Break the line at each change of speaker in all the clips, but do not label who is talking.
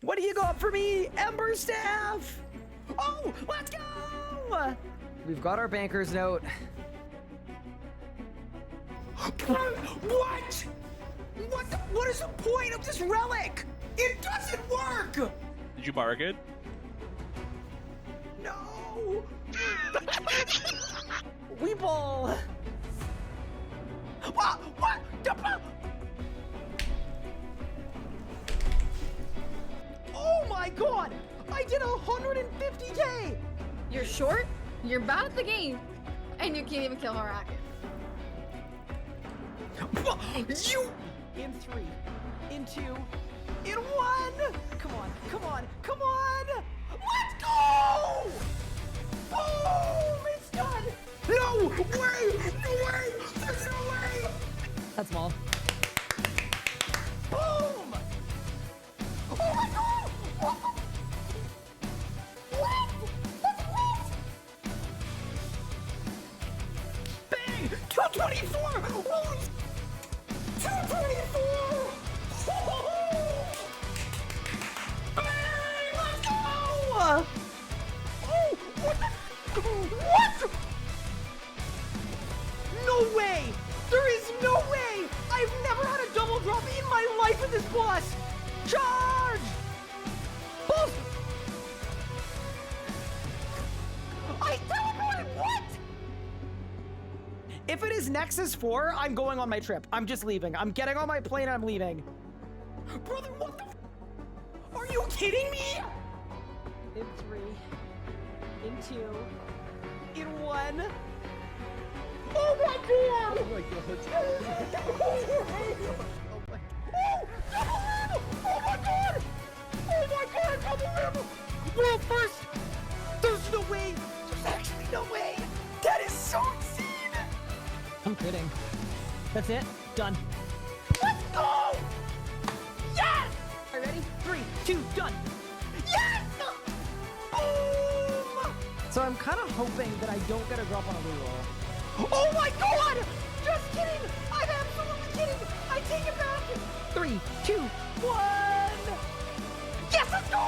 What do you got for me, Ember Staff? Oh, let's go! We've got our banker's note. What? What is the point of this relic? It doesn't work!
Did you bargain?
No! Weeble! What? Oh my god! I did 150k!
You're short, you're bad at the game, and you can't even kill Haraka.
You! In 3, in 2, in 1! Come on, come on, come on! Let's go! Boom! It's done! No way! No way! There's no way! That's small. Boom! Oh my god! What? What? That's what? Bang! 224! Holy 224! Bang! Let's go! Oh! What the? What? No way! There is no way! I've never had a double drop in my life with this boss! Charge! Boom! I teleported! What? If it is Nexus 4, I'm going on my trip. I'm just leaving. I'm getting on my plane and I'm leaving. Brother, what the f? Are you kidding me? In 3, in 2, in 1. Oh my god! Oh my god. Oh my god! Oh my god, double rim! World first! There's no way! There's actually no way! That is so insane! I'm kidding. That's it? Done. Let's go! Yes! Are you ready? 3, 2, done! Yes! Boom! So I'm kind of hoping that I don't get a drop on a reroll. Oh my god! Just kidding! I'm absolutely kidding! I take it back! 3, 2, 1! Yes, let's go!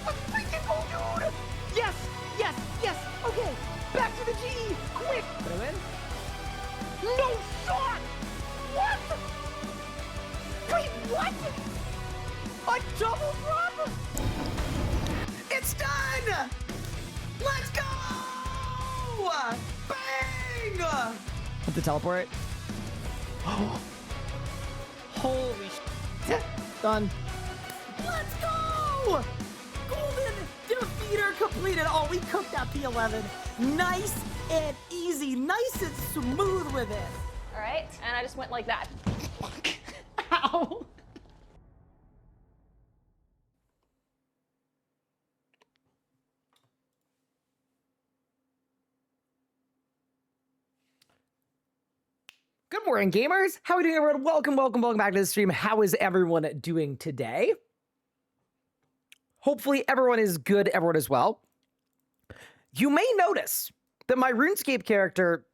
Let's freaking go, dude! Yes! Yes! Yes! Okay! Back to the G! Quick! Did I win? No shot! What? Wait, what? A double drop? It's done! Let's go! Bang! Hit the teleport. Holy shit. Done. Let's go! Golden defeater completed. Oh, we cooked that P11. Nice and easy. Nice and smooth with it.
All right, and I just went like that.
Ow. Good morning, gamers. How are we doing, everyone? Welcome back to the stream. How is everyone doing today? Hopefully everyone is good, everyone is well. You may notice that my RuneScape character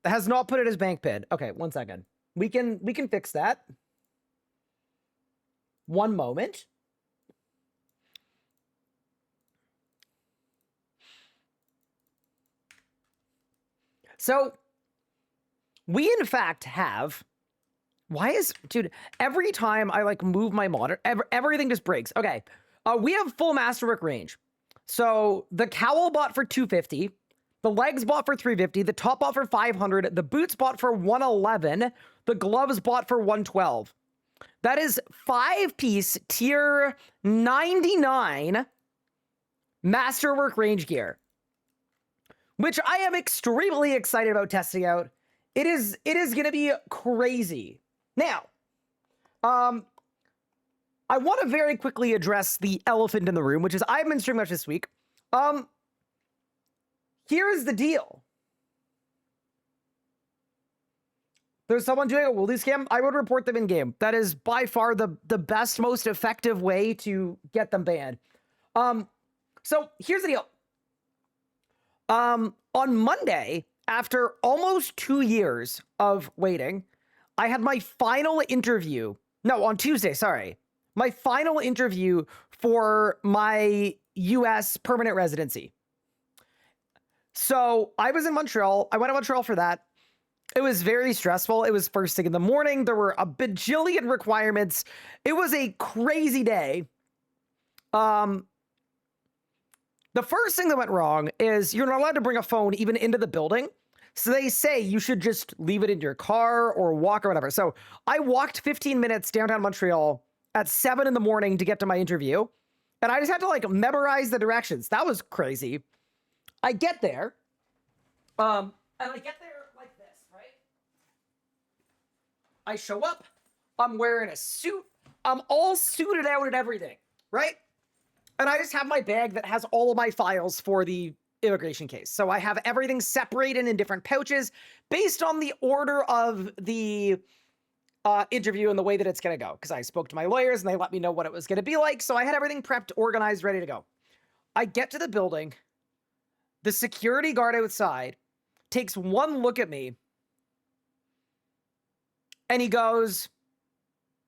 has not put in his bank pin. Okay, 1 second. We can fix that. One moment. So we in fact have, dude, every time I like move my monitor, everything just breaks. Okay, we have full Masterwork range. So the cowl bought for 250, the legs bought for 350, the top bought for 500, the boots bought for 111, the gloves bought for 112. That is 5-piece tier 99 Masterwork range gear, which I am extremely excited about testing out. It is going to be crazy. Now, I want to very quickly address the elephant in the room, which is I haven't been streaming much this week. Here is the deal. There's someone doing a Woolly scam. I would report them in game. That is by far the best, most effective way to get them banned. So here's the deal. On Monday, after almost 2 years of waiting, I had my final interview. No, on Tuesday, sorry. my final interview for my US permanent residency. So I was in Montreal. I went to Montreal for that. It was very stressful. It was first thing in the morning. There were a bajillion requirements. It was a crazy day. The first thing that went wrong is you're not allowed to bring a phone even into the building. So they say you should just leave it in your car or walk or whatever. So I walked 15 minutes downtown Montreal at 7 in the morning to get to my interview. And I just had to like memorize the directions. That was crazy. I get there. And I get there like this, right? I show up. I'm wearing a suit. I'm all suited out and everything, right? And I just have my bag that has all of my files for the immigration case. So I have everything separated in different pouches based on the order of the interview and the way that it's going to go. Because I spoke to my lawyers and they let me know what it was going to be like. So I had everything prepped, organized, ready to go. I get to the building. The security guard outside takes one look at me and he goes,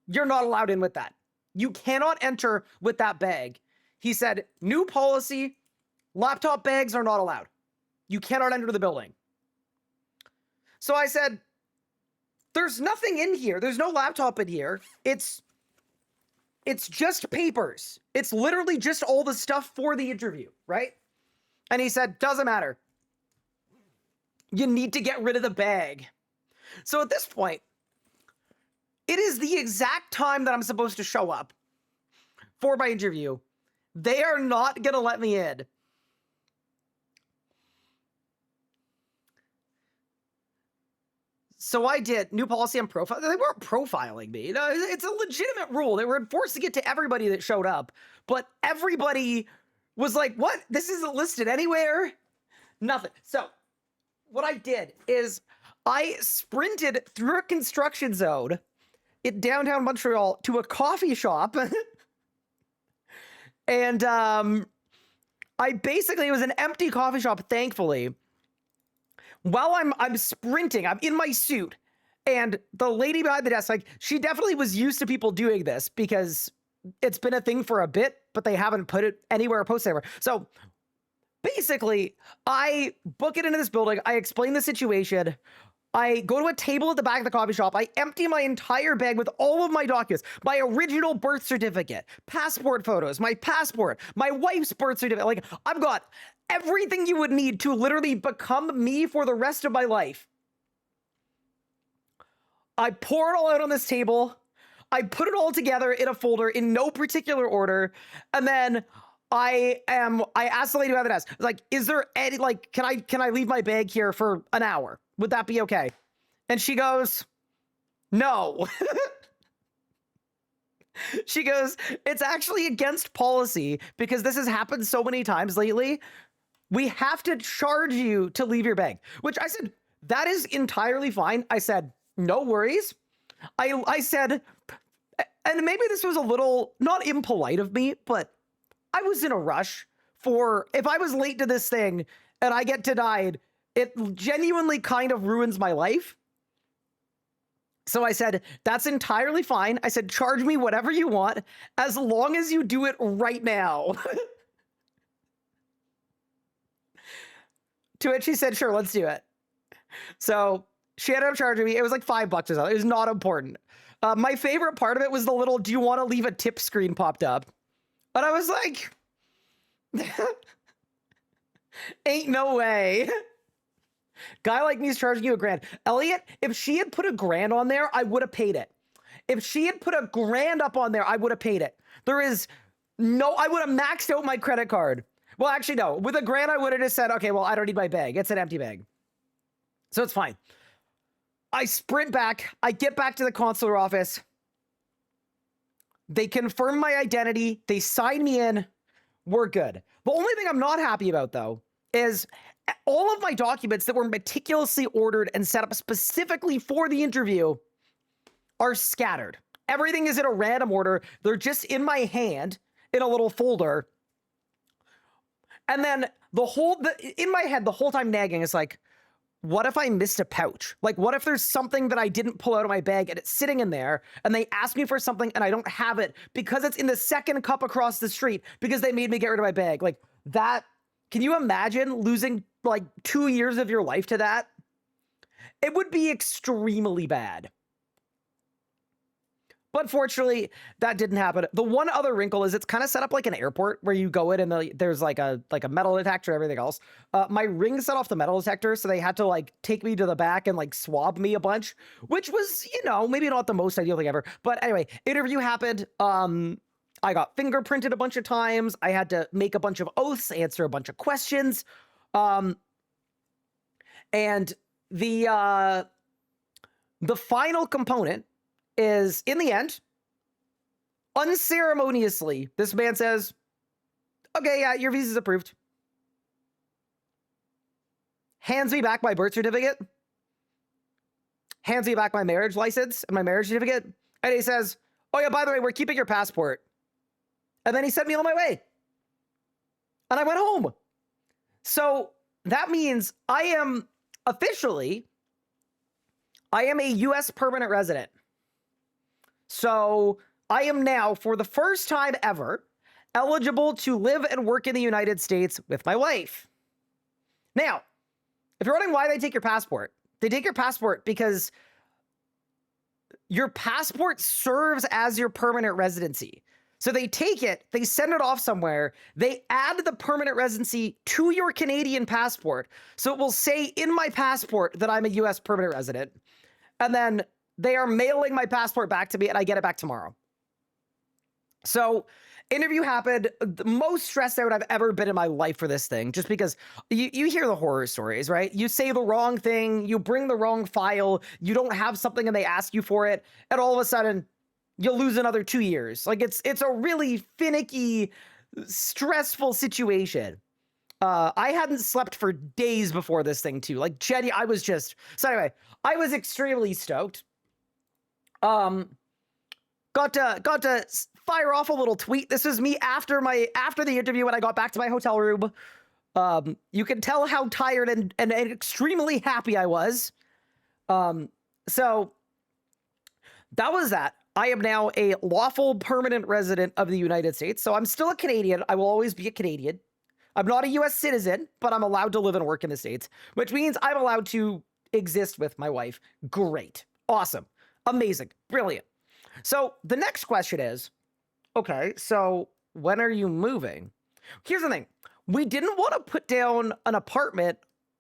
"You're not allowed in with that. You cannot enter with that bag." He said, "New policy, laptop bags are not allowed. You cannot enter the building." So I said, "There's nothing in here. There's no laptop in here. It's just papers. It's literally just all the stuff for the interview, right?" And he said, "Doesn't matter. You need to get rid of the bag." So at this point, it is the exact time that I'm supposed to show up for my interview. They are not going to let me in. So I did new policy on profile. They weren't profiling me. No, it's a legitimate rule. They were enforcing it to everybody that showed up. But everybody was like, "What? This isn't listed anywhere?" Nothing. So what I did is I sprinted through a construction zone in downtown Montreal to a coffee shop. And I basically, it was an empty coffee shop, thankfully. While I'm sprinting, I'm in my suit, and the lady behind the desk, like, she definitely was used to people doing this because it's been a thing for a bit, but they haven't put it anywhere or posted anywhere. So basically, I book it into this building. I explain the situation. I go to a table at the back of the coffee shop. I empty my entire bag with all of my documents, my original birth certificate, passport photos, my passport, my wife's birth certificate. Like, I've got everything you would need to literally become me for the rest of my life. I pour it all out on this table. I put it all together in a folder in no particular order. And then I asked the lady behind the desk, like, "Is there any, like, can I leave my bag here for an hour? Would that be okay?" And she goes, "No." She goes, "It's actually against policy because this has happened so many times lately. We have to charge you to leave your bag." Which I said, "That is entirely fine." I said, "No worries." I said, and maybe this was a little not impolite of me, but I was in a rush for, if I was late to this thing and I get denied, it genuinely kind of ruins my life. So I said, "That's entirely fine." I said, "Charge me whatever you want, as long as you do it right now." To which she said, "Sure, let's do it." So she ended up charging me. It was like $5 or something. It was not important. My favorite part of it was the little "do you want to leave a tip" screen popped up. But I was like, ain't no way. Guy like me is charging you $1,000. Elliot, if she had put $1,000 on there, I would have paid it. If she had put $1,000 up on there, I would have paid it. There is no, I would have maxed out my credit card. Well, actually, no. With $1,000, I would have just said, "Okay, well, I don't need my bag. It's an empty bag." So it's fine. I sprint back. I get back to the consular office. They confirm my identity. They sign me in. We're good. The only thing I'm not happy about, though, is all of my documents that were meticulously ordered and set up specifically for the interview are scattered. Everything is in a random order. They're just in my hand in a little folder. And then in my head, the whole time nagging is like, what if I missed a pouch? Like, what if there's something that I didn't pull out of my bag and it's sitting in there and they ask me for something and I don't have it because it's in the second cup across the street because they made me get rid of my bag? Like that, can you imagine losing like 2 years of your life to that? It would be extremely bad. But fortunately, that didn't happen. The one other wrinkle is it's kind of set up like an airport where you go in and there's like a metal detector and everything else. My ring set off the metal detector, so they had to like take me to the back and like swab me a bunch, which was, you know, maybe not the most ideal thing ever. But anyway, interview happened. I got fingerprinted a bunch of times. I had to make a bunch of oaths, answer a bunch of questions. And the final component is, in the end, unceremoniously, this man says, okay, yeah, your visa's approved. Hands me back my birth certificate. Hands me back my marriage license and my marriage certificate. And he says, oh yeah, by the way, we're keeping your passport. And then he sent me on my way. And I went home. So that means I am officially, I am a US permanent resident. So I am now, for the first time ever, eligible to live and work in the United States with my wife. Now, if you're wondering why they take your passport, they take your passport because your passport serves as your permanent residency. So they take it, they send it off somewhere, they add the permanent residency to your Canadian passport. So it will say in my passport that I'm a US permanent resident. And then they are mailing my passport back to me and I get it back tomorrow. So interview happened, the most stressed out I've ever been in my life for this thing, just because you hear the horror stories, right? You say the wrong thing, you bring the wrong file, you don't have something and they ask you for it, and all of a sudden you'll lose another 2 years. Like it's a really finicky, stressful situation. I hadn't slept for days before this thing too. Like Jenny, I was just, so anyway, I was extremely stoked. Got to fire off a little tweet. This was me after the interview when I got back to my hotel room. You can tell how tired and extremely happy I was. So that was that. I am now a lawful permanent resident of the United States. So I'm still a Canadian. I will always be a Canadian. I'm not a US citizen, but I'm allowed to live and work in the States, which means I'm allowed to exist with my wife. Great. Awesome. Amazing. Brilliant. So the next question is, okay, so when are you moving? Here's the thing. We didn't want to put down an apartment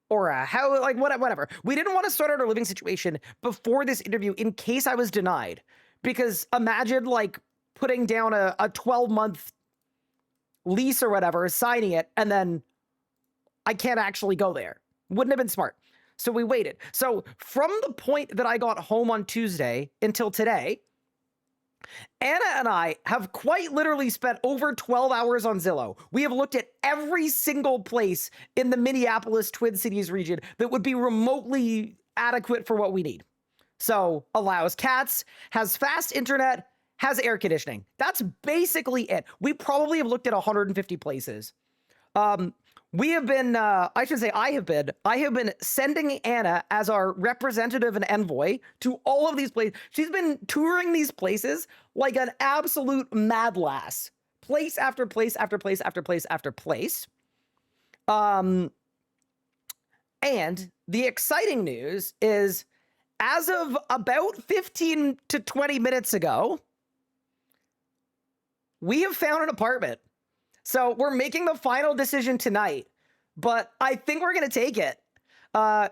or a house, like whatever. We didn't want to start out our living situation before this interview in case I was denied. Because imagine like putting down a 12-month lease or whatever, signing it, and then I can't actually go there. Wouldn't have been smart. So we waited. So from the point that I got home on Tuesday until today, Anna and I have quite literally spent over 12 hours on Zillow. We have looked at every single place in the Minneapolis Twin Cities region that would be remotely adequate for what we need. So allows cats, has fast internet, has air conditioning. That's basically it. We probably have looked at 150 places. We have been, I should say I have been sending Anna as our representative and envoy to all of these places. She's been touring these places like an absolute mad lass. Place after place after place after place after place. And the exciting news is, as of about 15 to 20 minutes ago, we have found an apartment. So we're making the final decision tonight, but I think we're going to take it.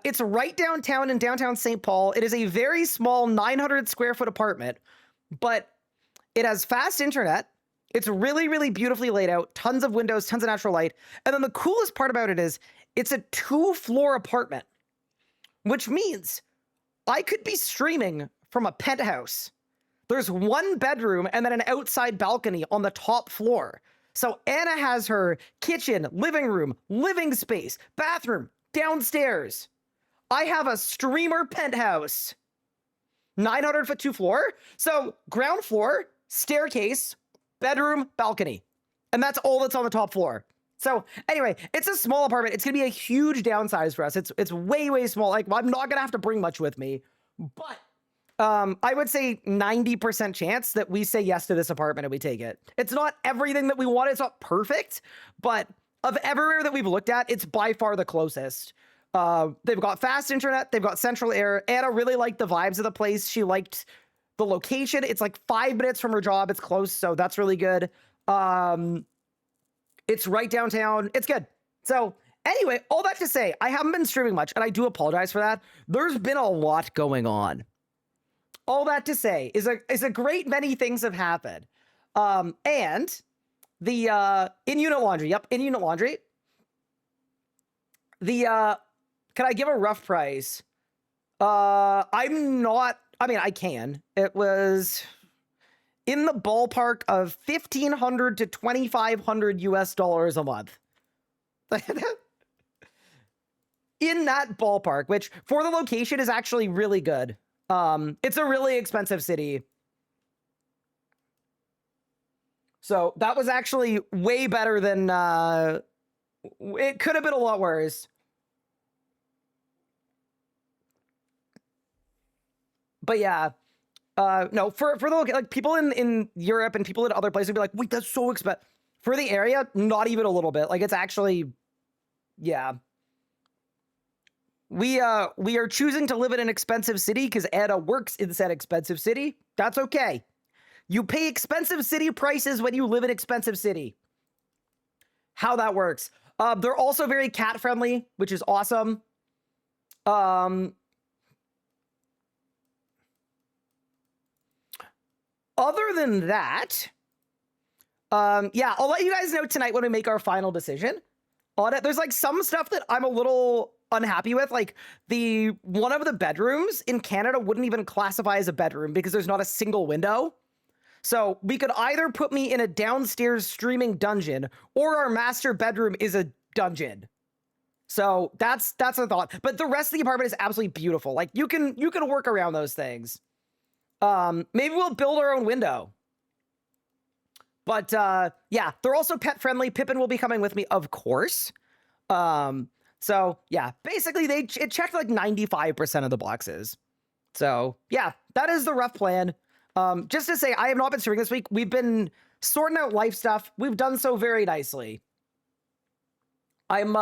It's right downtown in downtown St. Paul. It is a very small 900 square foot apartment, but it has fast internet. It's really, really beautifully laid out. Tons of windows, tons of natural light. And then the coolest part about it is it's a 2-floor apartment, which means I could be streaming from a penthouse. There's 1 bedroom and then an outside balcony on the top floor. So Anna has her kitchen, living room, living space, bathroom, downstairs. I have a streamer penthouse. 900 foot 2-floor. So ground floor, staircase, bedroom, balcony. And that's all that's on the top floor. So anyway, it's a small apartment. It's gonna be a huge downsize for us. It's way small. Like I'm not gonna have to bring much with me, but I would say 90% chance that we say yes to this apartment and we take it. It's not everything that we want. It's not perfect, but of everywhere that we've looked at, it's by far the closest. They've got fast internet. They've got central air. Anna really liked the vibes of the place. She liked the location. It's like 5 minutes from her job. It's close, so that's really good. It's right downtown. It's good. So anyway, all that to say, I haven't been streaming much, and I do apologize for that. There's been a lot going on. All that to say is a great many things have happened. And the in-unit laundry. Yep, in-unit laundry. The can I give a rough price? I'm not, I mean, I can. It was in the ballpark of $1,500 to $2,500 US a month. In that ballpark, which for the location is actually really good. It's a really expensive city. So that was actually way better than, it could have been a lot worse. But yeah, no, for the, like, people in Europe and people in other places would be like, wait, that's so expensive. For the area, not even a little bit. Like, it's actually, yeah. We are choosing to live in an expensive city because Anna works in said expensive city. That's okay. You pay expensive city prices when you live in expensive city. How that works. They're also very cat friendly, which is awesome. Other than that, yeah, I'll let you guys know tonight when we make our final decision on it. There's like some stuff that I'm a little unhappy with. Like one of the bedrooms in Canada wouldn't even classify as a bedroom because there's not a single window. So we could either put me in a downstairs streaming dungeon or our master bedroom is a dungeon. So that's a thought. But the rest of the apartment is absolutely beautiful. Like you can work around those things. Maybe we'll build our own window. But yeah, they're also pet friendly. Pippin will be coming with me, of course. So yeah, basically it checked like 95% of the boxes. So yeah, that is the rough plan. Just to say, I have not been streaming this week. We've been sorting out life stuff. We've done so very nicely. I'm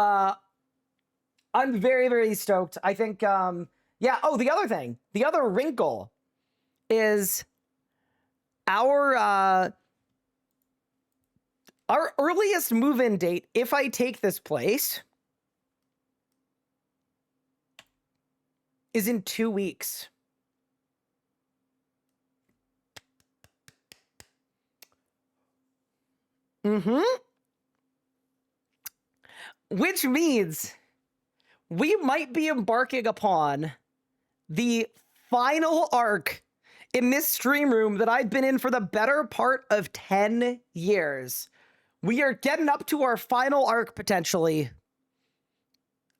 very, very stoked. I think, yeah. Oh, the other thing, the other wrinkle is our earliest move-in date, if I take this place, is in 2 weeks. Which means we might be embarking upon the final arc in this stream room that I've been in for the better part of 10 years. We are getting up to our final arc potentially.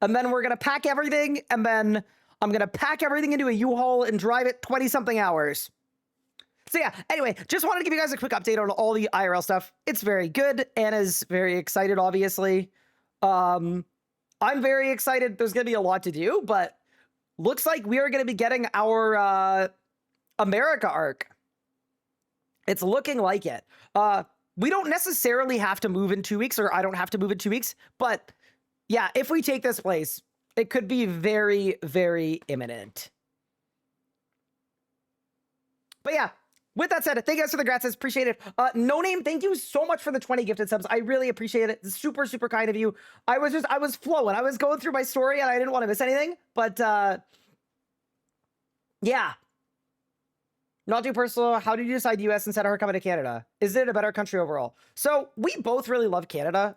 And then we're going to pack everything, and then I'm going to pack everything into a U-Haul and drive it 20-something hours. So yeah, anyway, just wanted to give you guys a quick update on all the IRL stuff. It's very good. Anna's very excited, obviously. I'm very excited. There's going to be a lot to do, but looks like we are going to be getting our America arc. It's looking like it. We don't necessarily have to move in 2 weeks, or I don't have to move in 2 weeks, but yeah, if we take this place, it could be very, very imminent. But yeah, with that said, thank you guys for the grats. Appreciate it. No Name, thank you so much for the 20 gifted subs. I really appreciate it. It's super, super kind of you. I was flowing. I was going through my story and I didn't want to miss anything, but yeah. Not too personal. How did you decide US instead of her coming to Canada? Is it a better country overall? So we both really love Canada.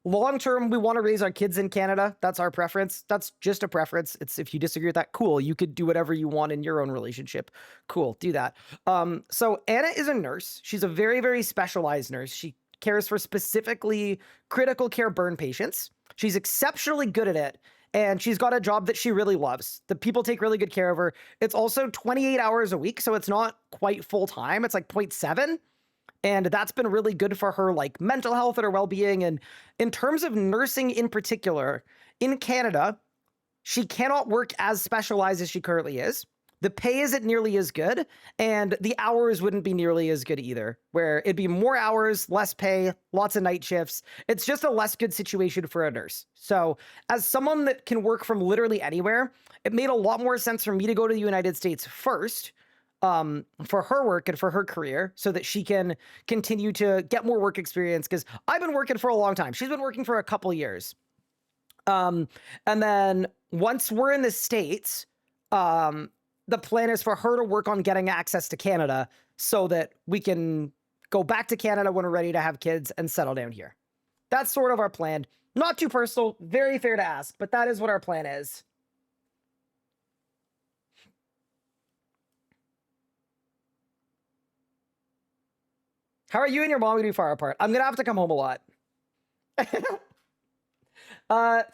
Long term, we want to raise our kids in Canada. That's our preference. That's just a preference. It's, if you disagree with that, cool. You could do whatever you want in your own relationship. Cool, do that. So Anna is a nurse. She's a very, very specialized nurse. She cares for specifically critical care burn patients. She's exceptionally good at it. And she's got a job that she really loves. The people take really good care of her. It's also 28 hours a week, so it's not quite full time. It's like 0.7. And that's been really good for her, like, mental health and her well-being. And in terms of nursing in particular, in Canada, she cannot work as specialized as she currently is. The pay isn't nearly as good, and the hours wouldn't be nearly as good either, where it'd be more hours, less pay, lots of night shifts. It's just a less good situation for a nurse. So as someone that can work from literally anywhere, it made a lot more sense for me to go to the United States first, for her work and for her career, so that she can continue to get more work experience, because I've been working for a long time. She's been working for a couple years. And then once we're in the States, the plan is for her to work on getting access to Canada so that we can go back to Canada when we're ready to have kids and settle down here. That's sort of our plan. Not too personal, very fair to ask, but that is what our plan is. How are you and your mom going to be far apart? I'm going to have to come home a lot.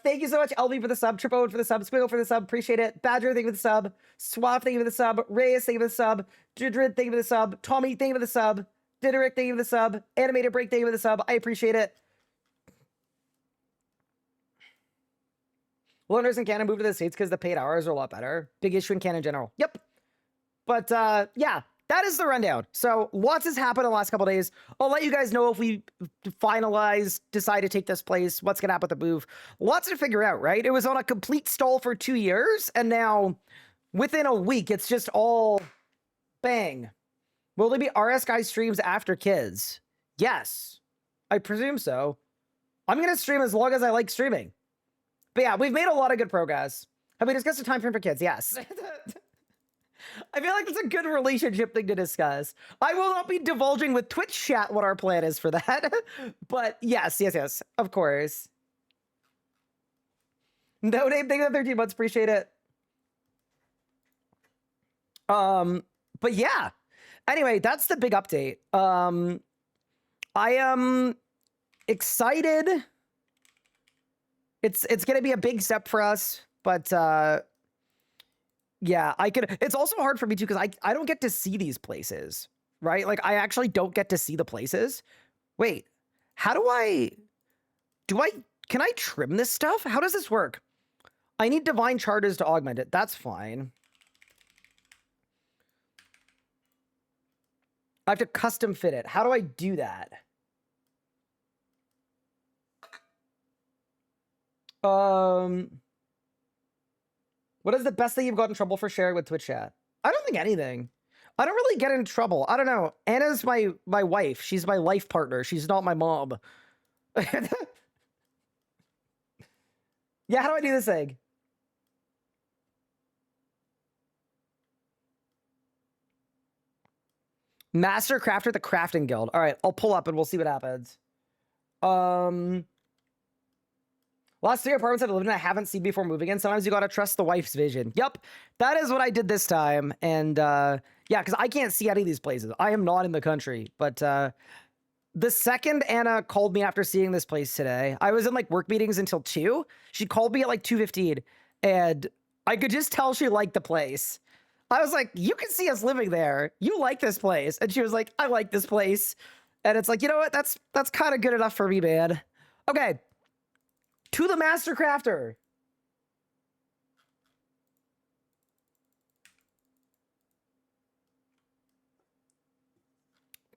Thank you so much, LB, for the sub. Triple for the sub. Squiggle for the sub. Appreciate it. Badger, thank you for the sub. Swap, thank you for the sub. Reyes, thank you for the sub. Dridrid, thank you for the sub. Tommy, thank you for the sub. Diderick, thank you for the sub. Animated Break, thank you for the sub. I appreciate it. Learners in Canada move to the States because the paid hours are a lot better. Big issue in Canada in general. Yep. But yeah, that is the rundown. So lots has happened in the last couple of days. I'll let you guys know if we decide to take this place, what's going to happen with the move. Lots to figure out, right? It was on a complete stall for 2 years, and now within a week, it's just all bang. Will there be RS Guy streams after kids? Yes, I presume so. I'm going to stream as long as I like streaming. But yeah, we've made a lot of good progress. Have we discussed the time frame for kids? Yes. I feel like it's a good relationship thing to discuss. I will not be divulging with Twitch chat what our plan is for that. But yes, of course. No name, thank you for 13 months, appreciate it. But yeah. Anyway, that's the big update. I am excited. It's gonna be a big step for us, but yeah, it's also hard for me too, because I don't get to see these places, right? Like, I actually don't get to see the places. Wait, how can I trim this stuff? How does this work? I need divine charters to augment it. That's fine. I have to custom fit it. How do I do that? What is the best thing you've got in trouble for sharing with Twitch chat? I don't think anything. I don't really get in trouble. I don't know. Anna's my wife. She's my life partner. She's not my mom. Yeah, how do I do this thing? Master Crafter at the Crafting Guild. All right, I'll pull up and we'll see what happens. Last 3 apartments I've lived in I haven't seen before moving in. Sometimes you gotta trust the wife's vision. Yep, that is what I did this time. And yeah, because I can't see any of these places. I am not in the country. But the second Anna called me after seeing this place today, I was in like work meetings until 2. She called me at like 2:15, and I could just tell she liked the place. I was like, you can see us living there. You like this place. And she was like, I like this place. And it's like, you know what? That's kind of good enough for me, man. Okay. To the Master Crafter.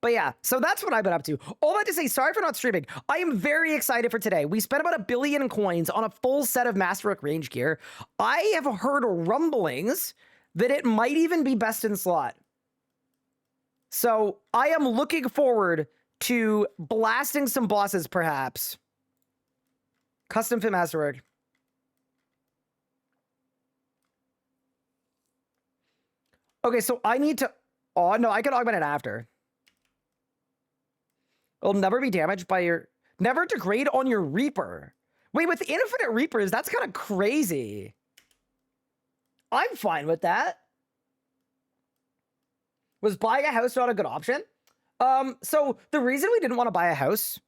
But yeah, so that's what I've been up to. All that to say, sorry for not streaming. I am very excited for today. We spent about 1 billion coins on a full set of Masterwork range gear. I have heard rumblings that it might even be best in slot. So I am looking forward to blasting some bosses, perhaps. Custom fit Masterwork. Okay, so I need to... Oh, no, I can augment it after. It'll never be damaged by your... Never degrade on your Reaper. Wait, with infinite Reapers, that's kind of crazy. I'm fine with that. Was buying a house not a good option? So the reason we didn't want to buy a house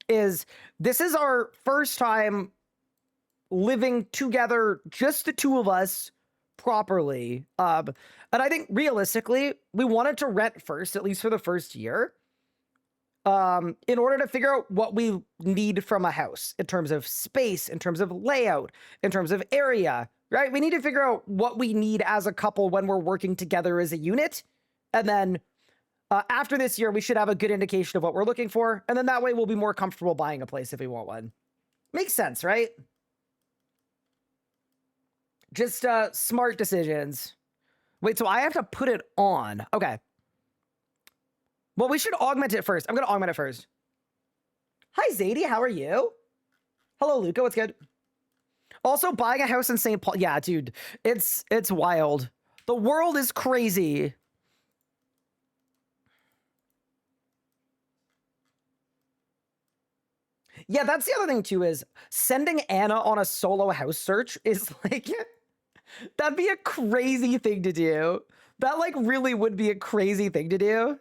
is this is our first time living together, just the two of us, properly. And I think realistically, we wanted to rent first, at least for the first year. in order to figure out what we need from a house in terms of space, in terms of layout, in terms of area, right? We need to figure out what we need as a couple when we're working together as a unit. And then after this year, we should have a good indication of what we're looking for. And then that way we'll be more comfortable buying a place if we want one. Makes sense, right? Just smart decisions. Wait, so I have to put it on. Okay. Well, we should augment it first. I'm going to augment it first. Hi, Zadie. How are you? Hello, Luca. What's good? Also, buying a house in St. Paul. Yeah, dude. It's wild. The world is crazy. Yeah, that's the other thing, too, is sending Anna on a solo house search is like... That'd be a crazy thing to do. That, like, really would be a crazy thing to do.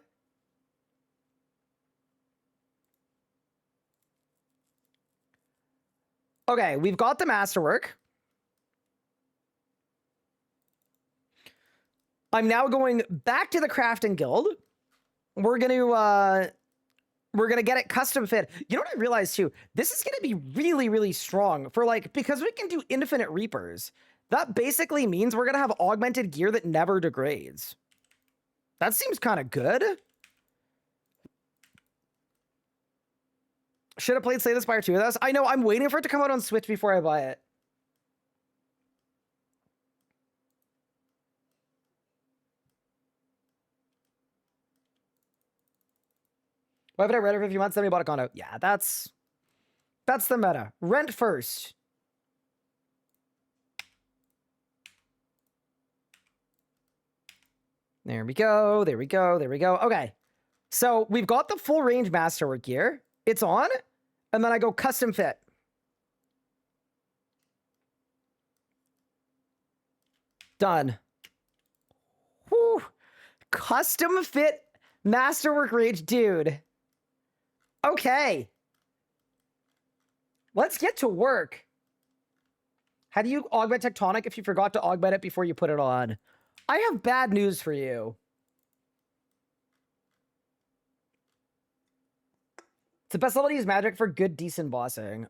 Okay, we've got the Masterwork. I'm now going back to the Crafting Guild. We're gonna get it custom fit. You know what I realized too? This is gonna be really, really strong for like, because we can do infinite Reapers. That basically means we're gonna have augmented gear that never degrades. That seems kind of good. Should have played Slay the Spire 2 with us. I know, I'm waiting for it to come out on Switch before I buy it. Why haven't I read it for a few months? Then we bought a condo. Yeah, that's the meta. Rent first. There we go. There we go. There we go. Okay. So we've got the full range Masterwork gear. It's on. And then I go custom fit. Done. Whew. Custom fit Masterwork range, dude. Okay. Let's get to work. How do you augment Tectonic if you forgot to augment it before you put it on? I have bad news for you. It's the best level to use magic for good, decent bossing.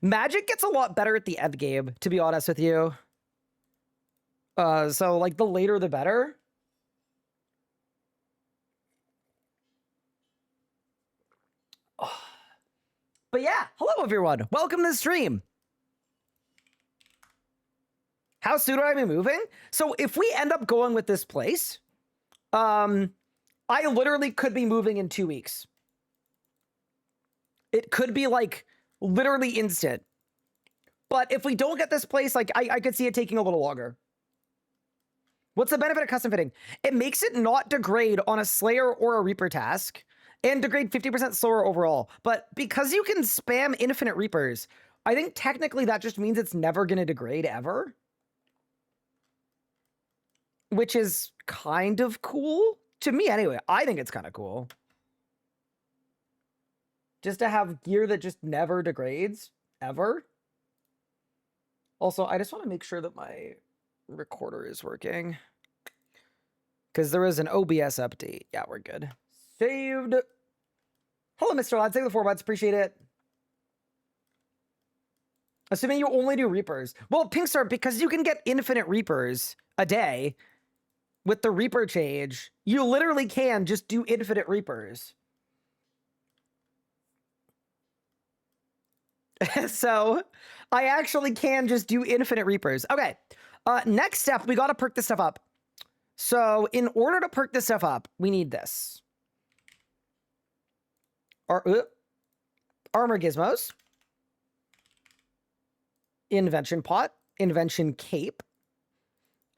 Magic gets a lot better at the end game, to be honest with you. So, like, the later the better. But yeah, hello everyone. Welcome to the stream. How soon are I moving? So if we end up going with this place, I literally could be moving in 2 weeks. It could be like literally instant. But if we don't get this place, like I could see it taking a little longer. What's the benefit of custom fitting? It makes it not degrade on a Slayer or a Reaper task and degrade 50% slower overall. But because you can spam infinite Reapers, I think technically that just means it's never going to degrade ever. Which is kind of cool. To me, anyway. I think it's kind of cool. Just to have gear that just never degrades. Ever. Also, I just want to make sure that my recorder is working. Because there is an OBS update. Yeah, we're good. Saved. Hello, Mr. Ladd. Thank you for the 4 months. Appreciate it. Assuming you only do Reapers. Well, Pinkstar, because you can get infinite Reapers a day with the Reaper change, you literally can just do infinite Reapers. So, I actually can just do infinite Reapers. Okay. Next step, we got to perk this stuff up. So, in order to perk this stuff up, we need this. Armor Gizmos. Invention Pot. Invention Cape.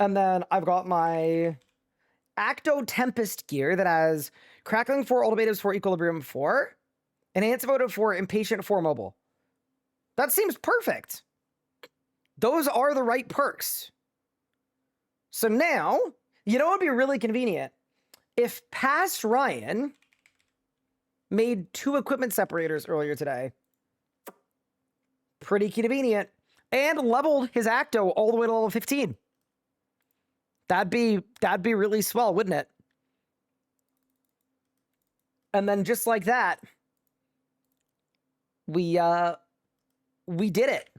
And then I've got my Acto Tempest gear that has Crackling 4, Ultimatives 4, Equilibrium 4, Enhance Votive 4, Impatient 4, Mobile. That seems perfect. Those are the right perks. So now, you know what would be really convenient? If Past Ryan made 2 equipment separators earlier today. Pretty convenient. And leveled his Acto all the way to level 15. That'd be really swell, wouldn't it? And then just like that, we did it.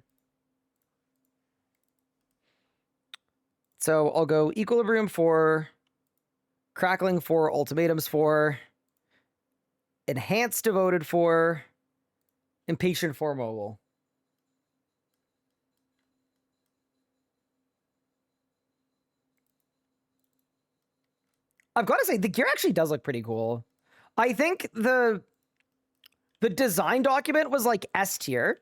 So I'll go Equilibrium 4, Crackling 4, Ultimatums 4, Enhanced Devoted 4, Impatient 4 Mobile. I've got to say, the gear actually does look pretty cool. I think the design document was like S tier.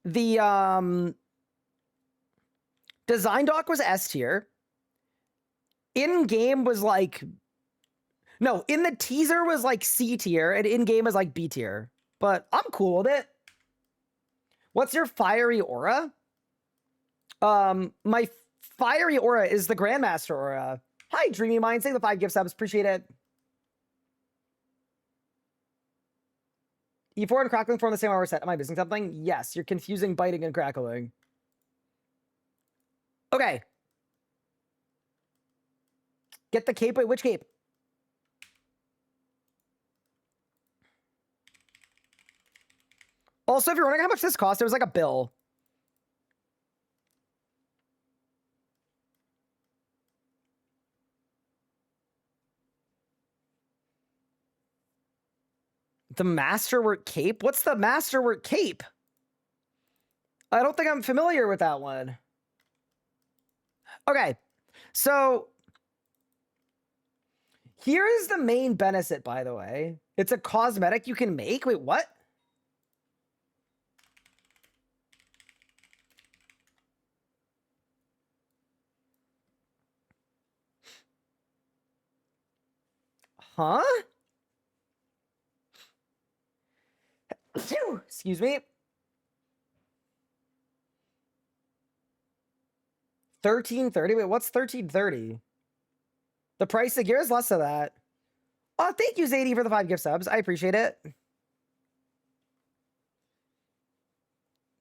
The design doc was S tier. In-game was like... No, in the teaser was like C tier, and in-game is like B tier. But I'm cool with it. What's your fiery aura? My fiery aura is the Grandmaster aura. Hi, Dreamy Mind. Say the 5 gift subs. Appreciate it. E4 and Crackling form the same hour set. Am I missing something? Yes, you're confusing biting and crackling. Okay. Get the cape. Wait, which cape? Also, if you're wondering how much this cost, it was like a bill. The Masterwork cape? What's the Masterwork cape? I don't think I'm familiar with that one. Okay, so here is the main benefit, by the way. It's a cosmetic you can make. Wait, what? Huh? Excuse me. 1330. Wait, what's 1330? The price of gear is less of that. Oh, thank you, Zadie, for the 5 gift subs. I appreciate it.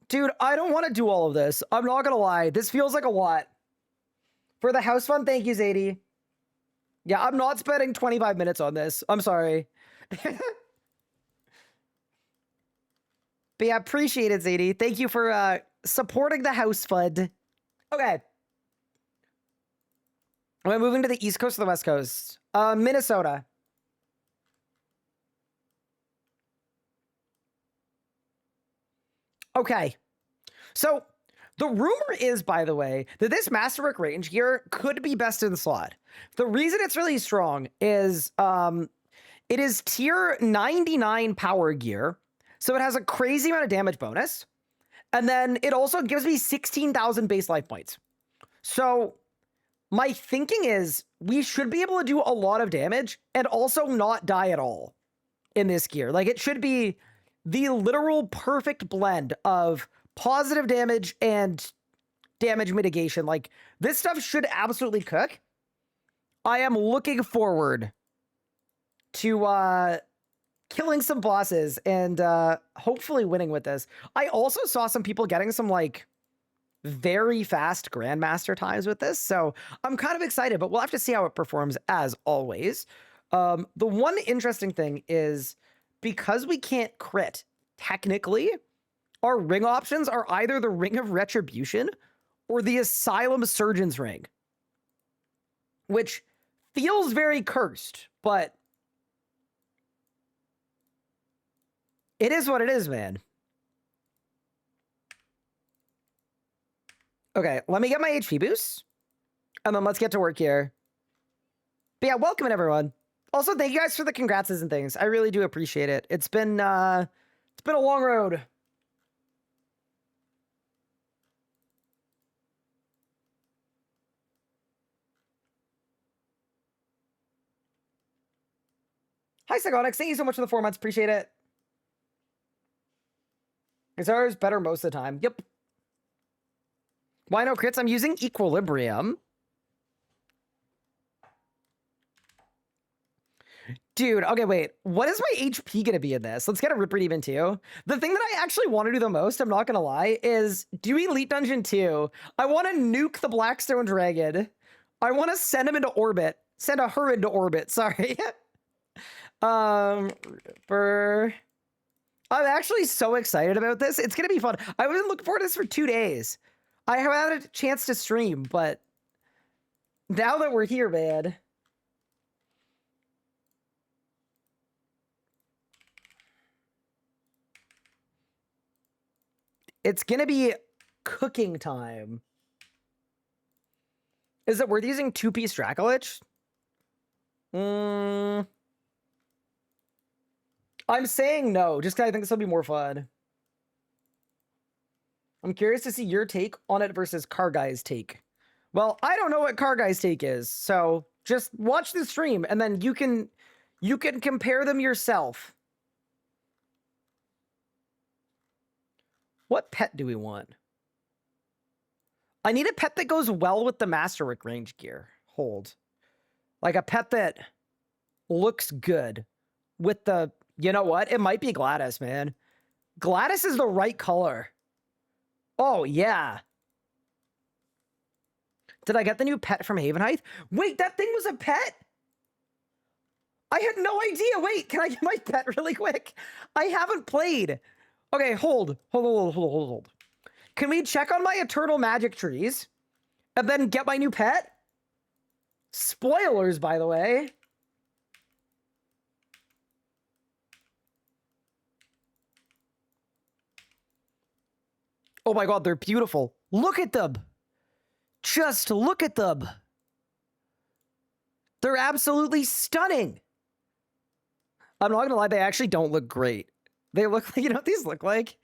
Dude, I don't want to do all of this. I'm not gonna lie. This feels like a lot. For the house fund, thank you, Zadie. Yeah, I'm not spending 25 minutes on this. I'm sorry. But yeah, appreciate it, Zadie. Thank you for supporting the house fund. Okay. Am I moving to the East Coast or the West Coast? Minnesota. Okay. So the rumor is, by the way, that this Masterwork range gear could be best in the slot. The reason it's really strong is it is tier 99 power gear. So it has a crazy amount of damage bonus. And then it also gives me 16,000 base life points. So my thinking is we should be able to do a lot of damage and also not die at all in this gear. Like, it should be the literal perfect blend of positive damage and damage mitigation. Like, this stuff should absolutely cook. I am looking forward to killing some bosses and hopefully winning with this. I also saw some people getting some like very fast grandmaster times with this, so I'm kind of excited, but we'll have to see how it performs as always. The one interesting thing is, because we can't crit, technically, our ring options are either the Ring of Retribution or the Asylum Surgeon's Ring, which feels very cursed, but it is what it is, man. Okay, let me get my HP boost, and then let's get to work here. But yeah, welcome in, everyone. Also, thank you guys for the congratses and things. I really do appreciate it. It's been a long road. Hi, Psychonics. Thank you so much for the 4 months. Appreciate it. Is ours better most of the time? Yep. Why no crits? I'm using Equilibrium. Dude, okay, wait. What is my HP gonna be in this? Let's get a Ripper even too. The thing that I actually want to do the most, I'm not gonna lie, is do Elite Dungeon 2. I want to nuke the Blackstone Dragon. I want to send him into orbit. Send her into orbit, sorry. Ripper. I'm actually so excited about this. It's gonna be fun. I've been looking forward to this for 2 days. I haven't had a chance to stream, but now that we're here, man. It's gonna be cooking time. Is it worth using 2-piece Dracolich? I'm saying no, just because I think this will be more fun. I'm curious to see your take on it versus Car Guy's take. Well, I don't know what Car Guy's take is, so just watch the stream and then you can compare them yourself. What pet do we want? I need a pet that goes well with the Masterwork range gear. Hold. Like a pet that looks good with the... You know what? It might be Gladys, man. Gladys is the right color. Oh, yeah. Did I get the new pet from Havenheith? Wait, that thing was a pet? I had no idea. Wait, can I get my pet really quick? I haven't played. Okay, hold. Can we check on my Eternal Magic trees and then get my new pet? Spoilers, by the way. Oh my god, they're beautiful. Look at them. Just look at them. They're absolutely stunning. I'm not gonna lie, they actually don't look great. They look like, you know what these look like?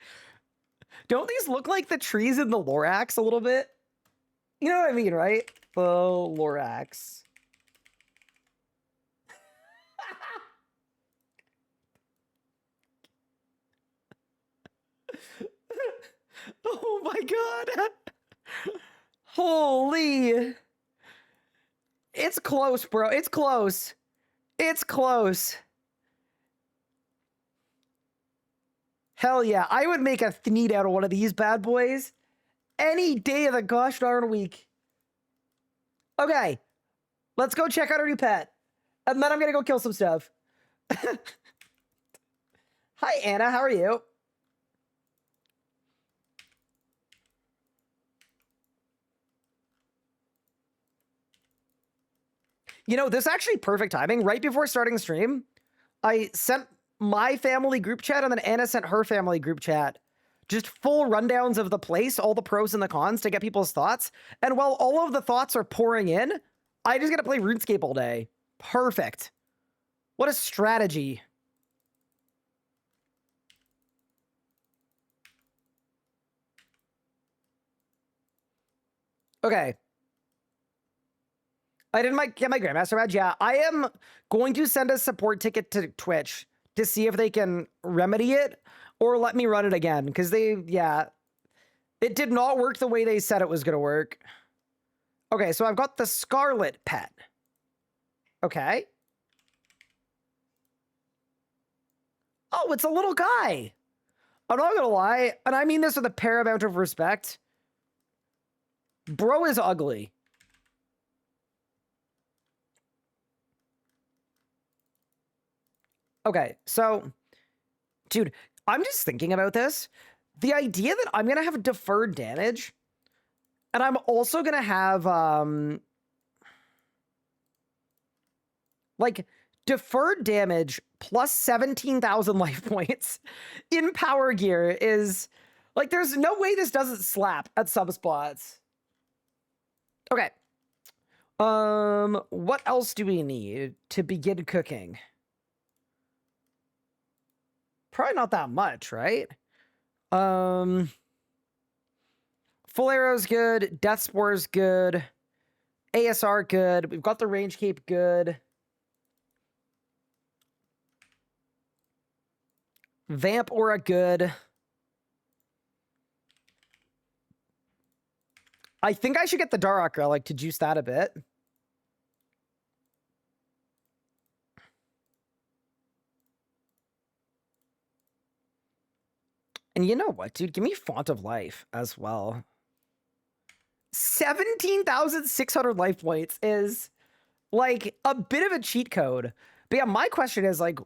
Don't these look like the trees in the Lorax a little bit? You know what I mean, right? The Lorax. Oh my god. Holy. It's close, bro. It's close. It's close. Hell yeah. I would make a Thneed out of one of these bad boys any day of the gosh darn week. Okay. Let's go check out our new pet. And then I'm gonna go kill some stuff. Hi, Anna. How are you? You know, this is actually perfect timing. Right before starting the stream, I sent my family group chat and then Anna sent her family group chat. Just full rundowns of the place, all the pros and the cons to get people's thoughts. And while all of the thoughts are pouring in, I just gotta play RuneScape all day. Perfect. What a strategy. Okay. I didn't get my Grandmaster badge. Yeah, I am going to send a support ticket to Twitch to see if they can remedy it or let me run it again. Because it did not work the way they said it was going to work. Okay, so I've got the Scarlet pet. Okay. Oh, it's a little guy. I'm not going to lie, and I mean this with a paramount of respect. Bro is ugly. Okay, so, dude, I'm just thinking about this. The idea that I'm going to have deferred damage, and I'm also going to have, like, deferred damage plus 17,000 life points in power gear is, like, there's no way this doesn't slap at some spots. Okay. What else do we need to begin cooking? Probably not that much, right? Full arrow's good. Death spore's good. ASR good. We've got the range cape good. Vamp aura good. I think I should get the Darok relic to juice that a bit. And you know what, dude? Give me Font of Life as well. 17,600 life points is like a bit of a cheat code. But yeah, my question is like,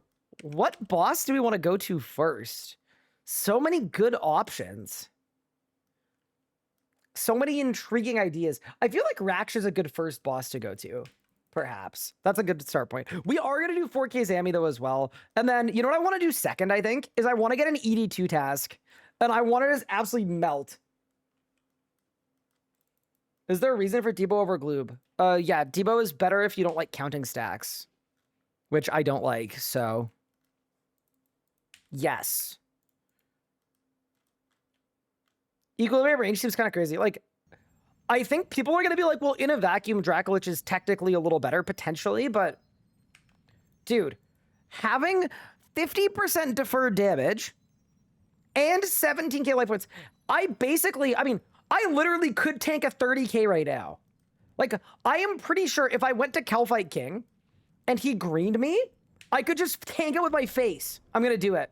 what boss do we want to go to first? So many good options. So many intriguing ideas. I feel like Raksh is a good first boss to go to. Perhaps. That's a good start point. We are going to do 4K Zami though as well. And then, you know what I want to do second, I think? Is I want to get an ED2 task. And I want to just absolutely melt. Is there a reason for Debo over Gloob? Yeah, Debo is better if you don't like counting stacks. Which I don't like, so... Yes. Equilibrium range seems kind of crazy. Like, I think people are going to be like, well, in a vacuum, Dracolich is technically a little better, potentially, but... Dude, having 50% deferred damage and 17k life points, I mean, I literally could tank a 30k right now. Like, I am pretty sure if I went to Calfight King and he greened me, I could just tank it with my face. I'm going to do it.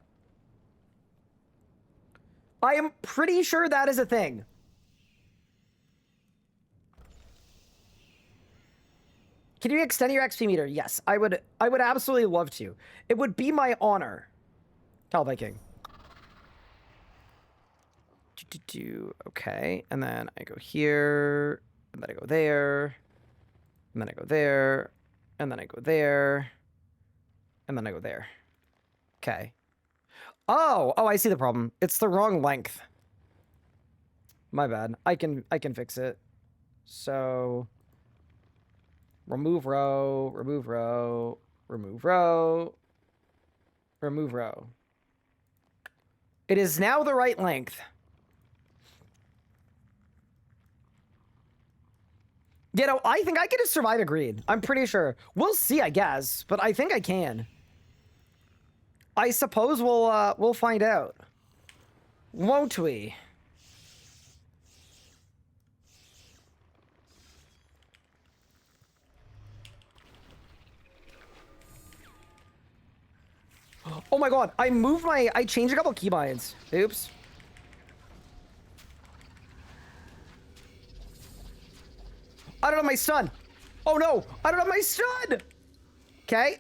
I am pretty sure that is a thing. Can you extend your XP meter? Yes, I would absolutely love to. It would be my honor. Tell Viking. Okay, and then I go here, and then I go there, and then I go there, and then I go there, and then I go there. Okay. Oh, I see the problem. It's the wrong length. My bad. I can fix it. So remove row, remove row, remove row, remove row. It is now the right length. You know, I think I can just survive a green. I'm pretty sure. We'll see, I guess, but I think I can. I suppose we'll find out. Won't we? Oh my god, I changed a couple keybinds. Oops. I don't have my stun. Oh no, I don't have my stun. Okay.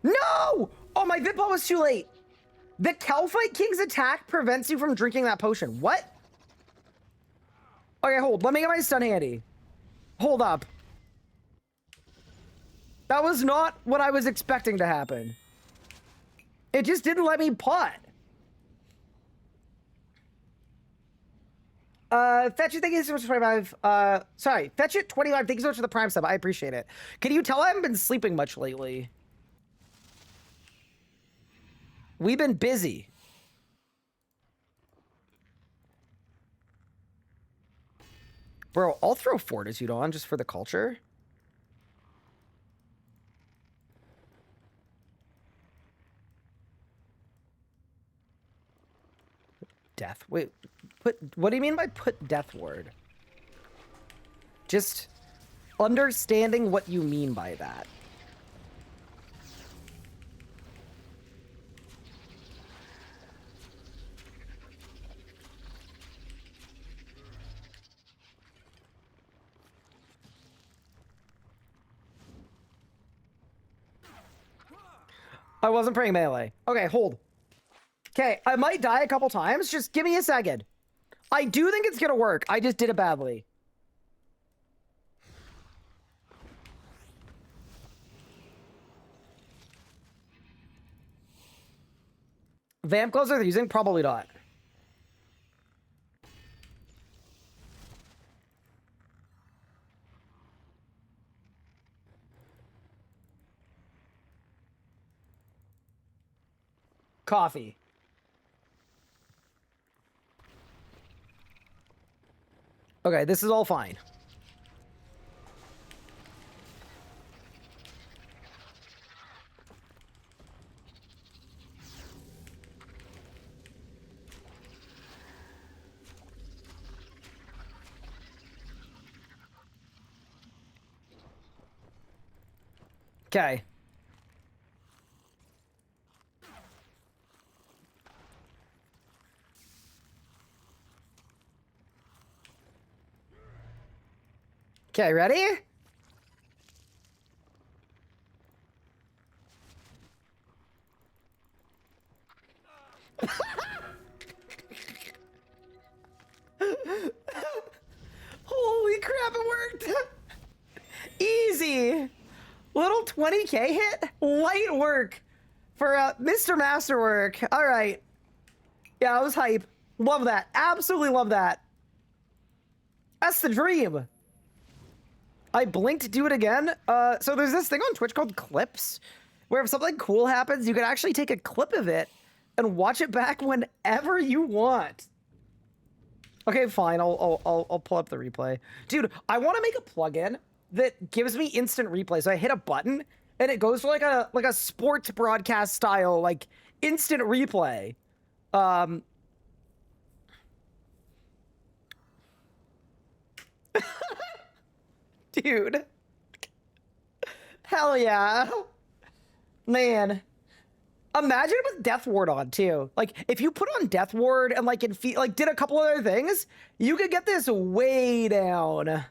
No! Oh, my Vidball was too late. The Calfight King's attack prevents you from drinking that potion. What? Okay, hold. Let me get my stun handy. Hold up. That was not what I was expecting to happen. It just didn't let me pot. Fetch it, thank you so much for 25. Sorry, Fetch it 25. Thank you so much for the Prime sub. I appreciate it. Can you tell I haven't been sleeping much lately? We've been busy. Bro, I'll throw Fortitude on just for the culture. Death. Wait, what do you mean by put death word? Just understanding what you mean by that. I wasn't praying melee. Okay, hold. Okay, I might die a couple times. Just give me a second. I do think it's gonna work. I just did it badly. Vamp gloves are they using? Probably not. Coffee. Okay, this is all fine. Okay. Okay, ready? Holy crap, it worked! Easy! Little 20k hit? Light work for Mr. Masterwork. All right. Yeah, I was hype. Love that. Absolutely love that. That's the dream. I blinked, do it again. So there's this thing on Twitch called clips, where if something cool happens, you can actually take a clip of it and watch it back whenever you want. Okay, fine. I'll pull up the replay. Dude, I want to make a plugin that gives me instant replay. So I hit a button and it goes to like a sports broadcast style, like instant replay. Dude. Hell yeah. Man. Imagine with Death Ward on too. Like if you put on Death Ward and like did a couple other things, you could get this way down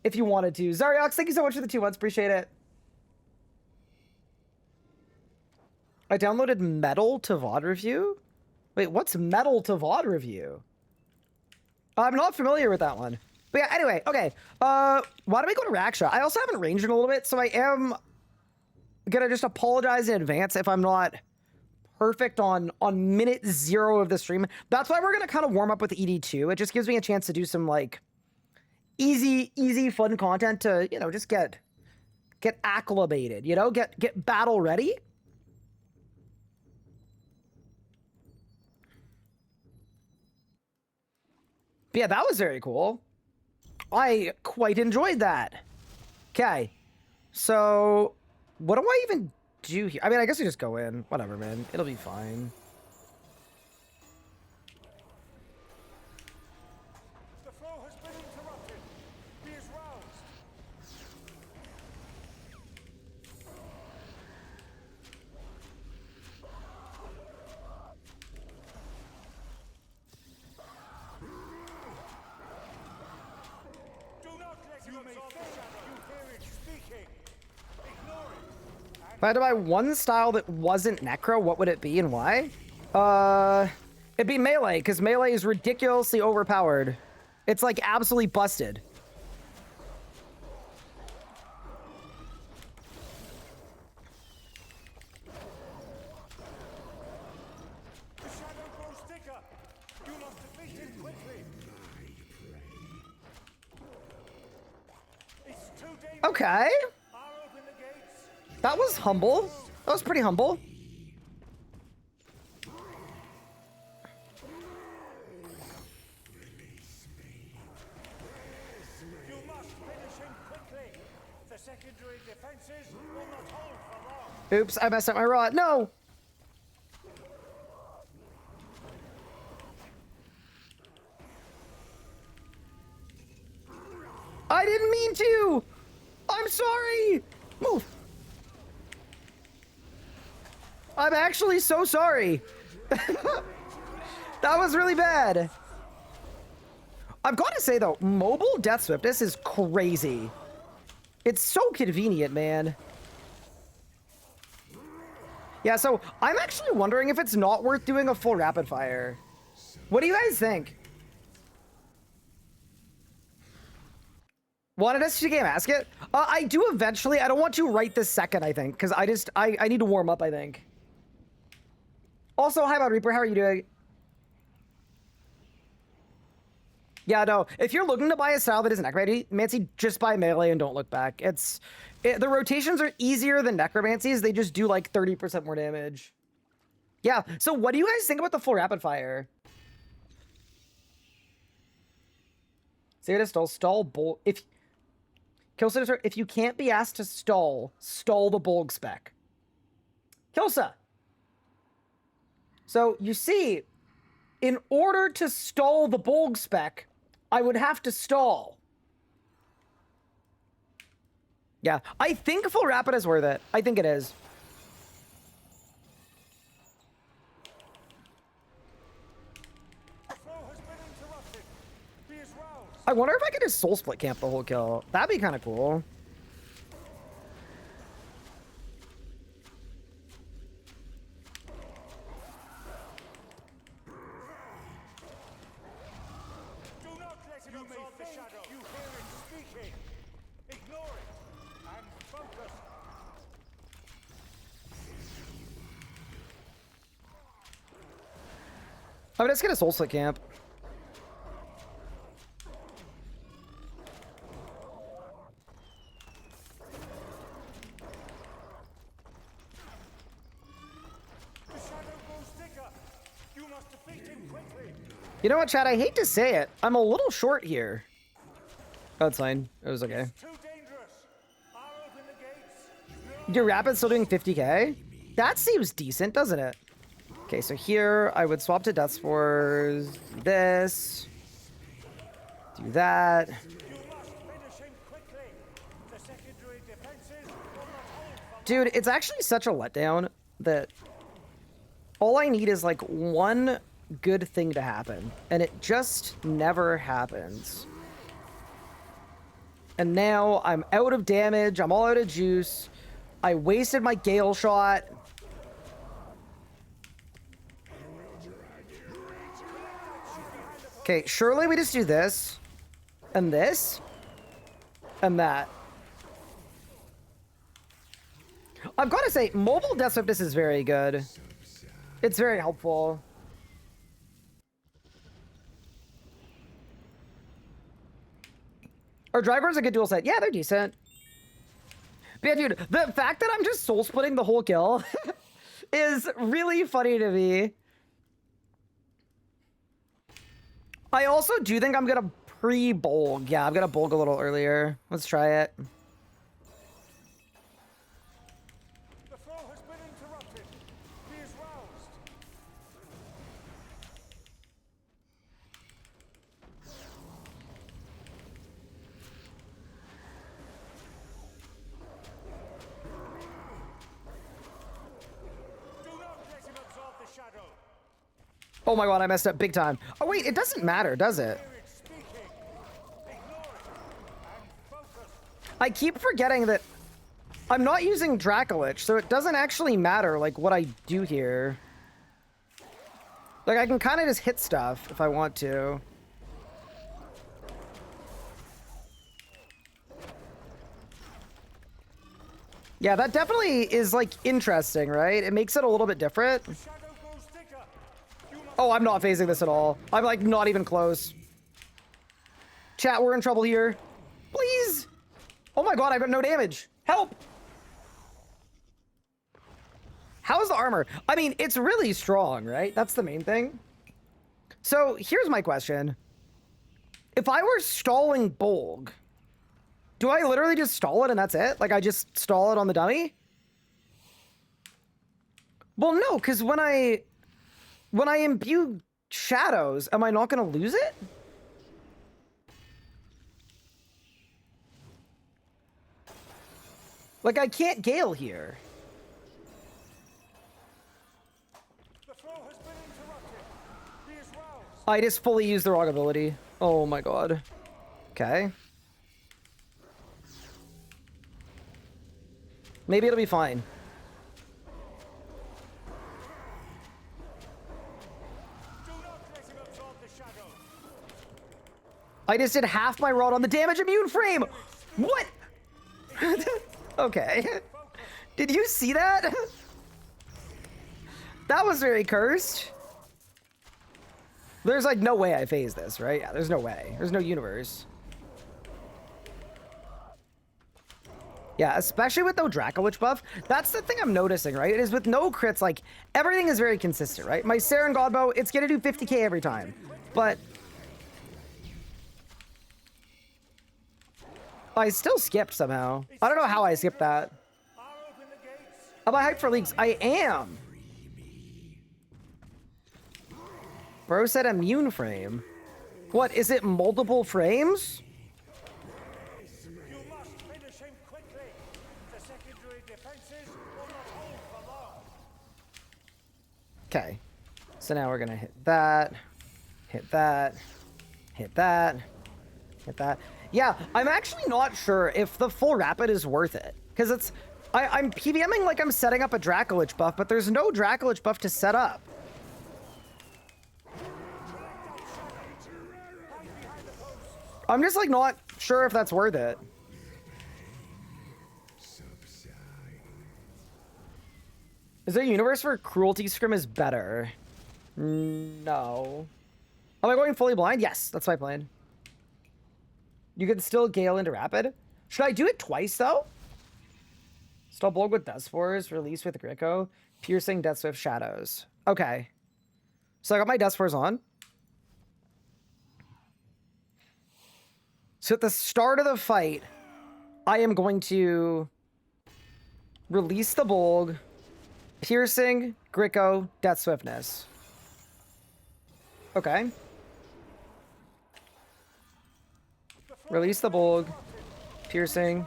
if you wanted to. Zariox, thank you so much for the 2 months. Appreciate it. I downloaded Metal to VOD review. Wait, what's Metal to VOD review? I'm not familiar with that one. But yeah, anyway, okay. Why don't we go to Raksha? I also haven't ranged in a little bit, so I am gonna just apologize in advance if I'm not perfect on minute 0 of the stream. That's why we're gonna kind of warm up with ED2. It just gives me a chance to do some like easy fun content to, you know, just get acclimated, you know, get battle ready. But yeah, that was very cool. I quite enjoyed that. Okay, so what do I even do here? I mean, I guess we just go in. Whatever, man. It'll be fine.
The flow has been interrupted. He is roused. Do not let you absorb the shadow. You hear it speaking. Ignore it.
If I had to buy one style that wasn't Necro, what would it be and why? It'd be Melee, because Melee is ridiculously overpowered. It's like absolutely busted.
The shadow grows thicker. You must defeat him quickly. It's too dangerous.
Okay.
I'll open the gates.
That was humble. That was pretty humble.
You must finish him quickly. The secondary defenses will not hold for long.
Oops, I messed up my rod. No. I didn't mean to. I'm sorry. Move. I'm actually so sorry. That was really bad. I've got to say though, mobile death swiftness is crazy. It's so convenient, man. Yeah, so I'm actually wondering if it's not worth doing a full rapid fire. What do you guys think? Wanted us to game ask it? I do eventually. I don't want to right this second, I think, because I need to warm up, I think. Also, hi, Mod Reaper. How are you doing? Yeah, no. If you're looking to buy a style that isn't necromancy, Mancy, just buy melee and don't look back. The rotations are easier than necromancies. They just do like 30% more damage. Yeah. So what do you guys think about the full rapid fire? Say to stall bolt. Kilsa, if you can't be asked to stall the bulg spec. Kilsa. So you see, in order to stall the bulg spec, I would have to stall. Yeah, I think full rapid is worth it. I think it is.
The flow has been interrupted. He is roused.
I I wonder if I could just soul split camp the whole kill. That'd be kind of cool.
Do not let him absorb the shadow. You hear it speaking. Ignore it and focus.
I'm just gonna soul split camp.
The shadow grows thicker. You must defeat him quickly.
You know what, Chad? I hate to say it. I'm a little short here. Oh, it's fine. It was okay.
Too dangerous. I'll open the gates.
Your rapid's still doing 50k? That seems decent, doesn't it? Okay, so here I would swap to Death Spores. Do this. Do that.
You must finish him quickly. The secondary defenses will not hold for
Dude, it's actually such a letdown that all I need is like one good thing to happen, and it just never happens. And now I'm out of damage. I'm all out of juice. I wasted my Gale shot. Okay, surely we just do this, and this, and that. I've got to say, mobile Death Swiftness is very good. It's very helpful. Our driver's a good dual set. Yeah, they're decent. But yeah, dude, the fact that I'm just soul splitting the whole kill is really funny to me. I also do think I'm gonna pre-bulg. Yeah, I'm gonna bulg a little earlier. Let's try it.
the flow has been interrupted. He is roused. Do not let him absorb the shadow.
Oh my god, I messed up big time. Oh wait, it doesn't matter, does it?
Hear it speaking. Ignore it and focus.
I keep forgetting that I'm not using Dracolich, so it doesn't actually matter, like, what I do here. Like, I can kind of just hit stuff if I want to. Yeah, that definitely is, like, interesting, right? It makes it a little bit different.
Shadow grows thicker. You must
Oh, I'm not phasing this at all. I'm, like, not even close. Chat, we're in trouble here. Please! Oh my god, I've got no damage. Help! How's the armor? I mean, it's really strong, right? That's the main thing. So, here's my question. If I were stalling Bolg, do I literally just stall it and that's it? Like, I just stall it on the dummy? Well, no, because when I imbue shadows, am I not going to lose it? Like, I can't Gale here.
The flow has been interrupted. He is roused.
I just fully used the wrong ability. Oh my god. Okay. Maybe it'll be fine.
Do not let him absorb the shadow.
I just did half my rod on the damage immune frame! What? Okay. Did you see that? That was very cursed. There's like no way I phase this, right? Yeah, there's no way. There's no universe. Yeah, especially with no Dracolich buff. That's the thing I'm noticing, right? It is with no crits, like, everything is very consistent, right? My Saren Godbow, it's gonna do 50k every time. But I still skipped somehow. I don't know how I skipped that.
I'll open the gates.
Am I hyped for leagues? I am. Bro said immune frame. What, is it multiple frames?
You must finish him quickly. The secondary defenses will not hold for long.
Okay. So now we're gonna hit that, hit that, hit that. Hit that. Yeah, I'm actually not sure if the full rapid is worth it. Because it's... I'm PVMing like I'm setting up a Dracolich buff, but there's no Dracolich buff to set up. I'm just like not sure if that's worth it. Is there a universe where Cruelty Scrim is better? No. Am I going fully blind? Yes, that's my plan. You can still Gale into Rapid. Should I do it twice, though? Stall Bulk with Death Spores, release with Greco, piercing Death Swift Shadows. Okay. So I got my Death Spores on. So at the start of the fight, I am going to release the Bulg, piercing, Greco, Death Swiftness. Okay. Release the Bulg, piercing,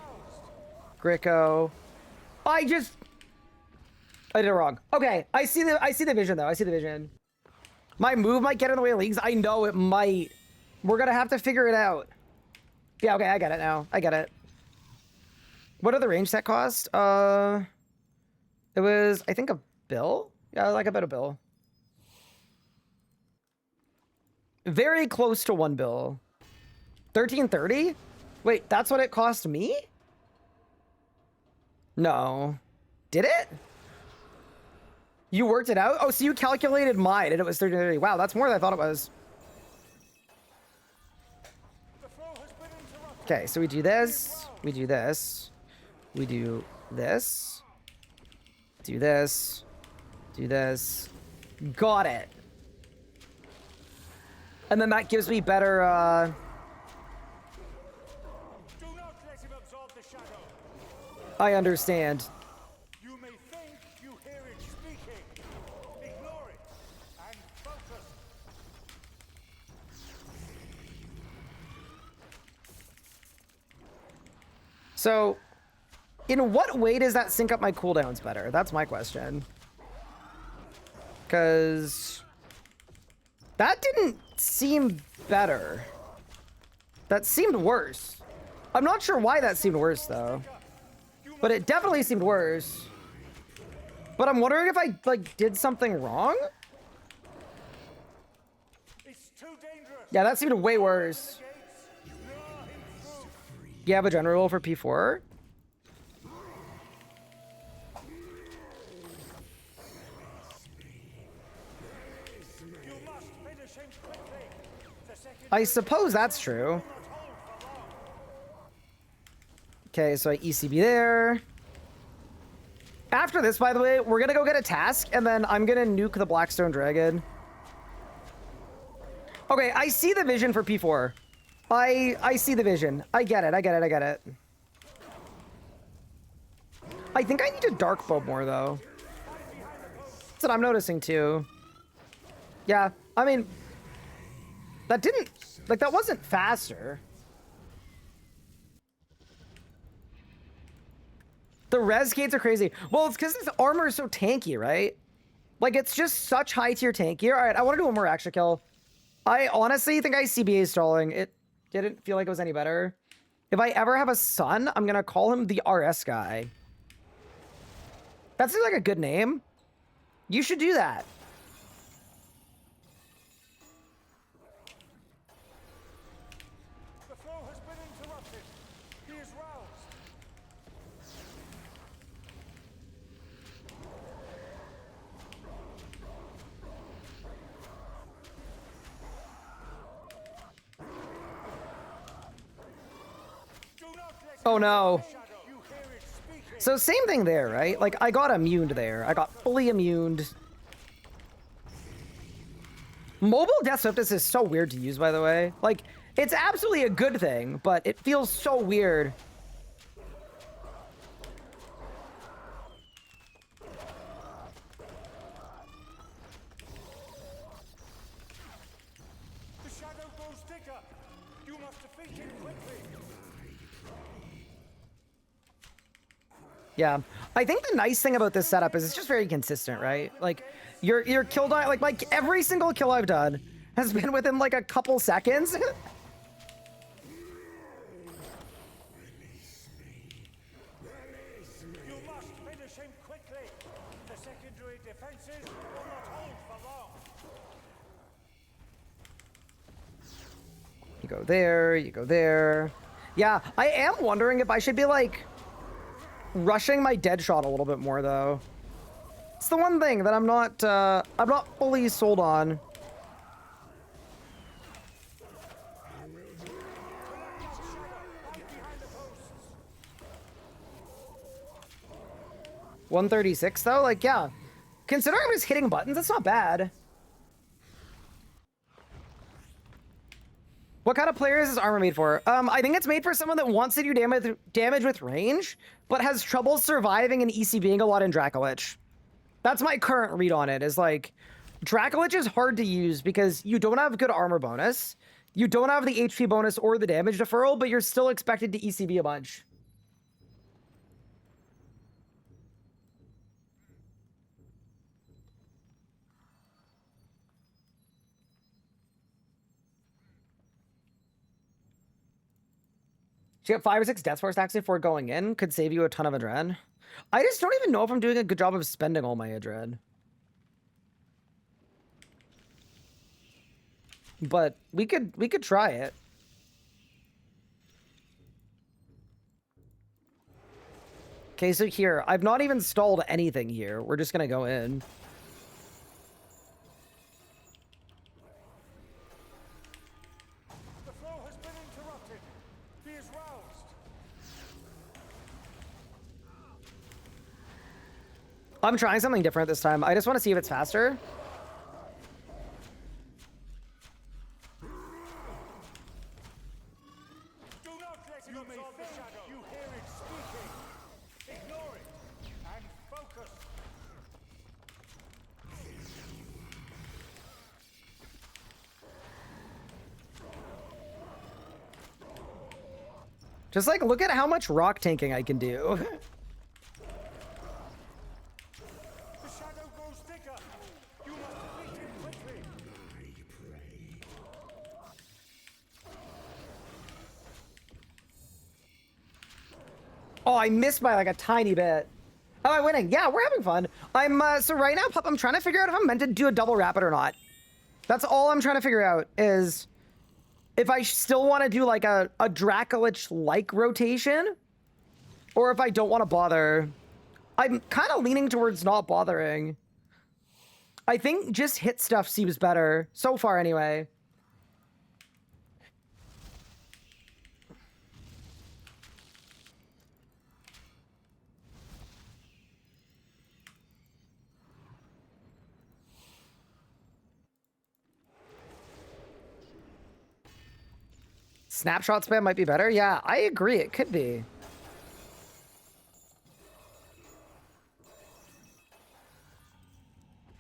Greco. I did it wrong. Okay, I see the vision though. I see the vision. My move might get in the way of leagues. I know it might. We're gonna have to figure it out. Yeah, okay, I get it now. I get it. What are the range set cost? It was, I think, a bill? Yeah, like about a bill. Very close to 1 bill. 1330? Wait, that's what it cost me? No. Did it? You worked it out? Oh, so you calculated mine and it was 1330. Wow, that's more than I thought it was. Okay, so we do this. We do this. We do this. Do this. Do this. Got it. And then that gives me better,
Do not let him absorb the shadow.
I understand.
You may think you hear it speaking. Ignore it and focus.
So, in what way does that sync up my cooldowns better? That's my question. Because that didn't seem better. That seemed worse. I'm not sure why that seemed worse, though. But it definitely seemed worse. But I'm wondering if I, like, did something wrong?
It's too dangerous.
Yeah, that seemed way worse. You have a general rule for P4?
You must finish him quickly. The second
I suppose that's true. Okay, so I ECB there. After this, by the way, we're gonna go get a task, and then I'm gonna nuke the Blackstone Dragon. Okay, I see the vision for P4. I see the vision. I get it, I get it, I get it. I think I need to Dark Bulb more, though. That's what I'm noticing, too. Yeah, I mean... That didn't... Like, that wasn't faster. The res gates are crazy. Well, it's because this armor is so tanky, right? Like, it's just such high tier tank here. All right, I want to do one more action kill. I honestly think I CBA stalling. It didn't feel like it was any better. If I ever have a son, I'm going to call him the RS guy. That seems like a good name. You should do that.
The flow has been interrupted. He is roused. Do not let
Oh, no.
shadow. You hear it speaking.
So same thing there, right? Like, I got immuned there. I got fully immuned. Mobile Death Swiftness is so weird to use, by the way. Like, it's absolutely a good thing, but it feels so weird.
The shadow grows thicker. You must defeat him quickly.
Yeah, I think the nice thing about this setup is it's just very consistent, right? Like, your kill die, like every single kill I've done has been within like a couple seconds.
Finish him quickly. The secondary defenses will not hold for long.
You go there, you go there. Yeah, I am wondering if I should be, like, rushing my dead shot a little bit more, though. It's the one thing that I'm not fully sold on. $136 though, like, yeah. Considering I'm just hitting buttons, that's not bad. What kind of player is this armor made for? I think it's made for someone that wants to do damage with range, but has trouble surviving and ECBing a lot in Dracolich. That's my current read on it, is like, Dracolich is hard to use because you don't have good armor bonus, you don't have the HP bonus or the damage deferral, but you're still expected to ECB a bunch. So you get 5 or 6 Death Force stacks before going in, could save you a ton of adrenaline. I just don't even know if I'm doing a good job of spending all my adrenaline. But we could try it. Okay, so here, I've not even stalled anything here. We're just gonna go in.
The flow has been interrupted. He is roused.
I'm trying something different this time. I just want to see if it's faster.
Do not let him absorb the shadow. You hear it speaking. Ignore it and focus.
Just like, look at how much rock tanking I can do.
The shadow grows thicker. You must defeat him quickly.
Oh, I missed by like a tiny bit. Oh, I'm winning. Yeah, we're having fun. So right now, Pup, I'm trying to figure out if I'm meant to do a double rapid or not. That's all I'm trying to figure out, is if I still want to do like a Dracolich-like rotation, or if I don't want to bother. I'm kind of leaning towards not bothering. I think just hit stuff seems better, so far anyway. Snapshot spam might be better. Yeah, I agree. It could be.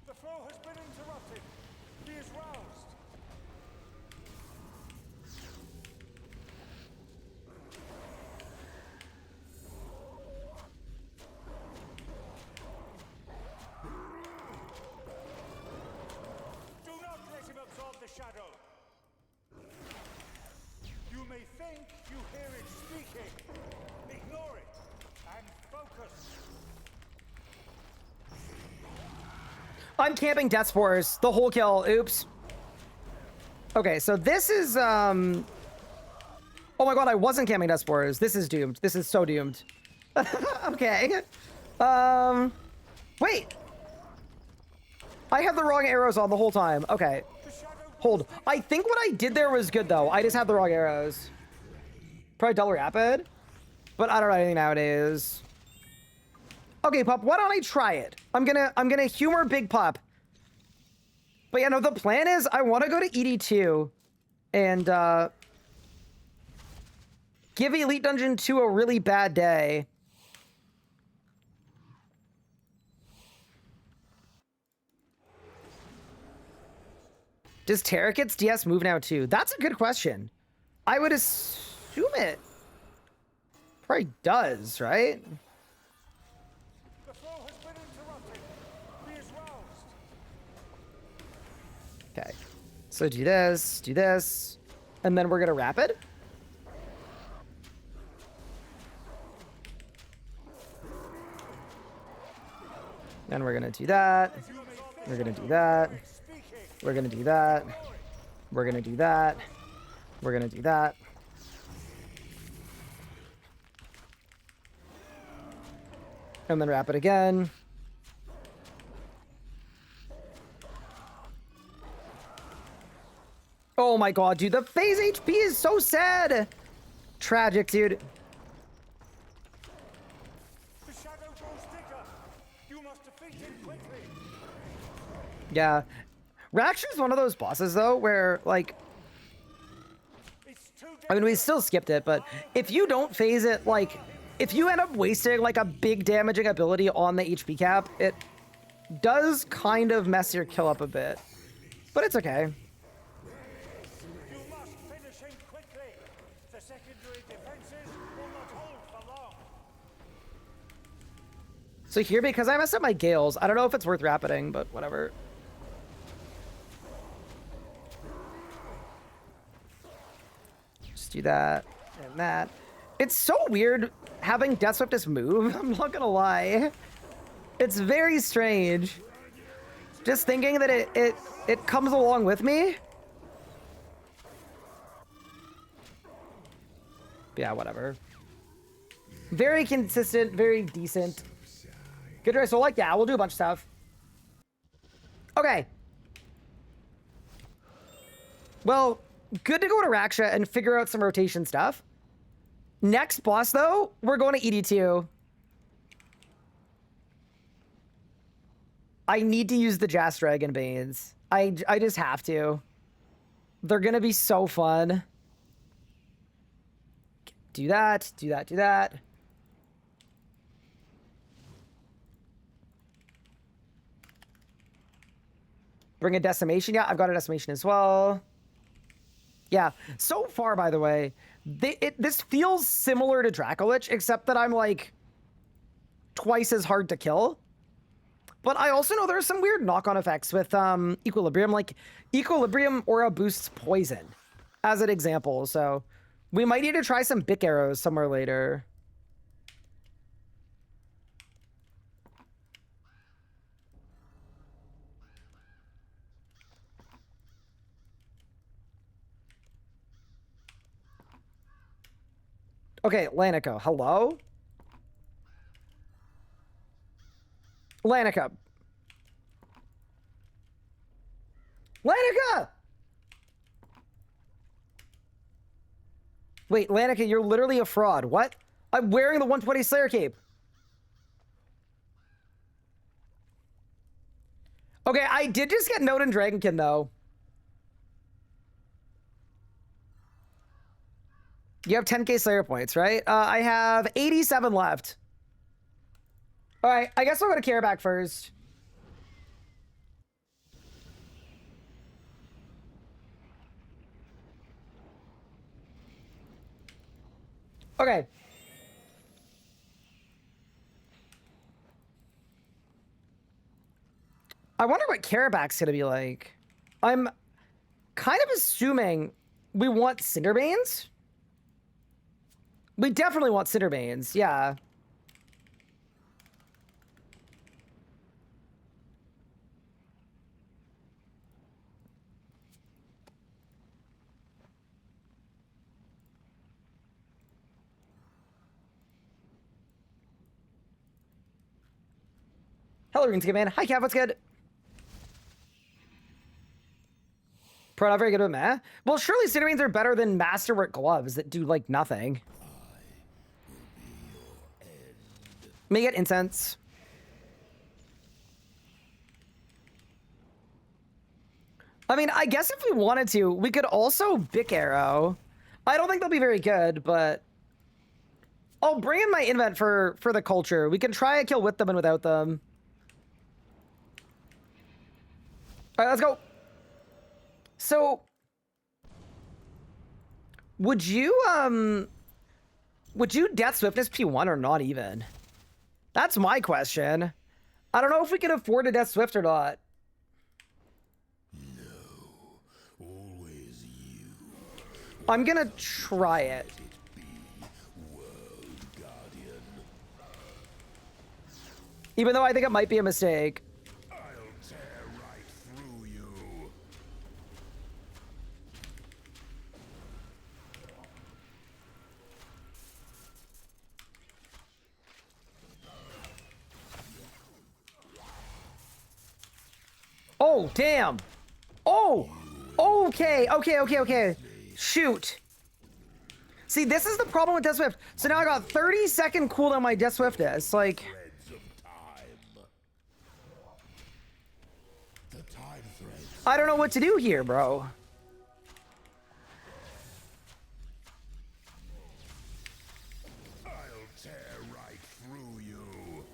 The flow has been interrupted. He is roused. Do not let him absorb the shadow. You may think you hear it speaking. Ignore it and focus.
I'm camping Death Spores. The whole kill. Oops. Okay, so this is, oh my god, I wasn't camping Death Spores. This is doomed. This is so doomed. Okay. Wait. I had the wrong arrows on the whole time. Okay. Hold. I think what I did there was good, though. I just had the wrong arrows. Probably double rapid. But I don't know anything nowadays. Okay, Pup, why don't I try it? I'm gonna humor Big Pup. But yeah, no, the plan is I want to go to ED2 and give Elite Dungeon 2 a really bad day. Does Terrakit's DS move now too? That's a good question. I would assume it probably does, right?
The flow has been interrupted. He is roused.
Okay. So do this, and then we're gonna rapid. Then we're gonna do that. We're gonna do that. We're gonna do that. We're gonna do that. We're gonna do that. And then wrap it again. Oh my god, dude, the phase HP is so sad. Tragic, dude.
The shadow grows thicker. You must defeat him quickly.
Yeah. Raksha's one of those bosses, though, where, like...
It's too
I mean, we still skipped it, but if you don't phase it, like... If you end up wasting, like, a big damaging ability on the HP cap, it does kind of mess your kill up a bit. But it's okay.
You must finish him quickly. The secondary defenses will not hold for long.
So here, because I messed up my Gales, I don't know if it's worth rapiding, but whatever. Just do that and that. It's so weird having Death Swiftness move. I'm not gonna lie. It's very strange. Just thinking that it comes along with me. Yeah, whatever. Very consistent, very decent. Good race. So, like, yeah, we'll do a bunch of stuff. Okay. Well, good to go to Raksha and figure out some rotation stuff. Next boss, though, we're going to ED2. I need to use the Jas Dragon Banes. I just have to. They're going to be so fun. Do that, do that, do that. Bring a Decimation. Yeah, I've got a Decimation as well. Yeah, so far, by the way, this feels similar to Dracolich, except that I'm, like, twice as hard to kill. But I also know there's some weird knock-on effects with Equilibrium. Like, Equilibrium Aura boosts poison, as an example. So we might need to try some Bic Arrows somewhere later. Okay, Lanica, hello? Lanica. Lanica! Wait, Lanica, you're literally a fraud. What? I'm wearing the 120 Slayer cape. Okay, I did just get Note and Dragonkin, though. You have 10k Slayer points, right? I have 87 left. All right, I guess I'll go to Careback first. Okay. I wonder what Careback's gonna be like. I'm kind of assuming we want Cinderbanes. We definitely want Cinderbanes, yeah. Hello, RuneScape man. Hi, Cav, what's good? Pro not very good with meh. Well, surely Cinderbanes are better than Masterwork gloves that do, like, nothing. May get incense. I mean, I guess if we wanted to, we could also Bic Arrow. I don't think they'll be very good, but I'll bring in my invent for the culture. We can try a kill with them and without them. All right, let's go. So, would you Death Swiftness P1 or not even? That's my question. I don't know if we can afford a Death Swift or not.
No, always you.
I'm gonna try it.
World Guardian.
Even though I think it might be a mistake.
I'll tear right through you.
Oh, damn. Oh, okay. Shoot. See, this is the problem with Death Swift. So now I got 30-second cooldown my Death Swiftness. Like,
Threads of time. The time threads.
I don't know what to do here, bro.
I'll tear right through you.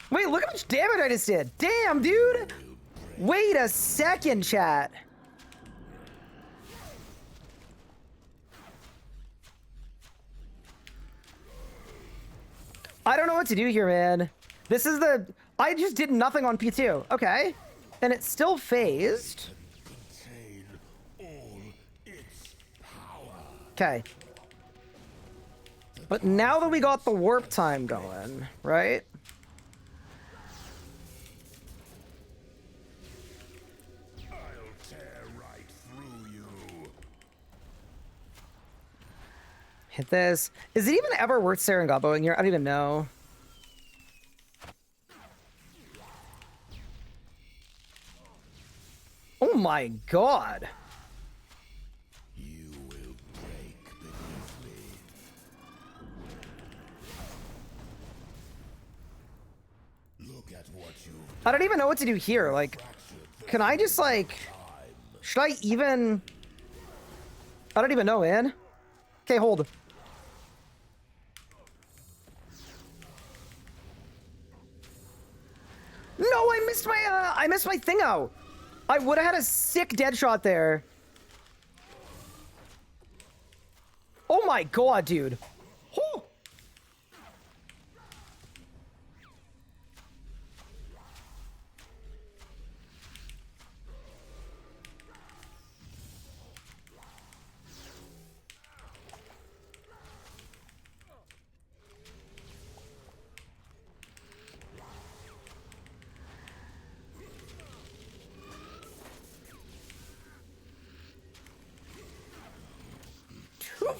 Wait, look how much damage I just did. Damn, dude. Wait a second, chat. I don't know what to do here, man. This is the... I just did nothing on P2. Okay. And it still phased.
Contain all its power.
Okay. But now that we got the warp time going, right?
I'll tear right through you.
Hit this. Is it even ever worth Serengabo here? I don't even know. Oh my god.
You will break beneath me. Look at what you
I don't even know what to do here. Like, can I just like... Should I even... I don't even know, man. Okay, hold. No, I missed my thing out. I would have had a sick dead shot there. Oh my god, dude. Oh.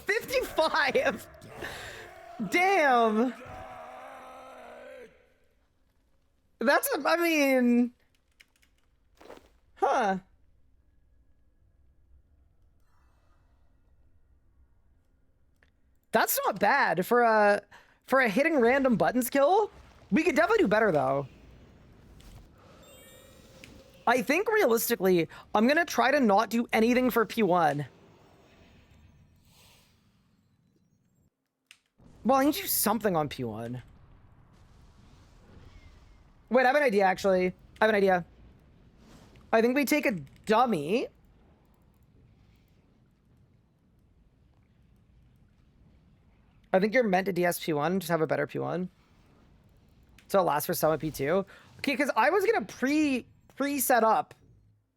$55. Damn. That's a, I mean, huh. That's not bad for a hitting random buttons kill. We could definitely do better though. I think realistically, I'm gonna try to not do anything for P1. Well, I need to do something on P1. Wait, I have an idea, actually. I have an idea. I think we take a dummy. I think you're meant to DS P1, just have a better P1. So it lasts for some at P2. Okay, because I was gonna pre-set up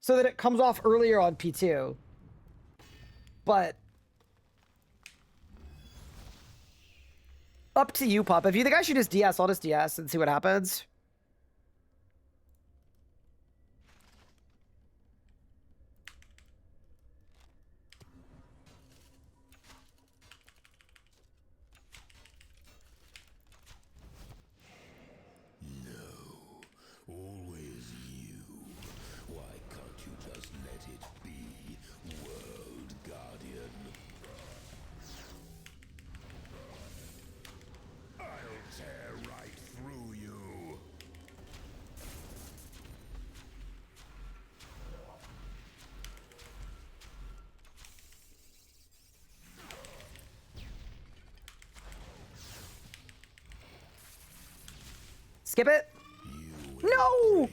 so that it comes off earlier on P2. But up to you, Pup. If you think I should just DS, I'll just DS and see what happens.
always you. Why can't you just let it be, World Guardian? I'll tear right through you.
Skip it. No!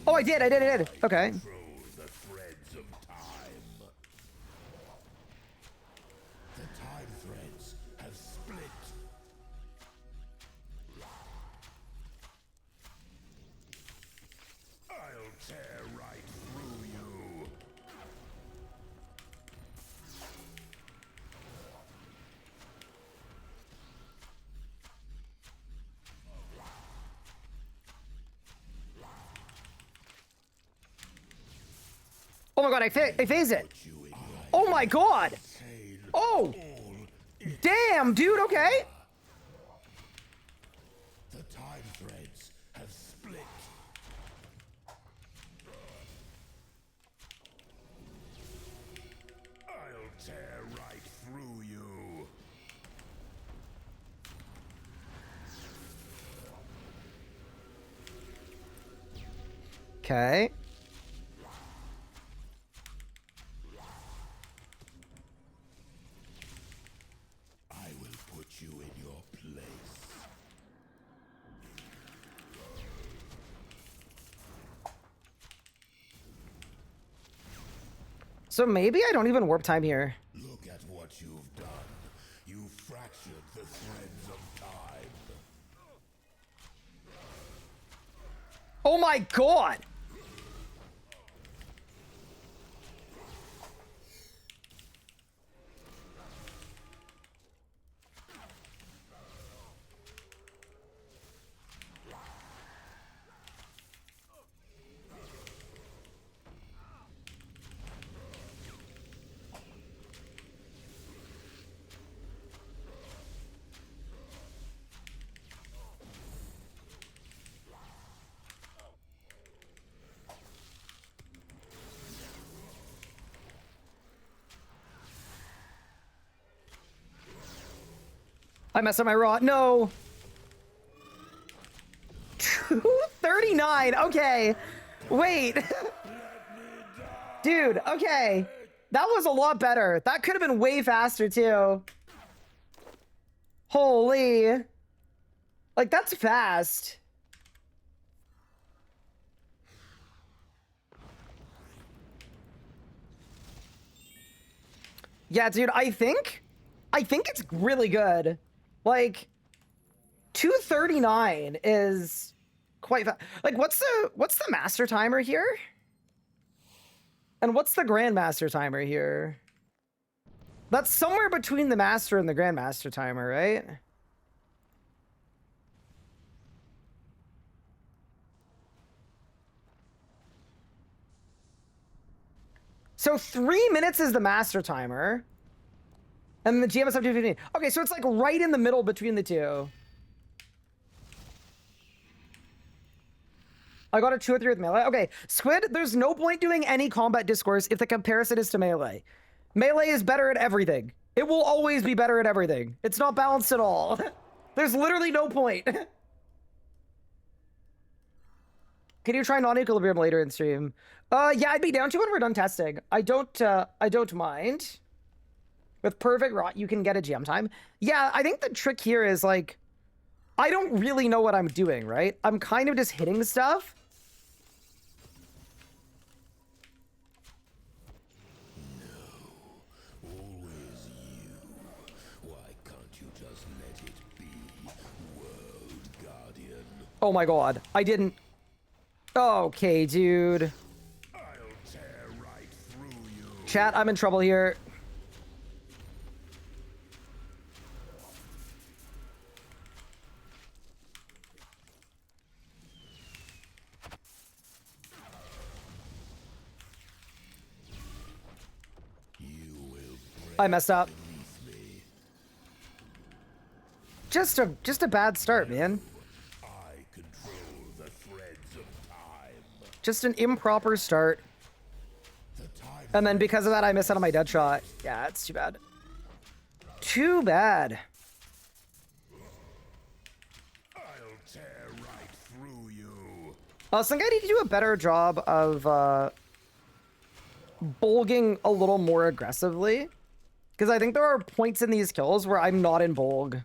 Oh, I did. Okay.
Control the threads of time. The time threads have split. I'll tear right through you.
Oh my god, I phase it. Oh my god. Oh. Damn, dude, okay.
The time threads have split. I'll tear right through you.
Okay.
I will put you in your place.
So maybe I don't even warp time here.
Look at what you've done. You fractured the threads of time.
Oh my god. I messed up my raw. No. 239. Okay. Wait. Dude, okay. That was a lot better. That could have been way faster too. Holy. Like, that's fast. Yeah, dude, I think it's really good. Like, 239 is quite fast. Like, what's the master timer here? And what's the grandmaster timer here? That's somewhere between the master and the grandmaster timer, right? So 3 minutes is the master timer. And the GM is up to 15. Okay, so it's like right in the middle between the two. I got a 2 or 3 with melee. Okay, Squid, there's no point doing any combat discourse if the comparison is to melee. Melee is better at everything. It will always be better at everything. It's not balanced at all. There's literally no point. Can you try non-equilibrium later in stream? Yeah, I'd be down to when we're done testing. I don't mind. With perfect rot, you can get a GM time. Yeah, I think the trick here is, like, I don't really know what I'm doing, right? I'm kind of just hitting stuff.
No, always you. Why can't you just let it be, World Guardian?
Oh my god, I didn't... Okay, dude.
I'll tear right through you.
Chat, I'm in trouble here. I messed up. Just a bad start, man.
I control the threads of time.
Just an improper start. And then because of that, I missed out on my dead shot. Yeah, it's too bad. Too bad.
I'll tear right through you.
I think I need to do a better job of bulging a little more aggressively. Because I think there are points in these kills where I'm not in bulg.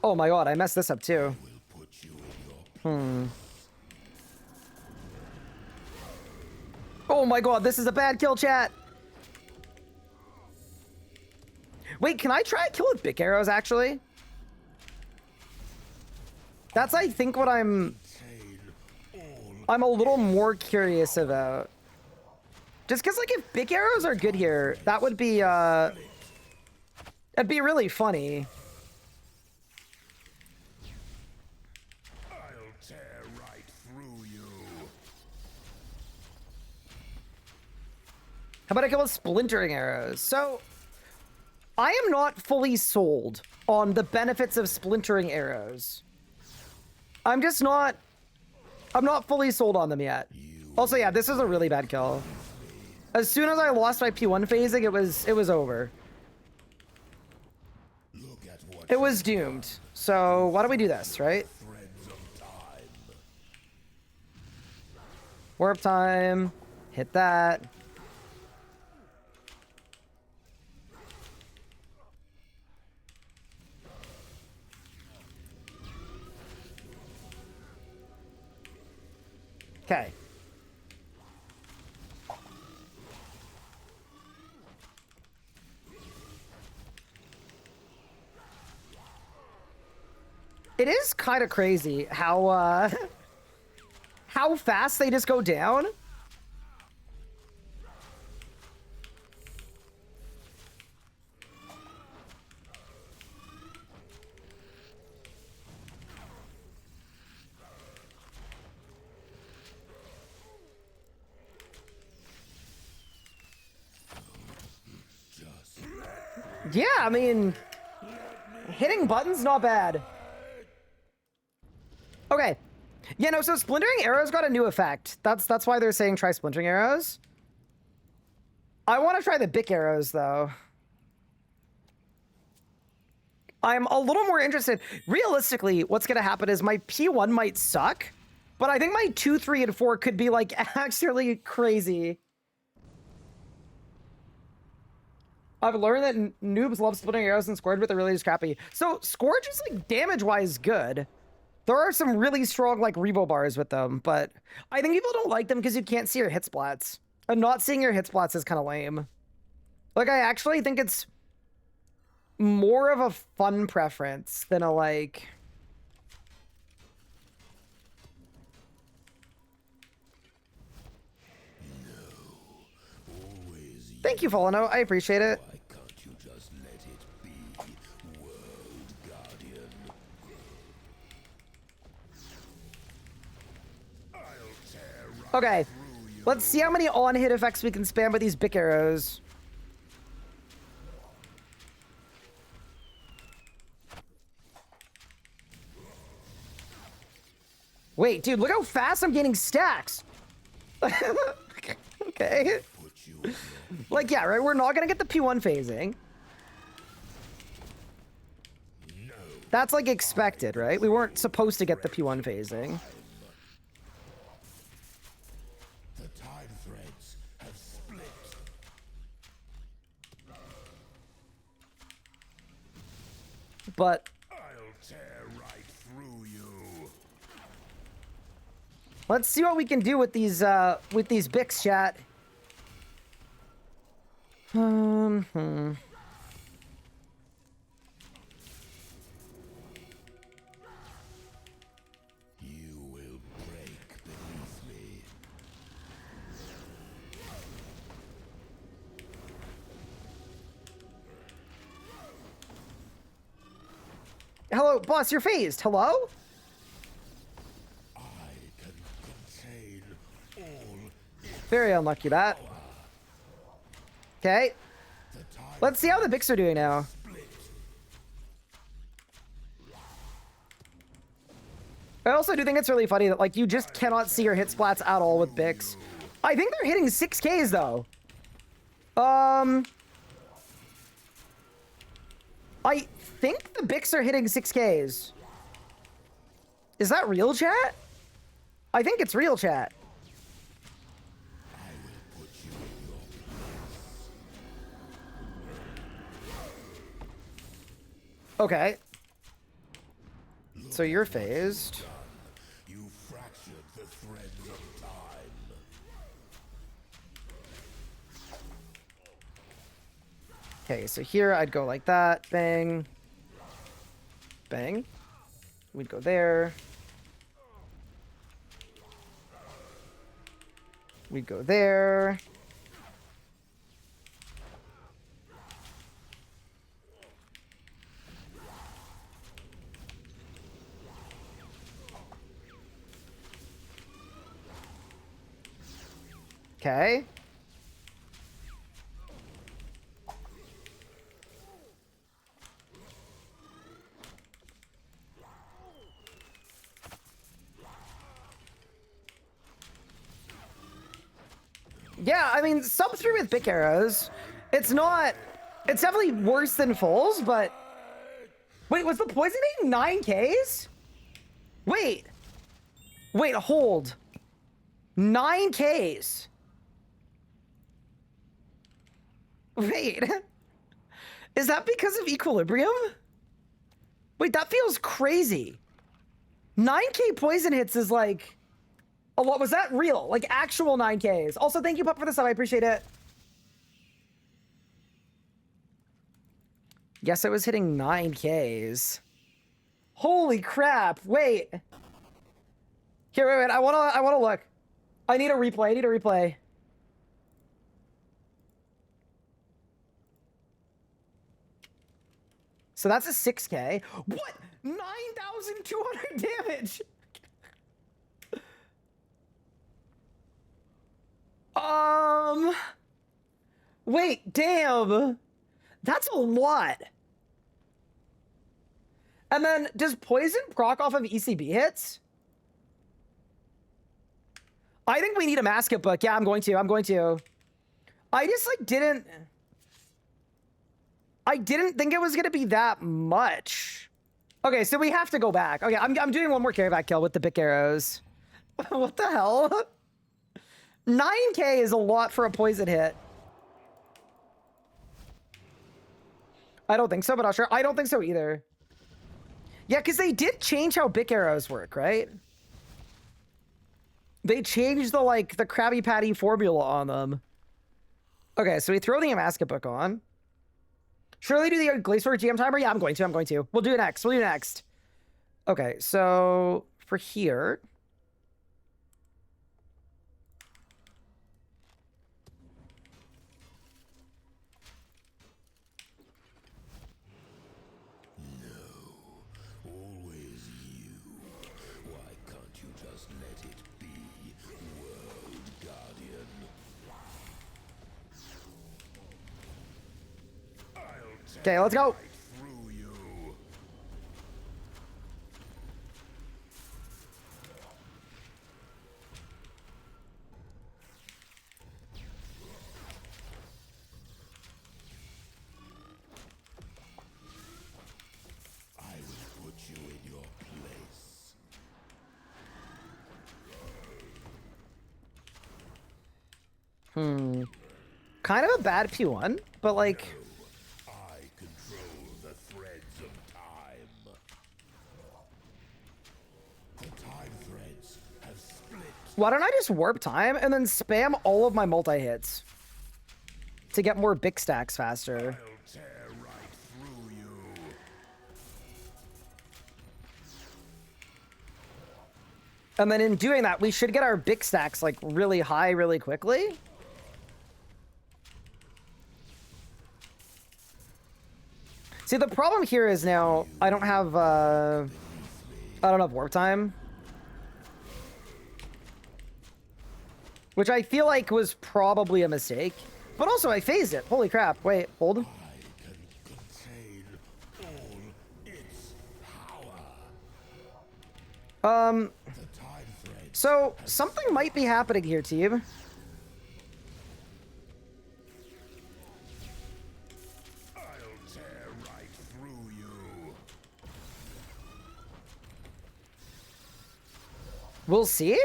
Oh my god, I messed this up too. Oh my god, this is a bad kill, chat. Wait, can I try a kill with big arrows, actually? That's, I think, what I'm a little more curious about. Just because, like, if big arrows are good here, that would be, it'd be really funny.
I'll tear right through you.
How about I go with splintering arrows? So, I am not fully sold on the benefits of splintering arrows. I'm not fully sold on them yet. Also, yeah, this is a really bad kill. As soon as I lost my P1 phasing, it was over.
Look at what
It was doomed. So why don't we do this, right?
threads of time.
Warp time. Hit that. Okay. It is kind of crazy how how fast they just go down. Yeah, I mean, hitting buttons, not bad. Okay. Yeah, no, so splintering arrows got a new effect. That's why they're saying try splintering arrows. I want to try the Bic arrows, though. I'm a little more interested. Realistically, what's going to happen is my P1 might suck, but I think my 2, 3, and 4 could be, like, actually crazy. I've learned that noobs love splitting arrows and Scourge, but they're really just crappy. So Scourge is, like, damage-wise good. There are some really strong, like, revo bars with them, but I think people don't like them because you can't see your hit splats. And not seeing your hit splats is kind of lame. Like, I actually think it's more of a fun preference than a, like... Thank you, Folano. I appreciate it.
Why can't you just let it be, World Guardian? I'll tear right
Okay,
through you.
let's see how many on-hit effects we can spam with these Bic arrows. Wait, dude, look how fast I'm gaining stacks. Okay.
Put you in your
Like, yeah, right? We're not gonna get the P1 phasing. That's, like, expected, right? We weren't supposed to get the P1 phasing.
The time threads have split.
But
I'll tear right through you.
let's see what we can do with these Bics, chat.
You will break beneath me.
Hello, boss, you're phased. Hello?
I can contain all.
Very unlucky, that. Okay.
The time
Let's see how the Bics are doing now.
split.
I also do think it's really funny that, like, you just cannot see your hit splats at all with Bics. I think they're hitting 6Ks, though. I think the Bics are hitting 6Ks. Is that real, chat? I think it's real, chat.
I will put you in your place.
Okay. So you're phased.
You fractured the threads of time.
Okay, so here I'd go like that. Bang. Bang. We'd go there. We'd go there. Okay. Yeah, I mean, sub 3 with pick arrows. It's not... It's definitely worse than fulls, but... Wait, was the poisoning 9Ks? Wait. Wait, hold. 9Ks. Wait. Is that because of equilibrium? Wait, that feels crazy. 9K poison hits is like... Oh, what was that real? Like actual 9Ks. Also, thank you, Pup, for the sub. I appreciate it. Yes, I was hitting 9Ks. Holy crap. Wait. Here, wait. I wanna look. I need a replay. So that's a 6K. What? 9,200 damage. Wait, damn. That's a lot. And then, does poison proc off of ECB hits? I think we need a mascot book. Yeah, I'm going to. I just, like, didn't... I didn't think it was going to be that much. Okay, so we have to go back. Okay, I'm doing one more carryback kill with the pick arrows. What the hell? 9K is a lot for a poison hit. I don't think so, but I'll sure. I don't think so either. Yeah, because they did change how Bic arrows work, right? They changed the, like, the Krabby Patty formula on them. Okay, so we throw the Amaska book on. Surely do the Glacier GM timer? Yeah, I'm going to. We'll do it next. Okay, so for here... Okay, let's go.
I will put you in your place.
Kind of a bad P1, but like... Why don't I just warp time and then spam all of my multi-hits to get more big stacks faster?
I'll tear right through you.
And then in doing that, we should get our big stacks like really high really quickly. See, the problem here is now I don't have warp time. Which I feel like was probably a mistake. But also, I phased it. Holy crap. Wait, hold.
I can contain all its power.
So, something might be happening here, team.
I'll tear right through you.
We'll see.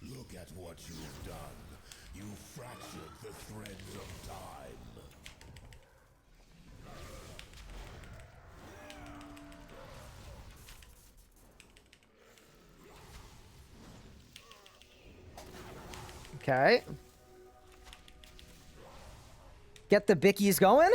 Look at what you've done. You fractured the threads of time.
Okay. Get the bickies going.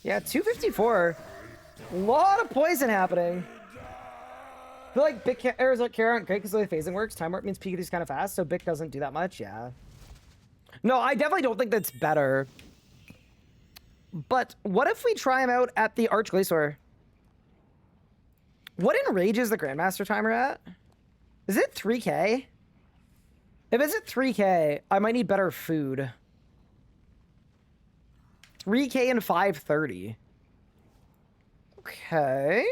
Yeah, 254. A lot of poison happening. I feel like Bic errors like Kara aren't great because the way phasing works. Time warp means Pikachu's is kind of fast, so Bic doesn't do that much. Yeah. No, I definitely don't think that's better. But what if we try him out at the Arch Glacier? What enrage is the Grandmaster timer at? Is it 3K? If it's at 3K, I might need better food. 3K and 530. Okay.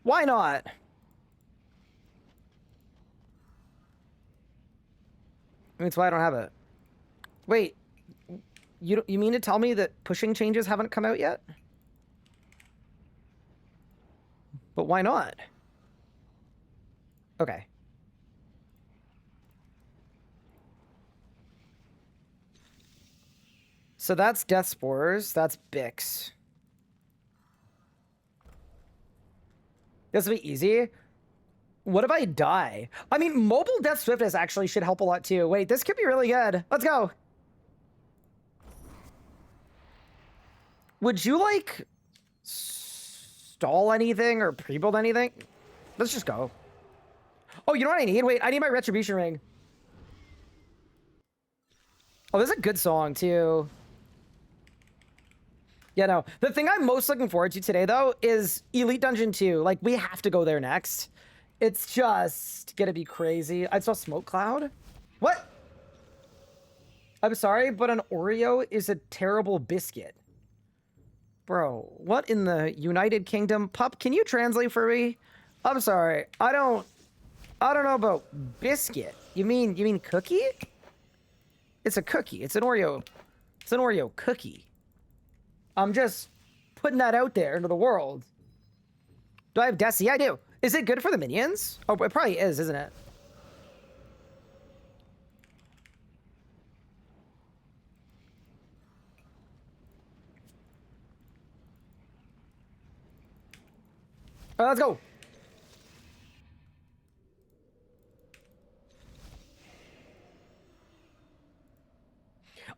Why not? I mean, that's why I don't have it. Wait, you mean to tell me that pushing changes haven't come out yet? But why not? Okay. So that's Death Spores. That's Bix. This will be easy. What if I die? I mean, mobile Death Swiftness actually should help a lot too. Wait, this could be really good. Let's go. Would you like stall anything or pre-build anything? Let's just go. Oh, you know what I need? Wait, I need my Retribution Ring. Oh, this is a good song too. Yeah, no. The thing I'm most looking forward to today, though, is Elite Dungeon 2. Like, we have to go there next. It's just gonna be crazy. I saw Smoke Cloud. What? I'm sorry, but an Oreo is a terrible biscuit. Bro, what in the United Kingdom? Pup, can you translate for me? I'm sorry. I don't know about biscuit. You mean cookie? It's a cookie. It's an Oreo. It's an Oreo cookie. I'm just putting that out there into the world. Do I have Desi? Yeah, I do. Is it good for the minions? Oh, it probably is, isn't it? All right, let's go.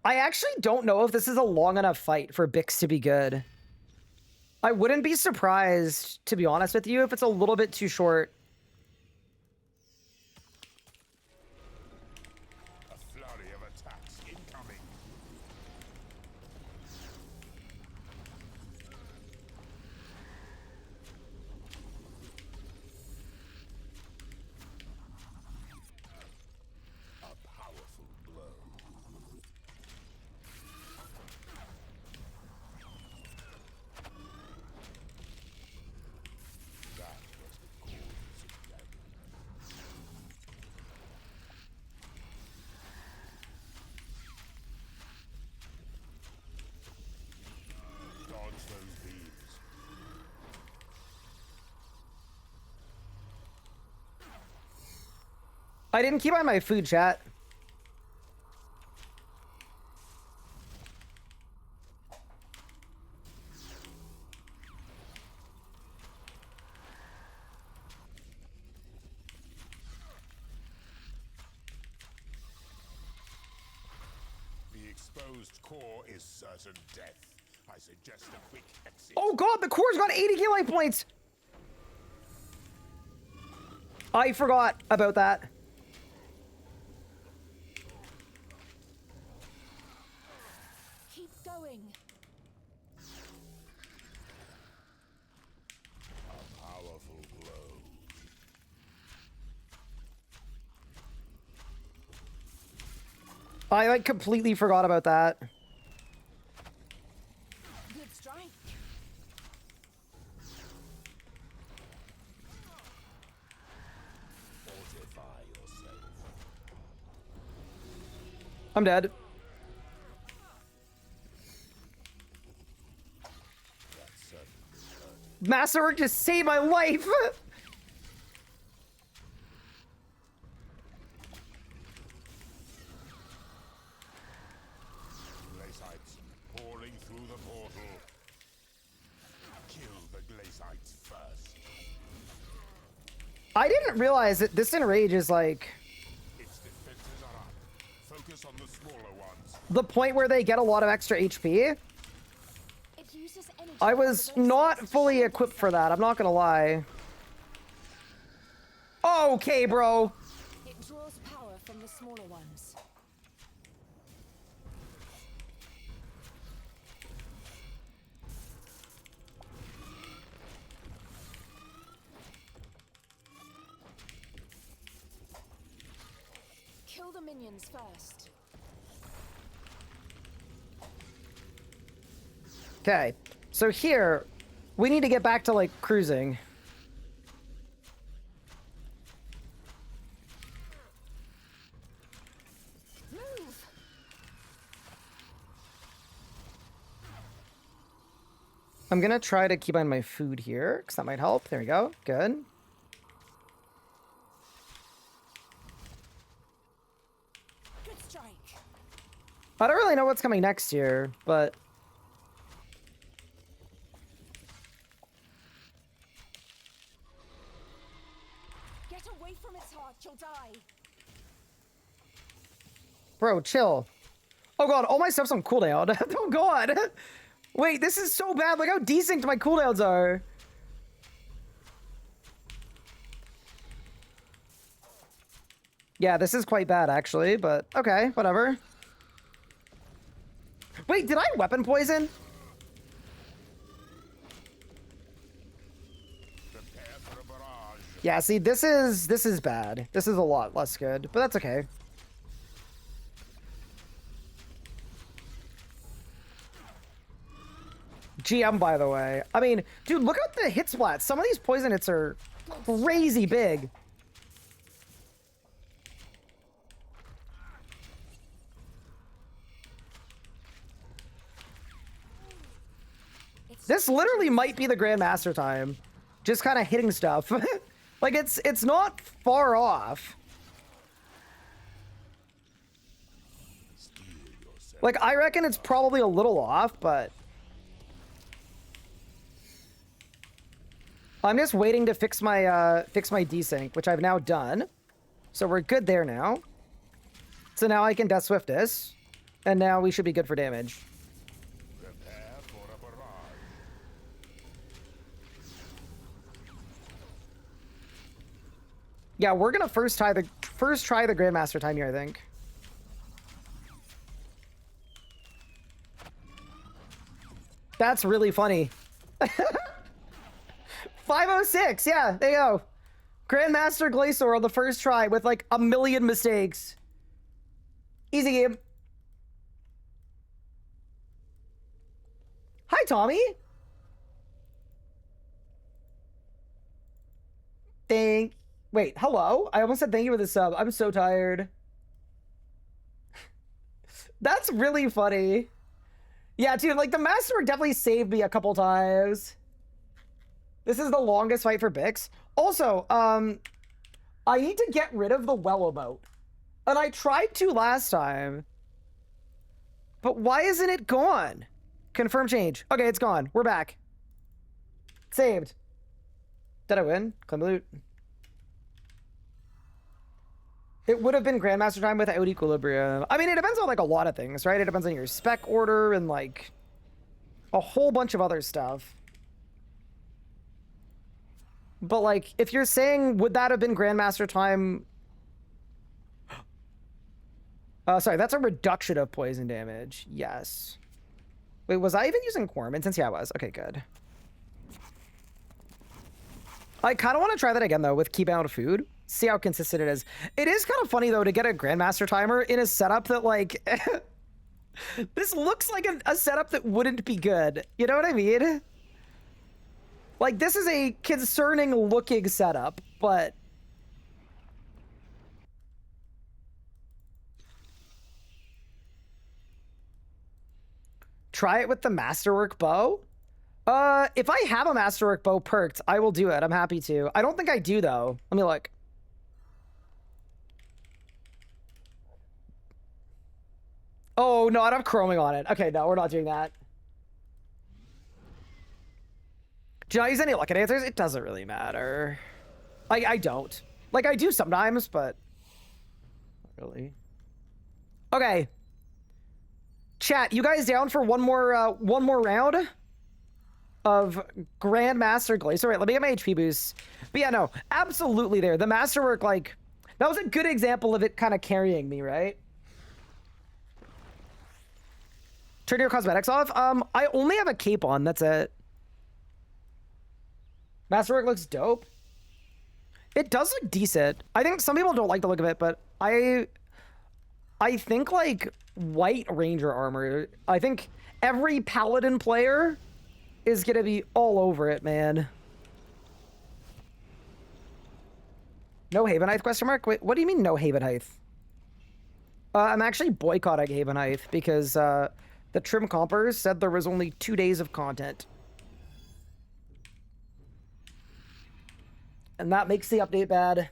I actually don't know if this is a long enough fight for Bix to be good. I wouldn't be surprised, to be honest with you, if it's a little bit too short.
A flurry of attacks incoming.
A powerful blow. That was the cause of damage.
Dodge those beams.
I didn't keep on my food, chat.
The exposed core is certain death. I suggest a quick exit.
Oh god, the core's got 80 life points! I forgot about that.
Keep going.
A powerful blow.
I like completely forgot about that.
Good strike.
I'm dead. Masterwork just saved my life.
Glacites pouring through the portal. Kill the glacites first.
I didn't realize that this enrage is like
Its defenses are up. Focus on the smaller ones.
the point where they get a lot of extra HP.
It uses energy
I
from
was
the
not
glaciers.
fully equipped for that. I'm not gonna lie. Okay, bro.
It draws power from the smaller ones. Kill the minions first.
Okay, so here we need to get back to like cruising.
Move!
I'm gonna try to keep on my food here because that might help. There we go. Good.
Good strike.
I don't really know what's coming next here, but
Get away from its heart, you'll die.
bro, chill. Oh god, all my stuff's on cooldown. Oh god. Wait, this is so bad. Look how desynced my cooldowns are. Yeah, this is quite bad actually, but okay, whatever. Wait, did I weapon poison?
Prepare for a barrage.
Yeah, see, this is bad. This is a lot less good, but that's okay. GM, by the way. I mean, dude, look at the hit splats. Some of these poison hits are crazy big. This literally might be the grandmaster time. Just kind of hitting stuff. Like, it's not far off. Like, I reckon it's probably a little off, but I'm just waiting to fix my desync, which I've now done. So we're good there now. So now I can Death Swift this, and now we should be good for damage.
Prepare for a barrage.
Yeah, we're gonna first try the grandmaster time here, I think. That's really funny. 506, yeah, there you go. Grandmaster Glacior on the first try with like a million mistakes. Easy game. Hi, Tommy. Wait, hello? I almost said thank you for the sub. I'm so tired. That's really funny. Yeah, dude, like the Masterwork definitely saved me a couple times. This is the longest fight for Bix. Also, I need to get rid of the well emote. And I tried to last time. But why isn't it gone? Confirm change. Okay, it's gone. We're back. Saved. Did I win? Claim loot. It would have been Grandmaster time without Equilibrium. I mean, it depends on like a lot of things, right? It depends on your spec order and like a whole bunch of other stuff. But like, if you're saying, would that have been Grandmaster time? Sorry, that's a reduction of poison damage. Yes. Wait, was I even using Corman? Since yeah, I was. Okay, good. I kind of want to try that again, though, with keeping out of food. See how consistent it is. It is kind of funny, though, to get a Grandmaster timer in a setup that, like... this looks like a setup that wouldn't be good. You know what I mean? Like, this is a concerning-looking setup, but... Try it with the Masterwork bow. If I have a Masterwork bow perked, I will do it. I'm happy to. I don't think I do though. Let me look. Oh no, I don't have chroming on it. Okay, no, we're not doing that. Do I use any luck enhancers? It doesn't really matter. I don't. Like, I do sometimes, but not really. Okay. Chat, you guys down for one more round of Grandmaster Glacier? Wait, let me get my HP boost. But yeah, no, absolutely there. The Masterwork, like, that was a good example of it kind of carrying me, right? Turn your cosmetics off. I only have a cape on, that's it. Masterwork looks dope. It does look decent. I think some people don't like the look of it, but I think like white ranger armor, I think every paladin player is gonna be all over it, man. No Haven Height question mark? Wait, what do you mean no Haven Height? I'm actually boycotting Haven Height because the trim compers said there was only 2 days of content. And that makes the update bad.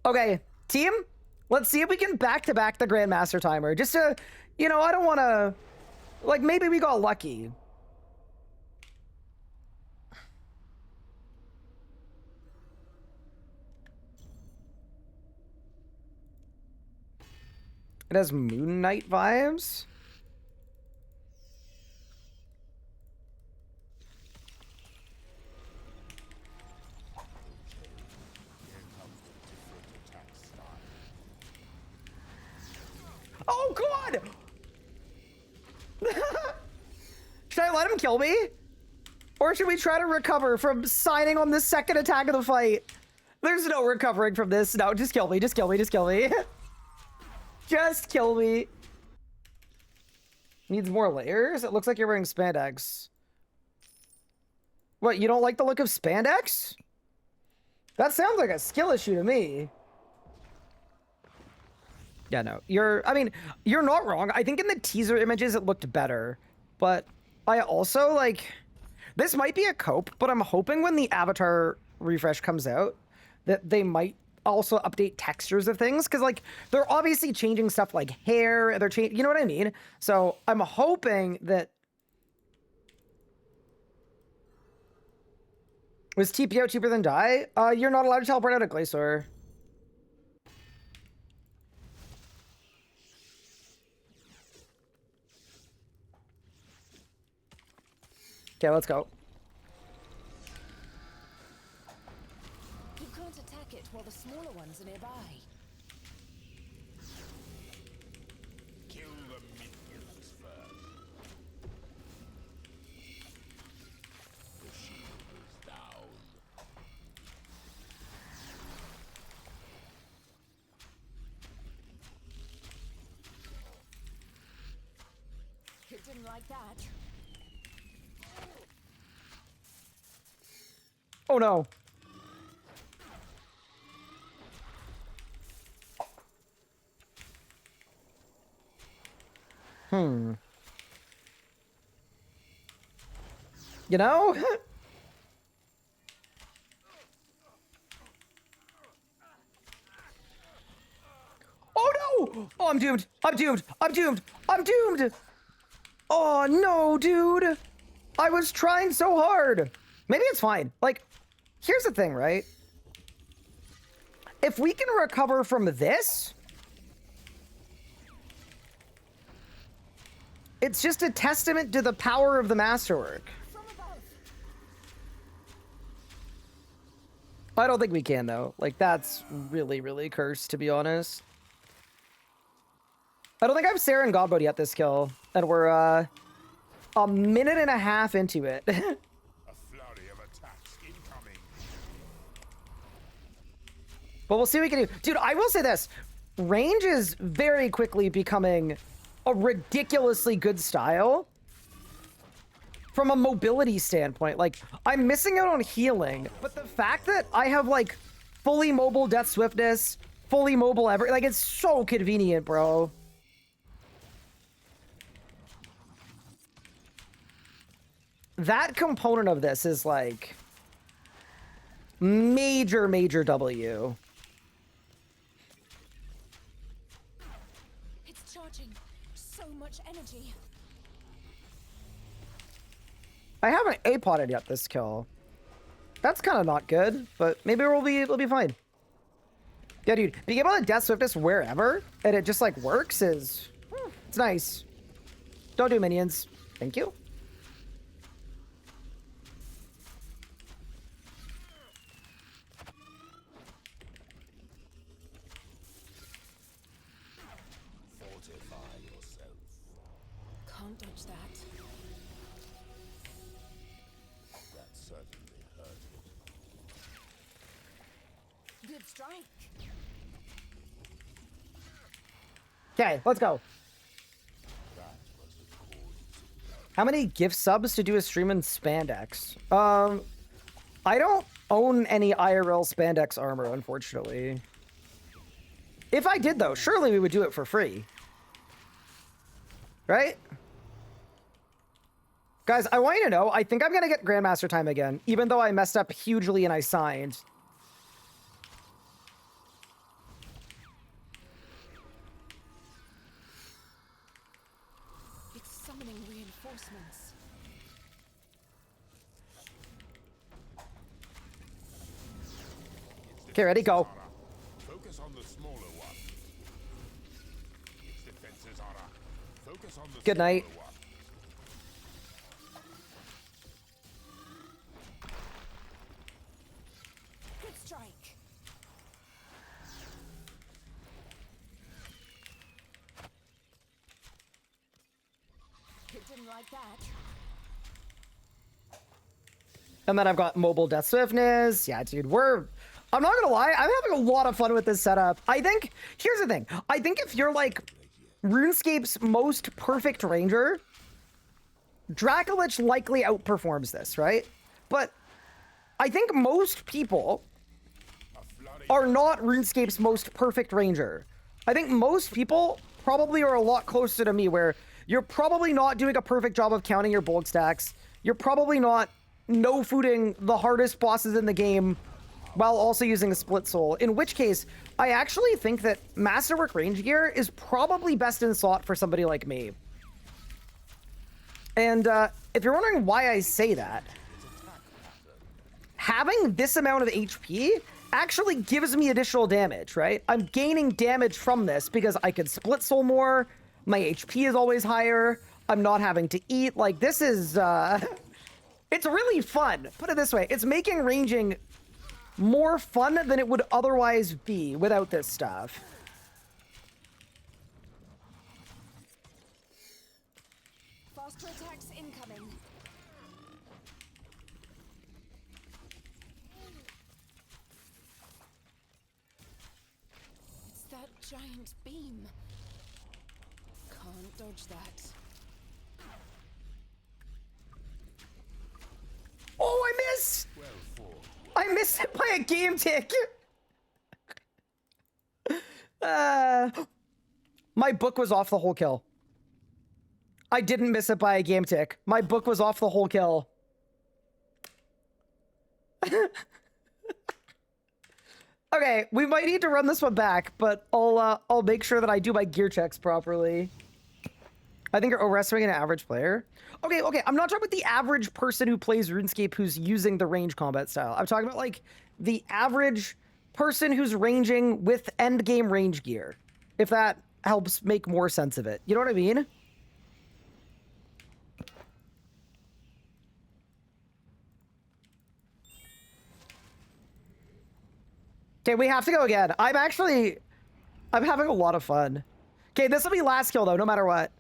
Okay, team, let's see if we can back-to-back the Grandmaster timer. Just to, you know, I don't want to, like, maybe we got lucky. It has Moon Knight vibes. Oh, God! Should I let him kill me? Or should we try to recover from signing on the second attack of the fight? There's no recovering from this. No, just kill me. Just kill me. Just kill me. Just kill me. Needs more layers? It looks like you're wearing spandex. What, you don't like the look of spandex? That sounds like a skill issue to me. Yeah, no. I mean, you're not wrong. I think in the teaser images it looked better. But I also, like... This might be a cope, but I'm hoping when the avatar refresh comes out that they might also update textures of things, because like they're obviously changing stuff like hair, they're changing, you know what I mean? So I'm hoping that... Was TP out cheaper than die? You're not allowed to teleport out at Glacier. Okay, let's go.
You can't attack it while the smaller ones are nearby.
Kill the minions first. The shield is down.
It didn't like that.
Oh no. You know? Oh no! Oh, I'm doomed. I'm doomed. I'm doomed. I'm doomed. Oh no, dude. I was trying so hard. Maybe it's fine. Like, here's the thing, right? If we can recover from this, it's just a testament to the power of the Masterwork.
From above.
I don't think we can, though. Like, that's really, really cursed, to be honest. I don't think I've Sarah and Godboat yet this kill. And we're, a minute and a half into it.
A flurry of attacks incoming.
But we'll see what we can do. Dude, I will say this. Range is very quickly becoming a ridiculously good style. From a mobility standpoint. Like, I'm missing out on healing. But the fact that I have, like, fully mobile death swiftness, fully mobile ever. Like, it's so convenient, bro. That component of this is like major, major W.
It's charging. So much energy.
I haven't A-potted yet this kill. That's kind of not good, but maybe it'll be fine. Yeah, dude, being able to death swiftness wherever and it just like works is it's nice. Don't do minions. Thank you.
Fortify yourself.
Can't dodge that.
That certainly hurted.
Good strike.
Okay, let's go. How many gift subs to do a stream in spandex? I don't own any IRL spandex armor, unfortunately. If I did, though, surely we would do it for free. Right? Guys, I want you to know, I think I'm going to get Grandmaster time again, even though I messed up hugely and I signed.
It's summoning reinforcements.
Okay, ready? Go.
Focus on the smaller one. Its defenses are up. Focus on the
Good night.
smaller one.
Good strike. It didn't like that.
And then I've got mobile death swiftness. Yeah, dude, I'm not gonna lie, I'm having a lot of fun with this setup. I think, here's the thing. I think if you're like RuneScape's most perfect ranger, Dracolich likely outperforms this, right? But I think most people are not RuneScape's most perfect ranger. I think most people probably are a lot closer to me, where you're probably not doing a perfect job of counting your bulk stacks. You're probably not no-fooding the hardest bosses in the game while also using a split soul. In which case, I actually think that Masterwork range gear is probably best in slot for somebody like me. And if you're wondering why I say that, having this amount of HP actually gives me additional damage, right? I'm gaining damage from this because I can split soul more. My HP is always higher. I'm not having to eat. Like, this is, it's really fun. Put it this way. It's making ranging more fun than it would otherwise be without this stuff.
Faster attacks incoming. It's that giant beam. Can't dodge that.
Oh, I missed! I missed it by a game tick! My book was off the whole kill. I didn't miss it by a game tick. My book was off the whole kill. Okay, we might need to run this one back, but I'll make sure that I do my gear checks properly. I think you're overestimating an average player. Okay, I'm not talking about the average person who plays RuneScape who's using the range combat style. I'm talking about, like, the average person who's ranging with endgame range gear. If that helps make more sense of it. You know what I mean? Okay, we have to go again. I'm having a lot of fun. Okay, this will be last kill, though, no matter what.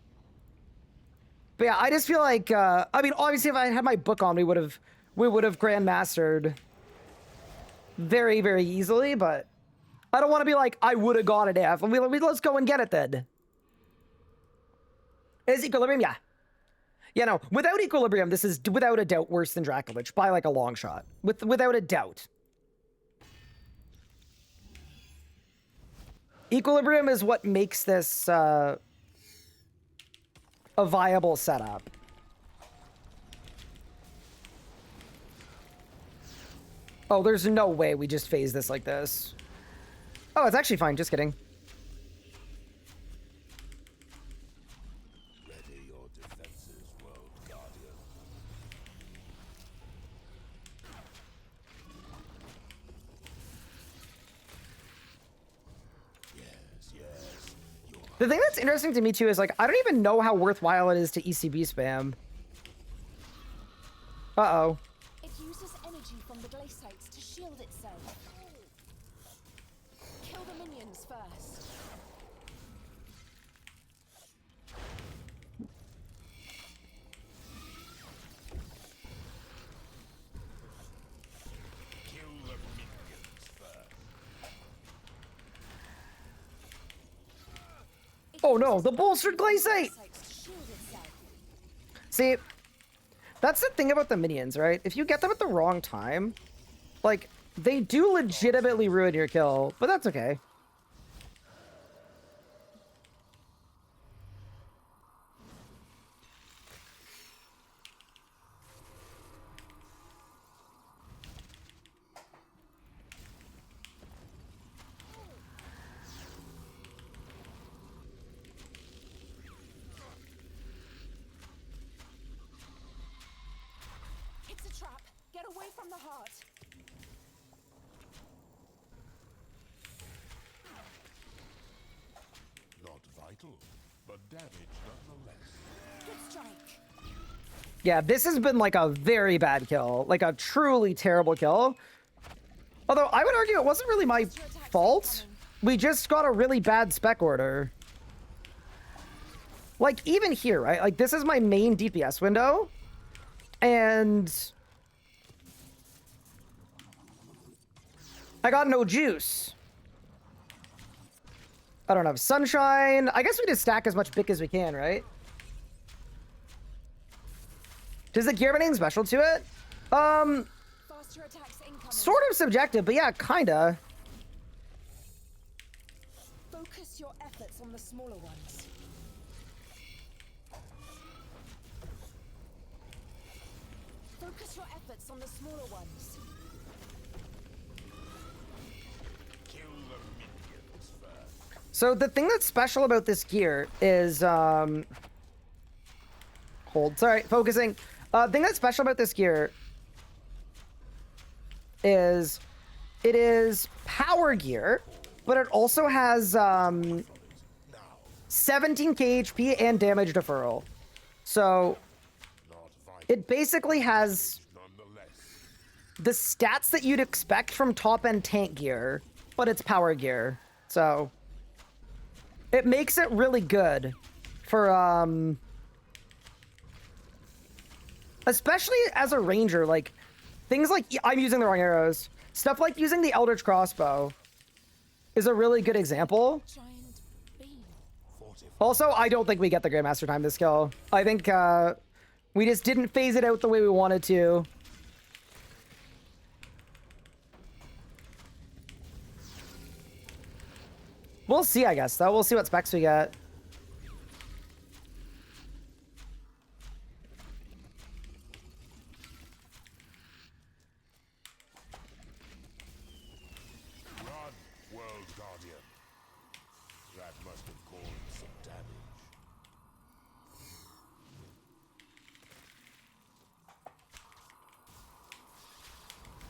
But yeah, I just feel like, I mean, obviously if I had my book on, we would have grandmastered very, very easily, but I don't want to be like, I would have got it if. Let's go and get it then. Is equilibrium? Yeah. Yeah, no, without equilibrium, this is without a doubt worse than Dracolich by like a long shot. Without a doubt. Equilibrium is what makes this a viable setup. Oh, there's no way we just phase this like this. Oh, it's actually fine. Just kidding.
Ready your defenses, World Guardian. Yes, yes.
The thing that's interesting to me too is like I don't even know how worthwhile it is to ECB spam. Uh-oh.
It uses energy from the glaciates to shield itself. Kill the minions first.
Kill the minions first.
Oh no, the bolstered glaciate!
Glaciates to shield itself.
See, that's the thing about the minions, right? If you get them at the wrong time, like, they do legitimately ruin your kill, but that's okay.
It's a trap. Get away from the heart.
Not vital, but damage nonetheless.
Good strike.
Yeah, this has been like a very bad kill, like a truly terrible kill. Although I would argue it wasn't really my fault. We just got a really bad spec order. Like even here, right? Like this is my main DPS window. And I got no juice. I don't have sunshine. I guess we just stack as much Bic as we can, right? Does the gear have anything special to it?
Faster attacks incoming.
Sort of subjective, but yeah, kinda.
Focus your efforts on the smaller ones. Focus your efforts on the smaller ones.
Kill the minions first.
So the thing that's special about this gear is, sorry, focusing. Thing that's special about this gear is it is power gear, but it also has 17k HP and damage deferral. So
Not vital,
it basically has
nonetheless.
the stats that you'd expect from top-end tank gear, but it's power gear. So it makes it really good for especially as a ranger, like things like I'm using the wrong arrows. Stuff like using the Eldritch crossbow is a really good example.
Giant beam.
Also, I don't think we get the Grandmaster time this kill. I think we just didn't phase it out the way we wanted to. We'll see, I guess, though. We'll see what specs we get.
Run, World Guardian. That must have caused some damage.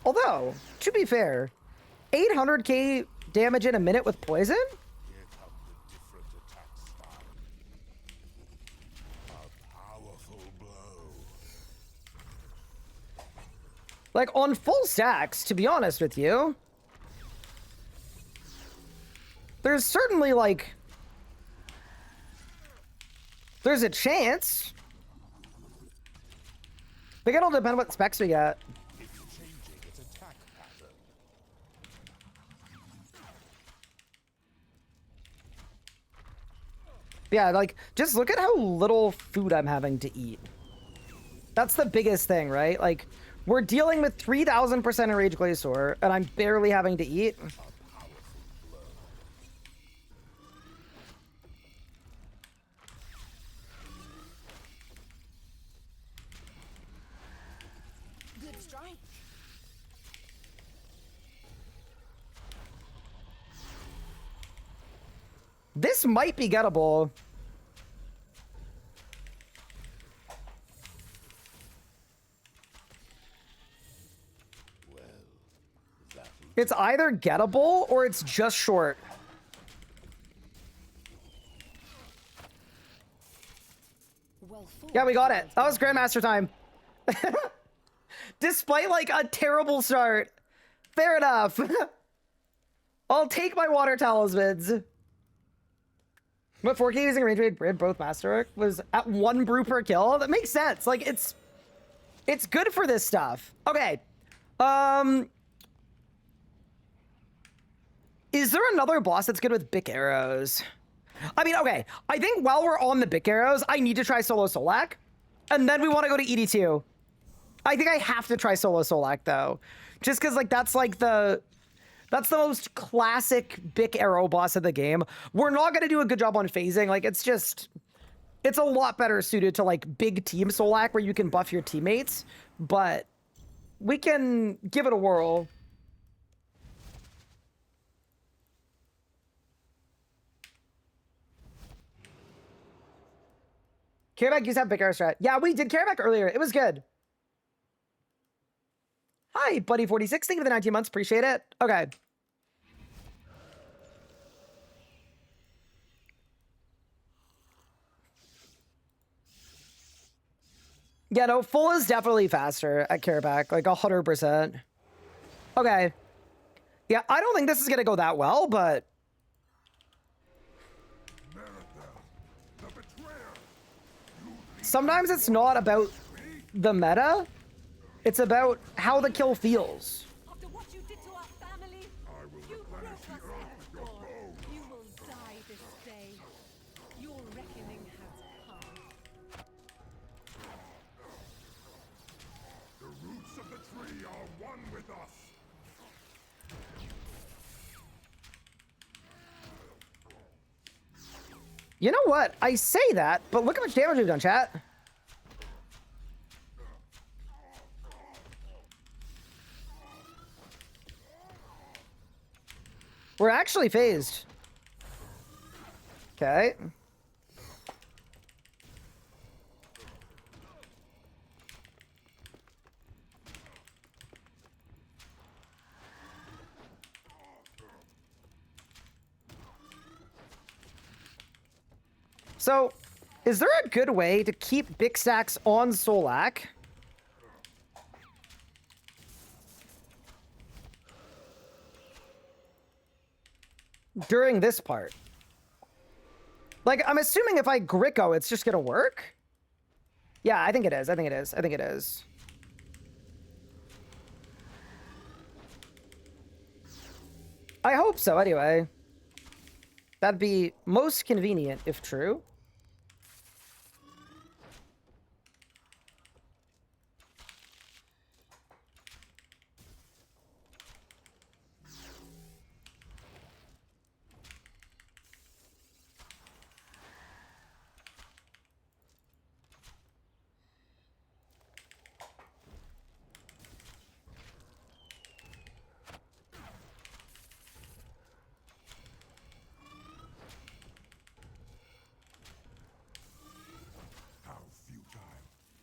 Although, to be fair, 800k damage in a minute with poison?
Here come the different attack style. A powerful blow.
Like, on full stacks, to be honest with you, there's certainly, like, there's a chance. But it'll depend what specs we get.
It's changing its attack pattern.
Yeah, like, just look at how little food I'm having to eat. That's the biggest thing, right? Like, we're dealing with 3000% enrage glacier, and I'm barely having to eat.
strike.
This might be gettable. It's either gettable or it's just short.
Well
Yeah, we got it. That was grandmaster time. Despite like a terrible start. Fair enough. I'll take my water talismans. But 4K using range raid both Masterwork was at 1 brew per kill. That makes sense. Like it's good for this stuff. Okay. Is there another boss that's good with Bic arrows? I mean, okay. I think while we're on the Bic arrows, I need to try Solo Solak. And then we want to go to ED2. I think I have to try Solo Solak though. Just because like that's the most classic Bic arrow boss of the game. We're not going to do a good job on phasing. Like it's a lot better suited to like big team Solak where you can buff your teammates. But we can give it a whirl. Careback used to have big arrow strat. Yeah, we did Careback earlier. It was good. Hi, Buddy46. Thank you for the 19 months. Appreciate it. Okay. Yeah, no, full is definitely faster at Careback. Like 100%. Okay. Yeah, I don't think this is going to go that well, but... Sometimes it's not about the meta. It's about how the kill feels.
After what you did to our family, you broke us at the door. You will die this day. Your reckoning has come.
The roots of the tree are one with us.
You know what? I say that, but look how much damage we've done, chat. We're actually phased. Okay. So, is there a good way to keep Bic stacks on Solak? During this part. Like, I'm assuming if I Gricko, it's just gonna work? Yeah, I think it is. I think it is. I think it is. I hope so, anyway. That'd be most convenient, if true.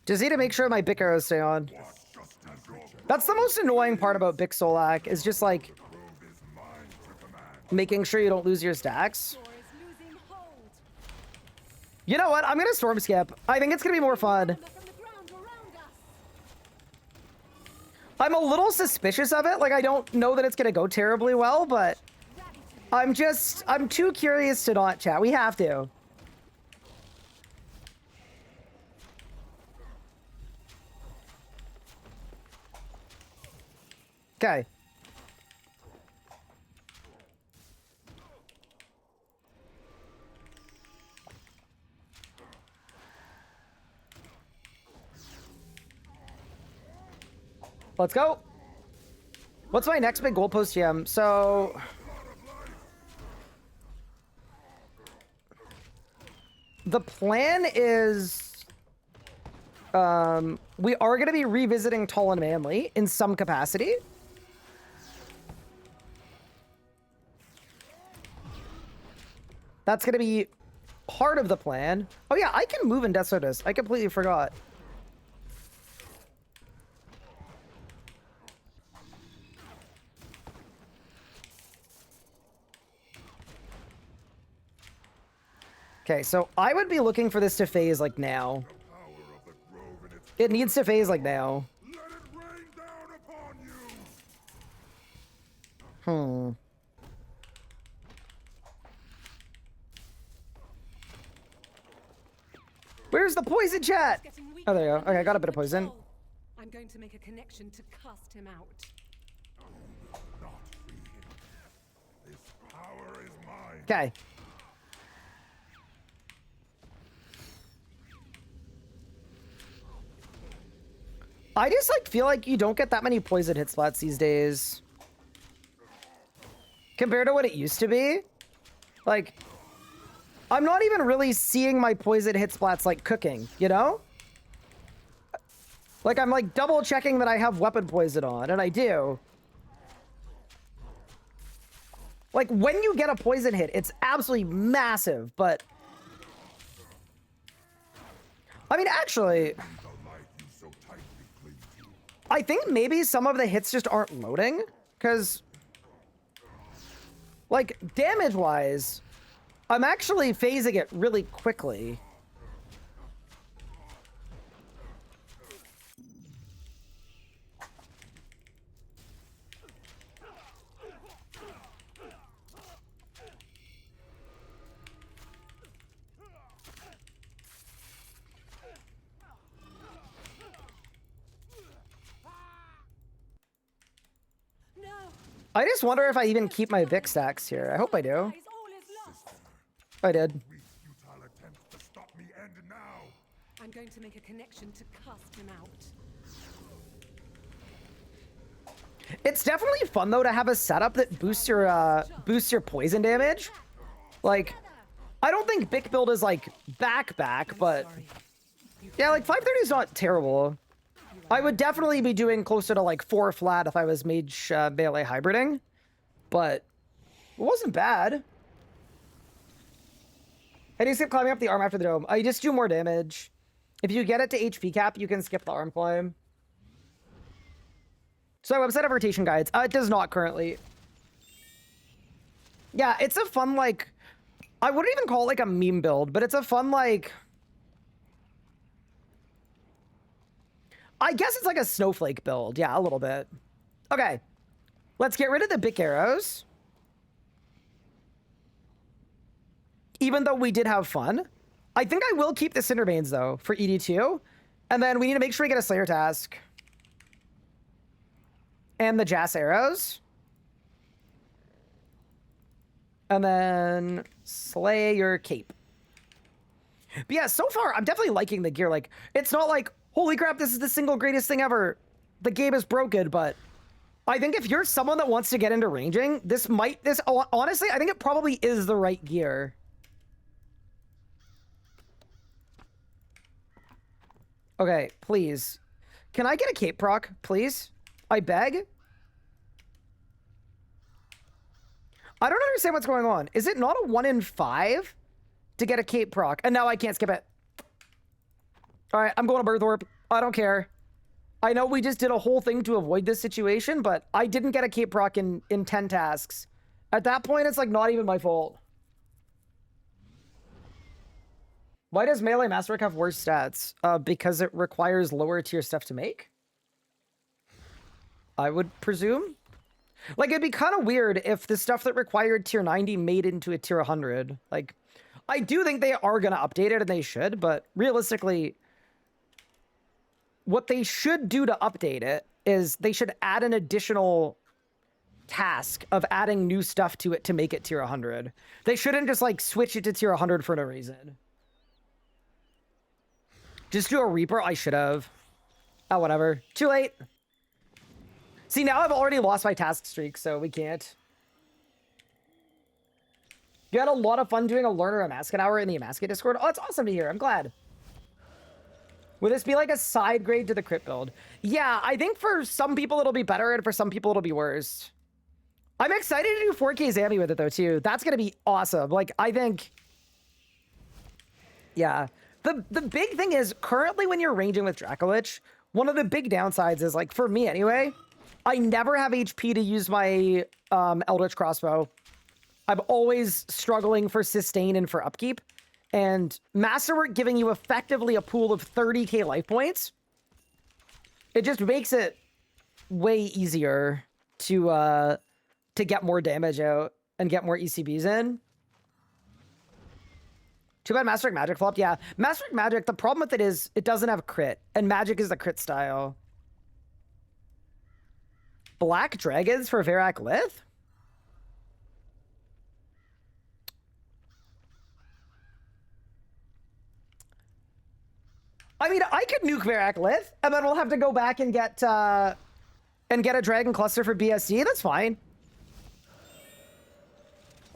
Just need to make sure my Bic arrows stay on. That's the most annoying part about Bic Solak, is just like making sure you don't lose your stacks. You know what? I'm gonna storm skip. I think it's gonna be more fun. I'm a little suspicious of it. Like, I don't know that it's gonna go terribly well, but I'm too curious to not chat. We have to. Okay. Let's go. What's my next big goalpost GM? So... the plan is... We are going to be revisiting Tall and Manly in some capacity. That's going to be part of the plan. Oh yeah, I can move in Desotus. I completely forgot. Okay, so I would be looking for this to phase like now. It needs to phase like now. Hmm. Where's the poison chat? Oh, there you go. Okay, I got a bit of poison.
I'm going to make a connection to cast him out.
This power is mine.
Okay. I just like feel like you don't get that many poison hit spots these days compared to what it used to be. Like, I'm not even really seeing my poison hit splats like cooking, you know? Like, I'm like double checking that I have weapon poison on, and I do. Like, when you get a poison hit, it's absolutely massive, but... I mean, actually... I think maybe some of the hits just aren't loading, because... Like, damage-wise, I'm actually phasing it really quickly. I just wonder if I even keep my Vic stacks here. I hope I do. I did.
I'm going to make a connection to cast him out.
It's definitely fun though to have a setup that boosts your poison damage. Like, I don't think Bic build is like back, but yeah, like 530 is not terrible. I would definitely be doing closer to like 4 flat if I was mage melee hybriding, but it wasn't bad. How do you skip climbing up the arm after the dome? I just do more damage. If you get it to HP cap, you can skip the arm climb. So website of rotation guides. It does not currently. Yeah, it's a fun, like, I wouldn't even call it like a meme build, but it's a fun, like, I guess it's like a snowflake build. Yeah, a little bit. Okay. Let's get rid of the Bic arrows. Even though we did have fun. I think I will keep the Cinderbanes, though, for ED2. And then we need to make sure we get a Slayer task. And the Jas arrows. And then slay your cape. But yeah, so far, I'm definitely liking the gear. Like, it's not like, holy crap, this is the single greatest thing ever. The game is broken, but I think if you're someone that wants to get into ranging, honestly, I think it probably is the right gear. Okay, please. Can I get a cape proc, please? I beg? I don't understand what's going on. Is it not a 1 in 5 to get a cape proc? And now I can't skip it. All right, I'm going to Birth Warp. I don't care. I know we just did a whole thing to avoid this situation, but I didn't get a cape proc in 10 tasks. At that point, it's like not even my fault. Why does melee Masterwork have worse stats? Because it requires lower tier stuff to make? I would presume. Like, it'd be kind of weird if the stuff that required tier 90 made into a tier 100. Like, I do think they are going to update it, and they should, but realistically, what they should do to update it is they should add an additional task of adding new stuff to it to make it tier 100. They shouldn't just, like, switch it to tier 100 for no reason. Just do a Reaper? I should have. Oh, whatever. Too late. See, now I've already lost my task streak, so we can't. You had a lot of fun doing a learner Amasket hour in the Amasket Discord. Oh, it's awesome to hear. I'm glad. Would this be like a side grade to the crit build? Yeah, I think for some people it'll be better, and for some people it'll be worse. I'm excited to do 4K Zammy with it though too. That's gonna be awesome. Like I think, yeah. The big thing is currently when you're ranging with Dracolich, one of the big downsides is like for me anyway, I never have HP to use my Eldritch Crossbow. I'm always struggling for sustain and for upkeep. And Masterwork giving you effectively a pool of 30k life points, it just makes it way easier to get more damage out and get more ECBs in. Too bad Masterwork Magic flopped. Yeah, Masterwork Magic, the problem with it is it doesn't have crit, and Magic is the crit style. Black Dragons for Verac Lith? I mean, I could nuke Verac Lith, and then we'll have to go back and get a Dragon Cluster for BSC. That's fine.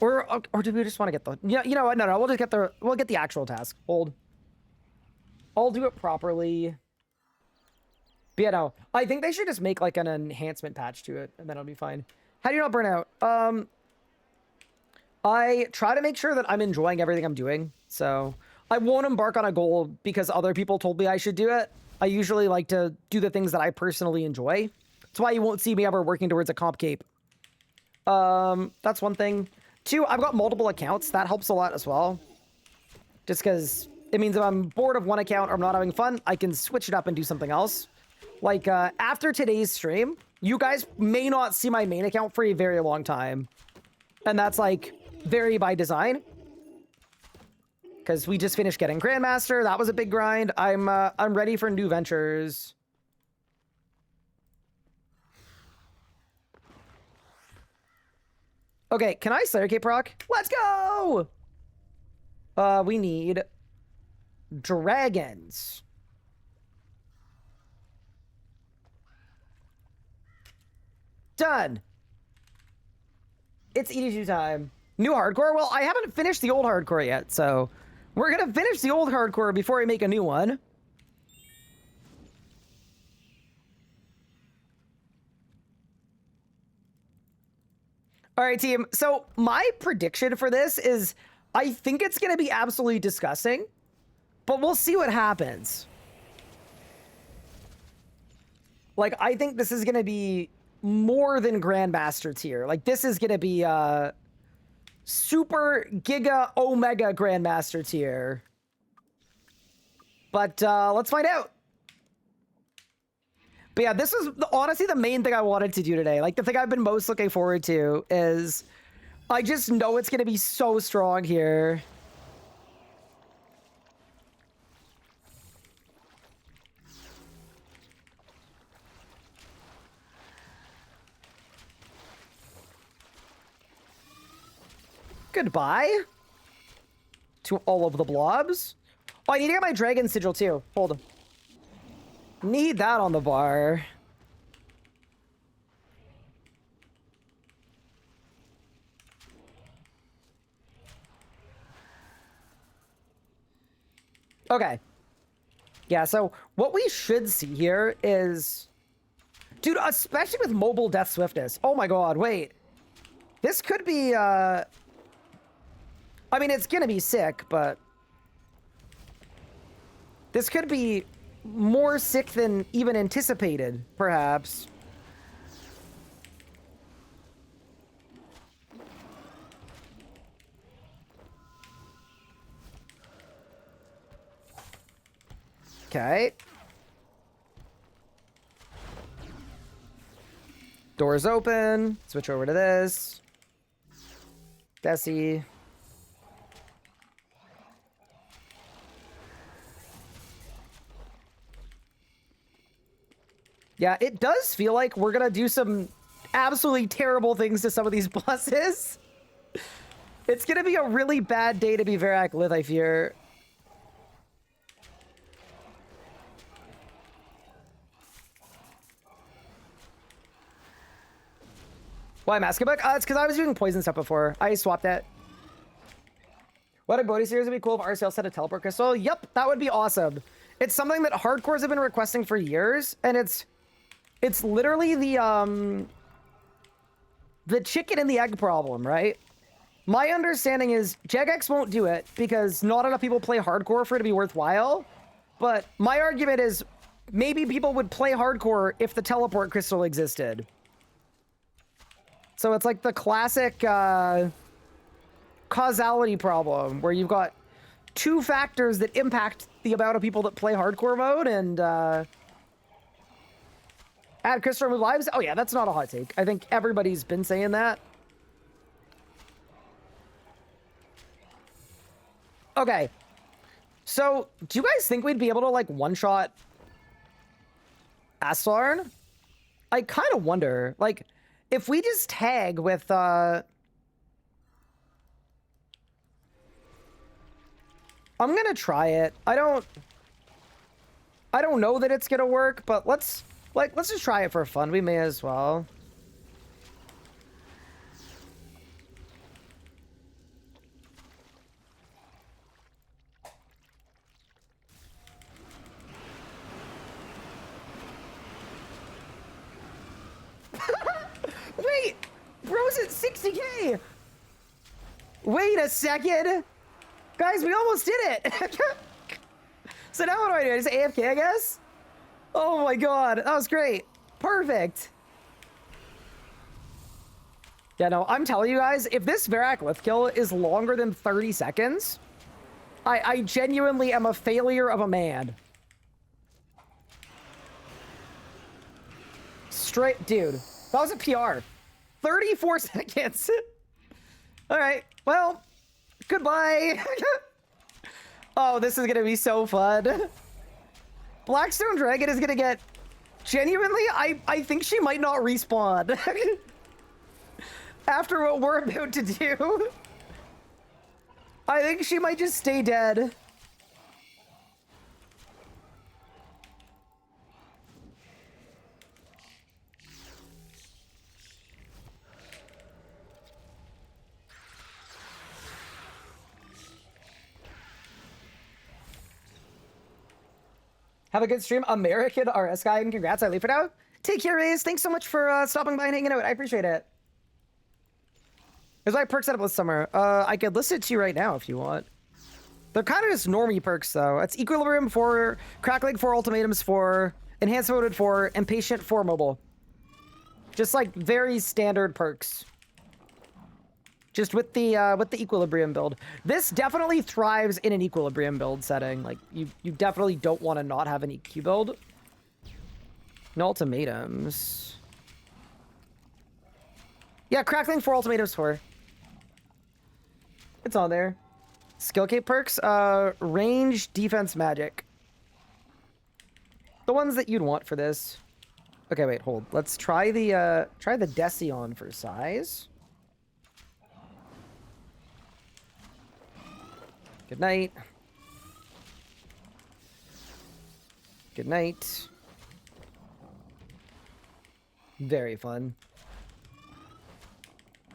Or do we just want to get the... Yeah, you know what? No, we'll just get the actual task. Hold. I'll do it properly. But yeah, no. I think they should just make like an enhancement patch to it, and then it'll be fine. How do you not burn out? I try to make sure that I'm enjoying everything I'm doing. So I won't embark on a goal because other people told me I should do it. I usually like to do the things that I personally enjoy. That's why you won't see me ever working towards a comp cape. That's one thing. 2, I've got multiple accounts. That helps a lot as well. Just because it means if I'm bored of one account or I'm not having fun, I can switch it up and do something else. Like, after today's stream, you guys may not see my main account for a very long time. And that's, like, very by design. Because we just finished getting Grandmaster. That was a big grind. I'm ready for new ventures. Okay, can I Slayer Cape proc? Let's go! We need dragons. Done. It's ED2 time. New hardcore? Well, I haven't finished the old hardcore yet, so we're gonna finish the old hardcore before we make a new one. All right, team. So my prediction for this is I think it's going to be absolutely disgusting, but we'll see what happens. Like, I think this is going to be more than Grandmaster tier. Like, this is going to be super giga omega Grandmaster tier. But let's find out. But yeah, this is honestly the main thing I wanted to do today. Like, the thing I've been most looking forward to is I just know it's going to be so strong here. Goodbye to all of the blobs. Oh, I need to get my dragon sigil too. Hold on. Need that on the bar. Okay. Yeah, so what we should see here is... Dude, especially with mobile death swiftness. Oh my god, wait. This could be, I mean, it's gonna be sick, but... This could be more sick than even anticipated, perhaps. Okay. Doors open. Switch over to this. Desi. Yeah, it does feel like we're gonna do some absolutely terrible things to some of these bosses. It's gonna be a really bad day to be Verac Lith, I fear. Why Masterwork? It's because I was doing poison stuff before. I swapped that. What a Bodhi series would be cool if RCL set a teleport crystal. Yep, that would be awesome. It's something that hardcores have been requesting for years, and it's literally the chicken and the egg problem, right? My understanding is Jagex won't do it because not enough people play hardcore for it to be worthwhile. But my argument is maybe people would play hardcore if the teleport crystal existed. So it's like the classic causality problem where you've got two factors that impact the amount of people that play hardcore mode, and add crystal remove lives. Oh yeah, that's not a hot take. I think everybody's been saying that. Okay. So, do you guys think we'd be able to, like, one-shot Aslarn? I kind of wonder. Like, if we just tag with, I'm gonna try it. I don't know that it's gonna work, but let's just try it for fun. We may as well. Wait! Bro's at 60K! Wait a second! Guys, we almost did it! So now what do I do? Just AFK, I guess? Oh my god, that was great. Perfect. Yeah, no, I'm telling you guys, if this Varak Lith kill is longer than 30 seconds, I genuinely am a failure of a man. Straight, dude, that was a PR. 34 seconds. All right, well, goodbye. Oh, this is gonna be so fun. Blackstone Dragon is gonna get, genuinely, I think she might not respawn. After what we're about to do. I think she might just stay dead. Have a good stream, American RS guy, and congrats, I leave for now. Take care, Raze. Thanks so much for stopping by and hanging out. I appreciate it. Here's my perk setup this summer. I could list it to you right now if you want. They're kind of just normie perks, though. It's Equilibrium 4, Crackling 4, Ultimatums 4, Enhanced Voted 4, Impatient 4 Mobile. Just like very standard perks. Just with the Equilibrium build. This definitely thrives in an Equilibrium build setting. Like, you definitely don't want to not have an EQ build. No ultimatums. Yeah, Crackling 4, Ultimatums 4. It's on there. Skill cape perks, range, defense, magic. The ones that you'd want for this. Okay, wait, hold. Let's try the Desi on for size. Good night. Good night. Very fun.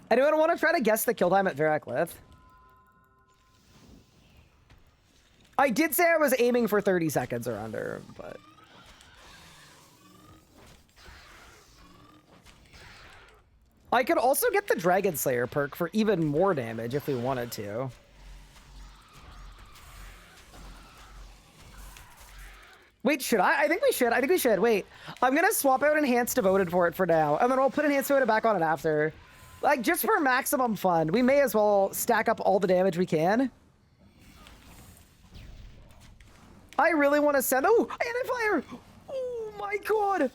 Anyone want to try to guess the kill time at Varak Lith? I did say I was aiming for 30 seconds or under, but... I could also get the Dragon Slayer perk for even more damage if we wanted to. Wait, should I? I think we should. I think we should. Wait, I'm going to swap out Enhanced Devoted for it for now, and then we'll put Enhanced Devoted back on it after. Like, just for maximum fun, we may as well stack up all the damage we can. I really want to send... Oh, Anti-Fire! Oh, my God!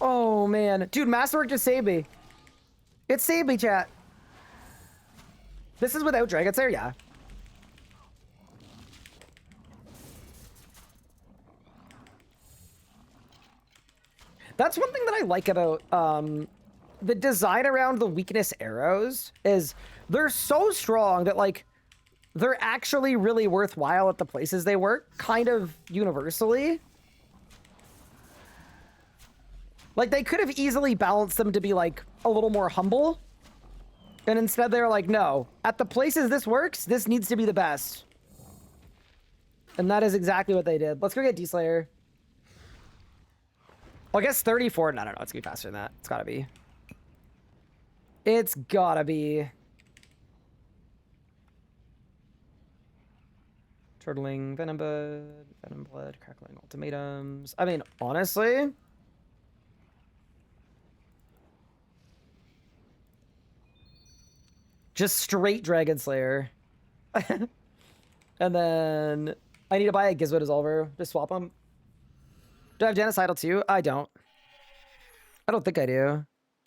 Oh, man. Dude, Masterwork just saved me. It saved me, chat. This is without Dragon Slayer? Yeah. That's one thing that I like about the design around the weakness arrows is they're so strong that, like, they're actually really worthwhile at the places they work, kind of universally. Like, they could have easily balanced them to be, like, a little more humble. And instead they're like, no, at the places this works, this needs to be the best. And that is exactly what they did. Let's go get D-Slayer. Well, I guess 34. No, it's gonna be faster than that. It's gotta be. It's gotta be. Turtling, Venom Blood, Crackling Ultimatums. I mean, honestly... Just straight Dragon Slayer. And then... I need to buy a Gizmo Dissolver. Just swap them. Do I have Genocidal too? I don't. I don't think I do.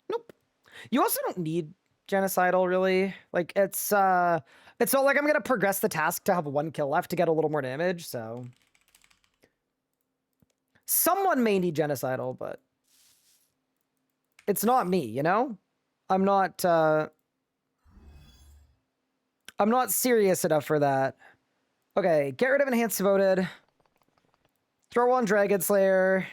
Nope. You also don't need Genocidal, really. Like, it's not like I'm gonna progress the task to have 1 kill left to get a little more damage, so... Someone may need Genocidal, but... It's not me, you know? I'm not serious enough for that. Okay, get rid of Enhanced Devoted. Throw on Dragon Slayer.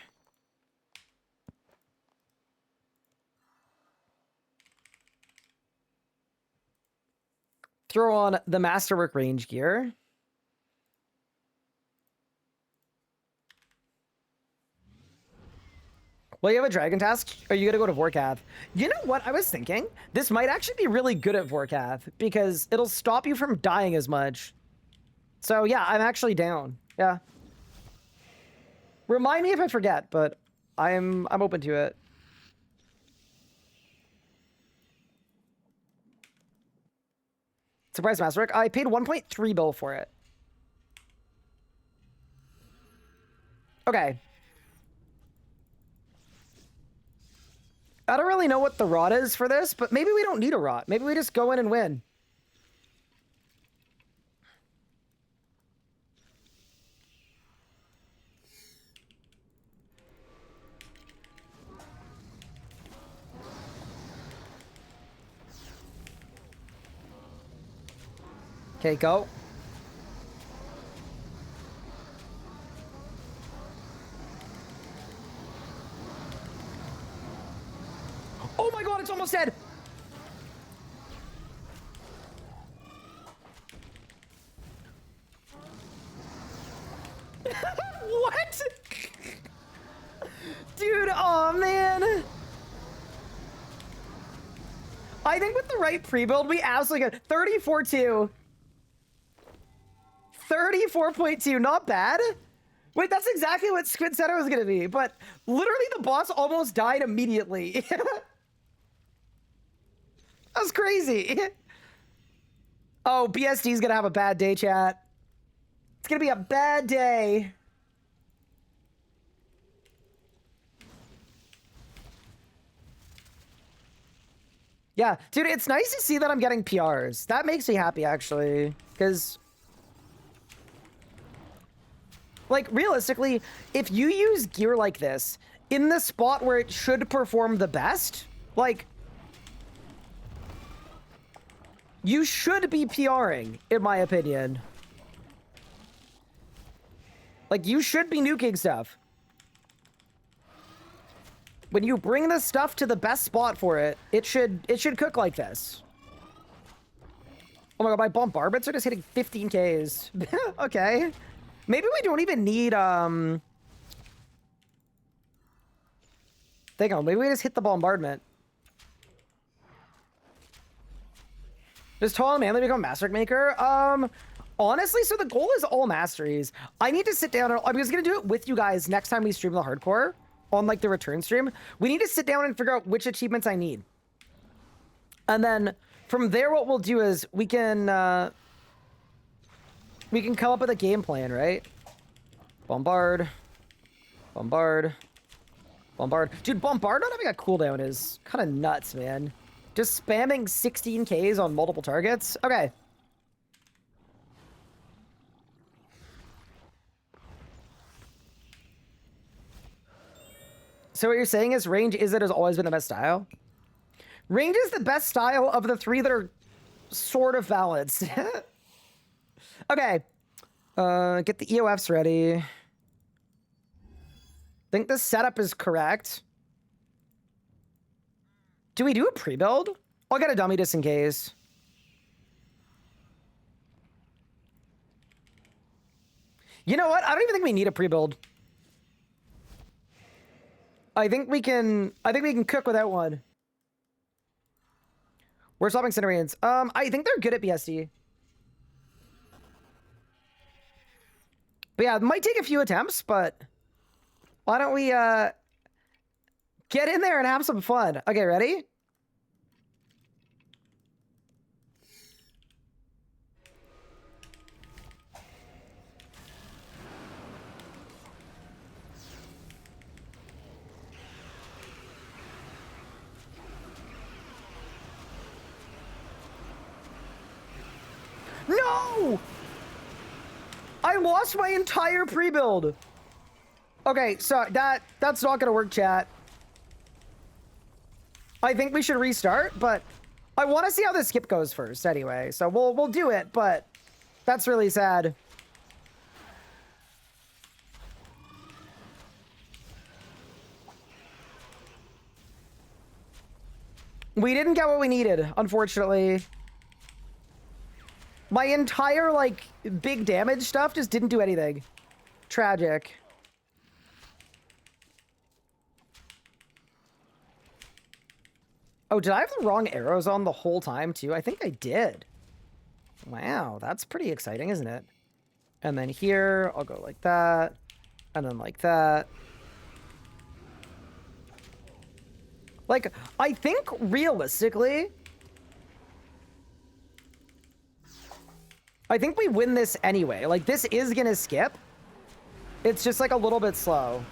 Throw on the Masterwork range gear. Well, you have a dragon task? Are you gonna go to Vorkath? You know what I was thinking? This might actually be really good at Vorkath because it'll stop you from dying as much. So yeah, I'm actually down. Yeah. Remind me if I forget, but I'm open to it. Surprise Masterwork. I paid 1.3 bill for it. Okay. I don't really know what the rot is for this, but maybe we don't need a rot. Maybe we just go in and win. Okay, go. Oh my god, it's almost dead! What? Dude, oh man. I think with the right pre-build, we absolutely got 34-2. 34.2, not bad. Wait, that's exactly what Squid said it was gonna be, but literally the boss almost died immediately. That's crazy. Oh, BSD's gonna have a bad day, chat. It's gonna be a bad day. Yeah, dude, it's nice to see that I'm getting PRs. That makes me happy, actually, because... Like, realistically, if you use gear like this in the spot where it should perform the best, like, you should be PRing, in my opinion. Like, you should be nuking stuff. When you bring the stuff to the best spot for it, it should cook like this. Oh my god, my bombardments are just hitting 15 Ks. Okay. Maybe we don't even need, Hang on, maybe we just hit the bombardment. Does Tall Manly become Masterwork Maker? Honestly, so the goal is all masteries. I need to sit down, and I was gonna do it with you guys next time we stream the hardcore, on like the return stream. We need to sit down and figure out which achievements I need. And then, from there, what we'll do is, we can come up with a game plan, right? Bombard. Bombard. Bombard. Dude, Bombard not having a cooldown is kind of nuts, man. Just spamming 16 Ks on multiple targets? Okay. So what you're saying is range has always been the best style? Range is the best style of the 3 that are sort of balanced. Okay. Get the EOFs ready. Think the setup is correct. Do we do a pre-build? I'll get a dummy just in case. You know what? I don't even think we need a pre-build. I think we can cook without one. We're swapping Cinerians. I think they're good at BSD. But yeah, it might take a few attempts, but why don't we get in there and have some fun? Okay, ready? No! I lost my entire pre-build. Okay, so that's not gonna work, chat. I think we should restart, but I want to see how the skip goes first anyway. So we'll do it, but that's really sad. We didn't get what we needed, unfortunately. My entire, like, big damage stuff just didn't do anything. Tragic. Oh, did I have the wrong arrows on the whole time, too? I think I did. Wow, that's pretty exciting, isn't it? And then here, I'll go like that. And then like that. Like, I think, realistically... I think we win this anyway. Like, this is gonna skip. It's just, like, a little bit slow.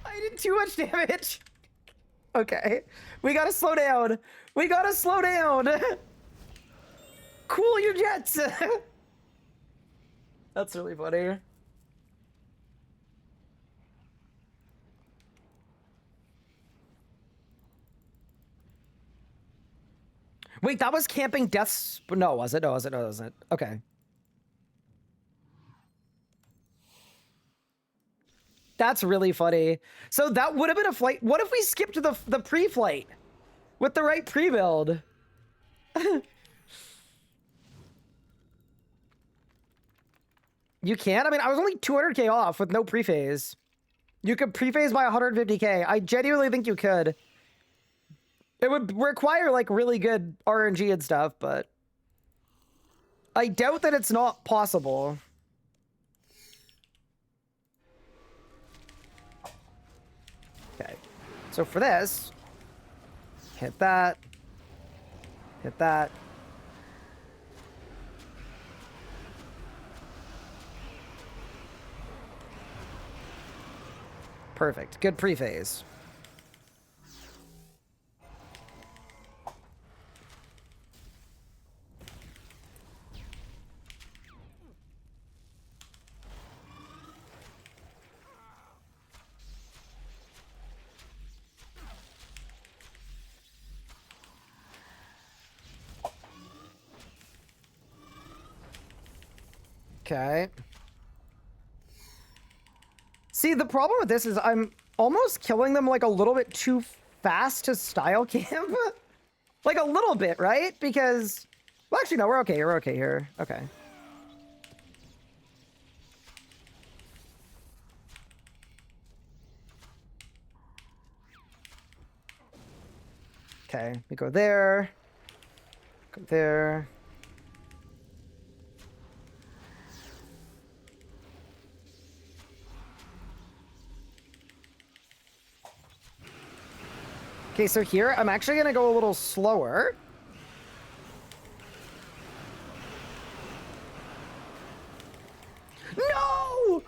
I did too much damage. Okay. We gotta slow down. We gotta slow down. Cool your jets. That's really funny. Wait, that was camping deaths. No, was it? No, was it? No, it wasn't. Okay. That's really funny. So that would have been a flight. What if we skipped the pre-flight with the right pre-build? You can't? I mean, I was only 200k off with no pre-phase. You could pre-phase by 150k. I genuinely think you could. It would require, like, really good RNG and stuff, but I doubt that it's not possible. Okay. So for this, hit that. Hit that. Perfect. Good pre-phase. Okay. See, the problem with this is I'm almost killing them like a little bit too fast to style camp. Like a little bit, right? Because, well, actually, no, we're okay. We're okay here. Okay. Okay, we go there. Go there. Okay, so here, I'm actually going to go a little slower. No!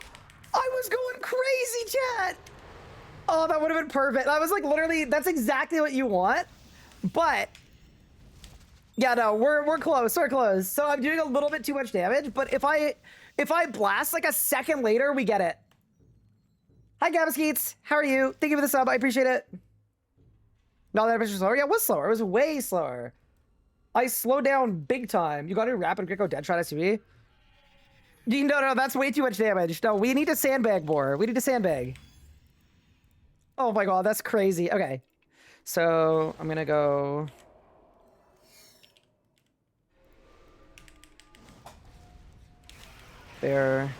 I was going crazy, chat! Oh, that would have been perfect. I was like, literally, that's exactly what you want. But, yeah, no, we're close, we're close. So I'm doing a little bit too much damage, but if I blast like a second later, we get it. Hi, Gabaskeets. How are you? Thank you for the sub. I appreciate it. No, that was slower. Yeah, it was slower. It was way slower. I slowed down big time. You got a rapid Greco Deadshot SUV? No, that's way too much damage. No, we need to sandbag more. We need to sandbag. Oh my god, that's crazy. Okay. So I'm gonna go. There.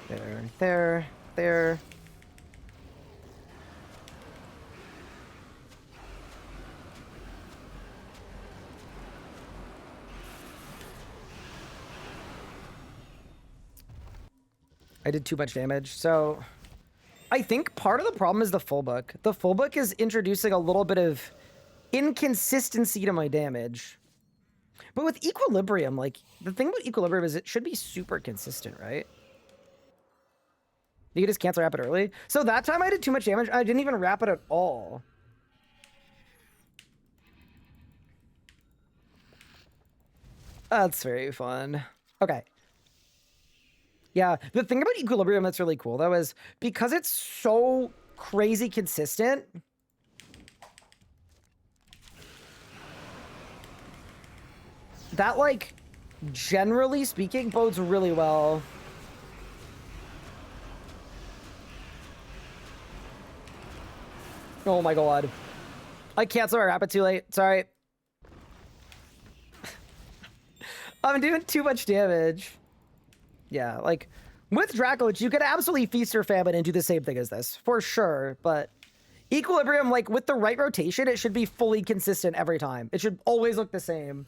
I did too much damage, so I think part of the problem is the full book. The full book is introducing a little bit of inconsistency to my damage. But with equilibrium, like, the thing about equilibrium is it should be super consistent, right? You can just cancel rapid early. So that time I did too much damage. I didn't even rapid at all. That's very fun. Okay. Yeah, the thing about equilibrium that's really cool, though, is because it's so crazy consistent, that, like, generally speaking, bodes really well. Oh my god. I canceled my rapid too late. Sorry. I'm doing too much damage. Yeah, like, with Dracolich, you could absolutely feast your famine and do the same thing as this, for sure, but equilibrium, like, with the right rotation, it should be fully consistent every time. It should always look the same.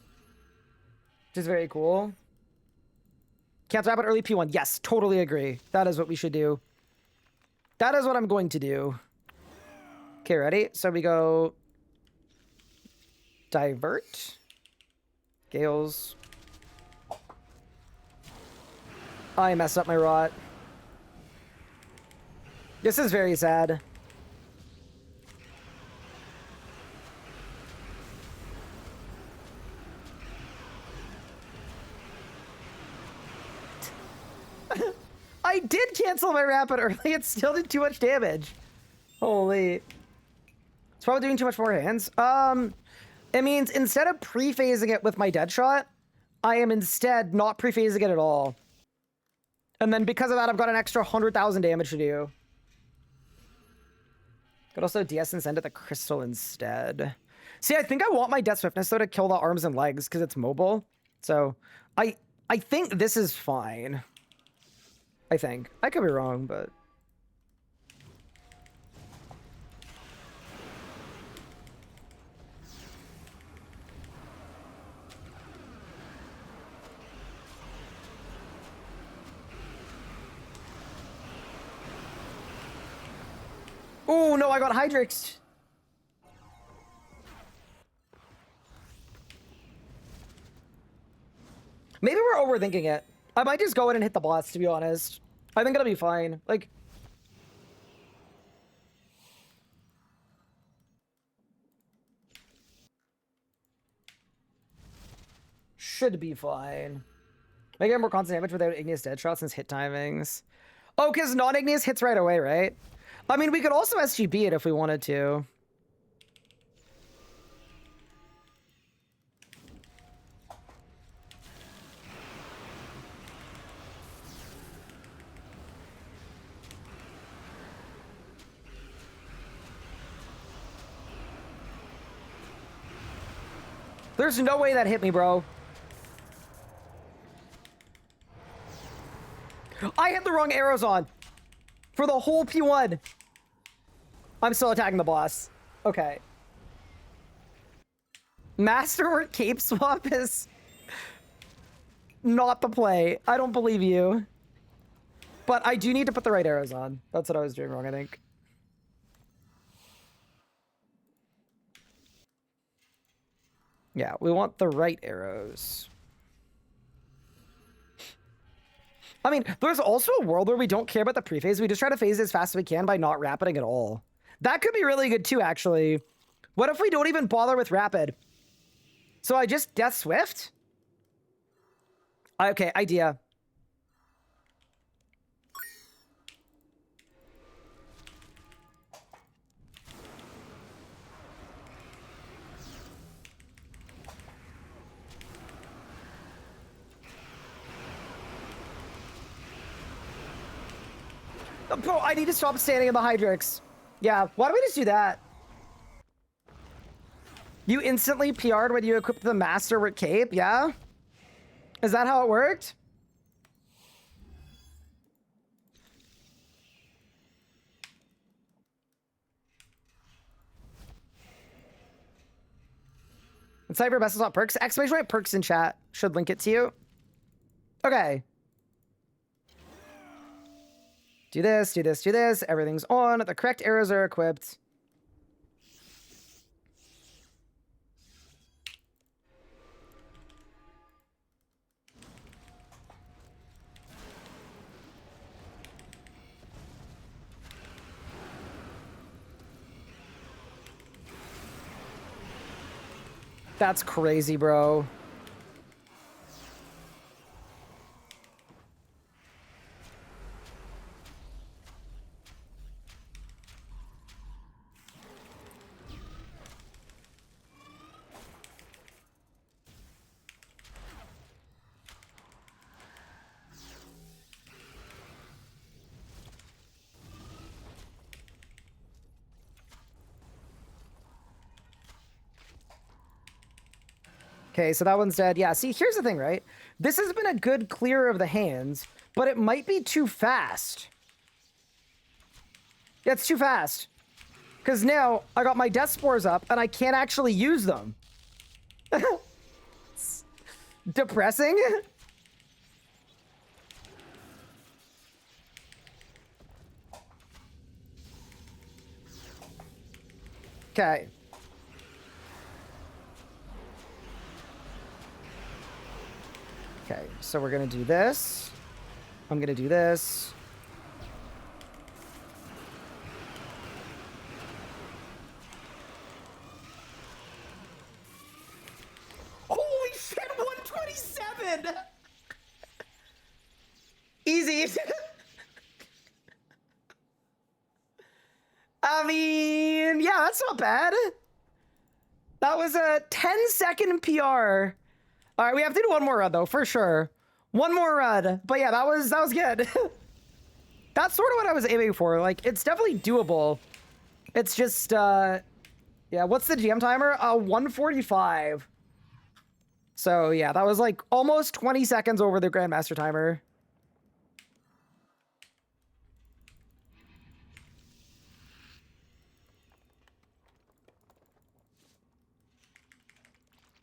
Which is very cool. Cancel rapid early P1. Yes, totally agree. That is what we should do. That is what I'm going to do. Okay, ready? So we go... Divert. Gales. I messed up my rot. This is very sad. I did cancel my rapid early. It still did too much damage. Holy. It's probably doing too much more hands. It means instead of pre-phasing it with my dead shot, I am instead not pre-phasing it at all. And then because of that, I've got an extra 100,000 damage to do. Could also DS and send it the crystal instead. See, I think I want my Death Swiftness, though, to kill the arms and legs, because it's mobile. So, I think this is fine. I think. I could be wrong, but... Oh, no, I got Hydrixed. Maybe we're overthinking it. I might just go in and hit the boss, to be honest. I think it'll be fine. Like... Should be fine. Make it more constant damage without Igneous Deadshot since hit timings. Oh, because non-Igneous hits right away, right? I mean, we could also SGB it if we wanted to. There's no way that hit me, bro. I had the wrong arrows on for the whole P1. I'm still attacking the boss. Okay. Masterwork cape swap is not the play. I don't believe you. But I do need to put the right arrows on. That's what I was doing wrong, I think. Yeah, we want the right arrows. I mean, there's also a world where we don't care about the pre-phase. We just try to phase as fast as we can by not rapiding at all. That could be really good too, actually. What if we don't even bother with rapid? So I just Death Swift? Okay, idea. Bro, I need to stop standing in the Hydrix. Yeah, why don't we just do that? You instantly PR'd when you equipped the Masterwork cape, yeah? Is that how it worked? And Cyber Best is not perks. Exclamation point perks in chat. Should link it to you. Okay. Do this, do this, do this. Everything's on. The correct arrows are equipped. That's crazy, bro. Okay, so that one's dead. Yeah, see, here's the thing, right? This has been a good clear of the hands, but it might be too fast. Yeah, it's too fast. Because now I got my death spores up and I can't actually use them. Depressing. Okay. Okay, so we're gonna do this. I'm gonna do this. Holy shit, 127! Easy. I mean, yeah, that's not bad. That was a 10-second PR. All right, we have to do one more run though, for sure. One more run, but yeah, that was good. That's sort of what I was aiming for. Like, it's definitely doable. It's just, yeah. What's the GM timer? 145. So yeah, that was like almost 20 seconds over the grandmaster timer.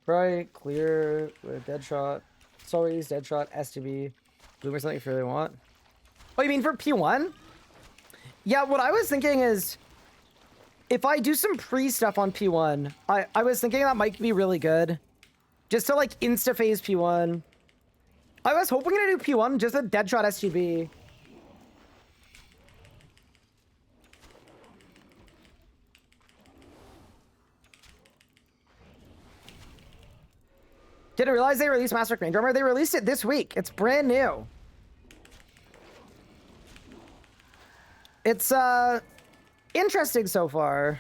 Right, clear, with dead shot. It's always dead shot, STB. Bloomer something if you really want. Oh, you mean for P1? Yeah, what I was thinking is, if I do some pre-stuff on P1, I was thinking that might be really good. Just to, like, insta-phase P1. I was hoping to do P1, just a dead shot STB. Didn't realize they released Masterwork Main Drummer. They released it this week. It's brand new. It's, interesting so far.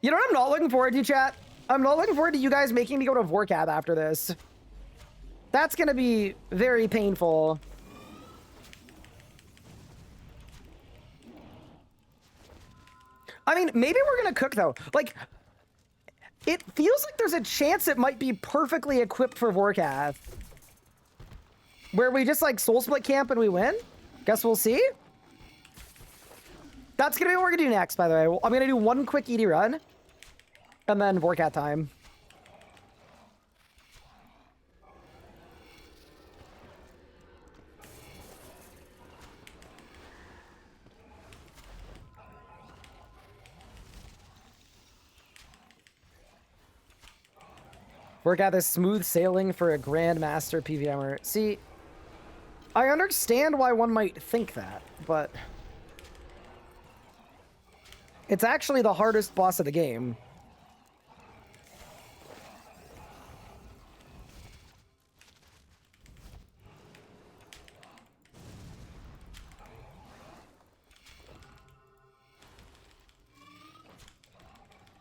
You know what I'm not looking forward to, chat? I'm not looking forward to you guys making me go to Vorcab after this. That's gonna be very painful. I mean, maybe we're gonna cook, though. Like, it feels like there's a chance it might be perfectly equipped for Vorcath. Where we just, like, soul split camp and we win? Guess we'll see. That's gonna be what we're gonna do next, by the way. I'm gonna do one quick ED run. And then Vorcath time. Vorcath is smooth sailing for a grandmaster PVMer. See, I understand why one might think that, but it's actually the hardest boss of the game.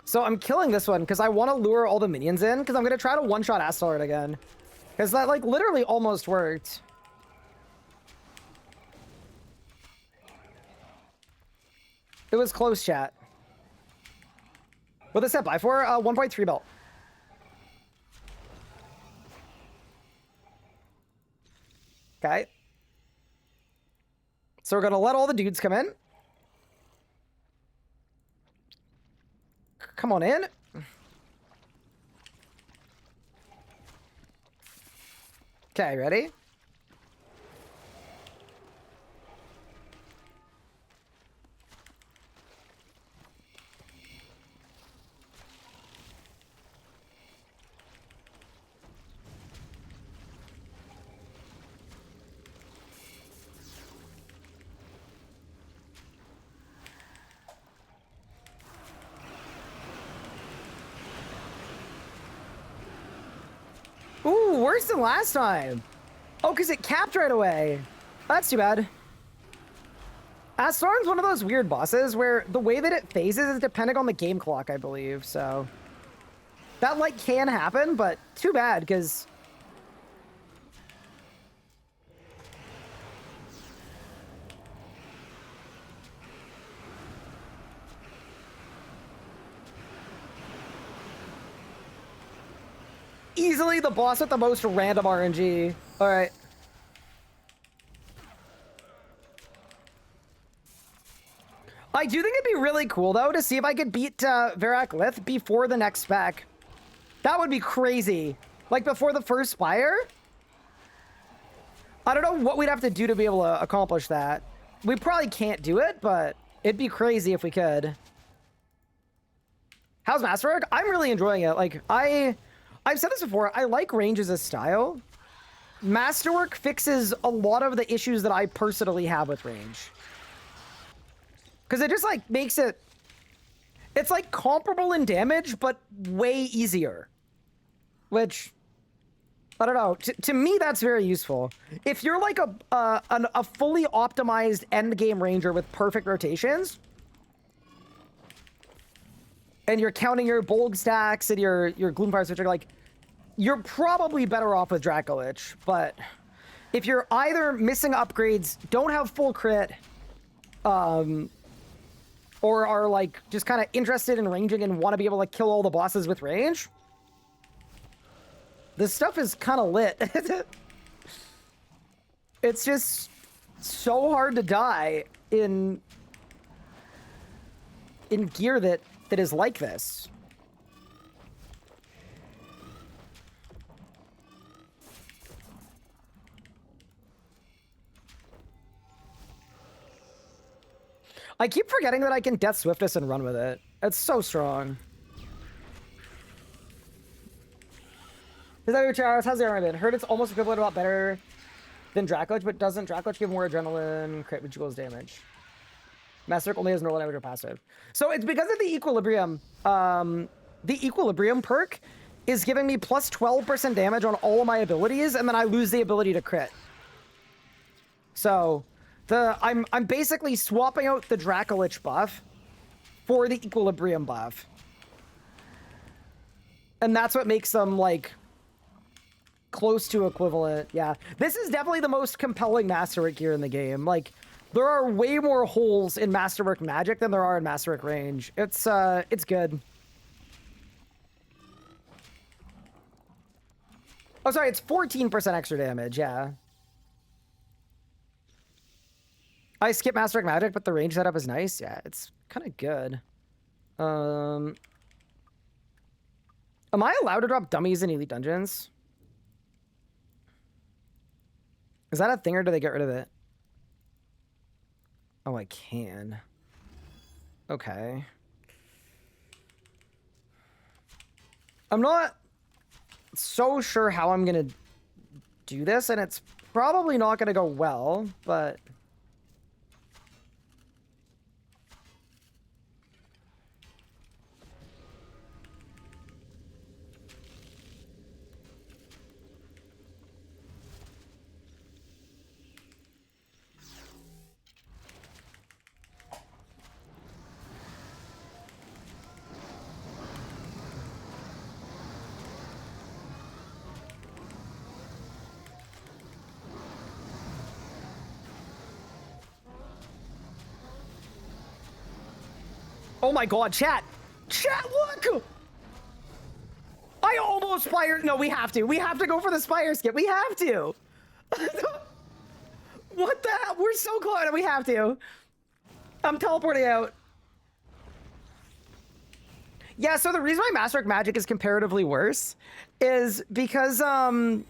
So I'm killing this one because I want to lure all the minions in because I'm going to try to one-shot Astrolord again. Because that, like, literally almost worked. It was close, chat. What does that buy for? 1.3 mil. Okay. So we're gonna let all the dudes come in. Come on in. Okay, ready? Ooh, worse than last time. Oh, because it capped right away. That's too bad. Storm's one of those weird bosses where the way that it phases is depending on the game clock, I believe, so... That, like, can happen, but too bad, because... Easily the boss with the most random RNG. Alright. I do think it'd be really cool, though, to see if I could beat Varak Lith before the next spec. That would be crazy. Like, before the first Spire? I don't know what we'd have to do to be able to accomplish that. We probably can't do it, but it'd be crazy if we could. How's Masterwork? I'm really enjoying it. Like, I've said this before, I like range as a style. Masterwork fixes a lot of the issues that I personally have with range. Because it just, like, makes it... It's, like, comparable in damage, but way easier. Which, I don't know. To me, that's very useful. If you're, like, a fully optimized endgame ranger with perfect rotations, and you're counting your Bolg stacks and your Gloomfire Switcher, like, you're probably better off with Dracolich. But if you're either missing upgrades, don't have full crit, or are, like, just kind of interested in ranging and want to be able to kill all the bosses with range, this stuff is kind of lit. It's just so hard to die in gear that is like this. I keep forgetting that I can Death Swiftness and run with it. It's so strong. Is that your Charles? How's the armor been? Heard it's almost equivalent, a lot better than Dracolich, but doesn't Dracolich give more adrenaline, crit, which equals damage? Masterwork only has normal damage or passive. So it's because of the equilibrium. The equilibrium perk is giving me plus 12% damage on all of my abilities, and then I lose the ability to crit. So I'm basically swapping out the Dracolich buff for the equilibrium buff. And that's what makes them, like, close to equivalent. Yeah, this is definitely the most compelling Masterwork gear in the game. Like, there are way more holes in Masterwork magic than there are in Masterwork range. It's good. Oh, sorry, it's 14% extra damage, yeah. I skip Masterwork magic, but the range setup is nice. Yeah, it's kind of good. Am I allowed to drop dummies in Elite Dungeons? Is that a thing, or do they get rid of it? Oh, I can. Okay. I'm not so sure how I'm gonna do this, and it's probably not gonna go well, but... Oh my god, chat! Chat, look! spire. No, we have to. We have to go for the spire skip. We have to. What the hell? We're so close. We have to. I'm teleporting out. Yeah, so the reason why Masterwork magic is comparatively worse is because, so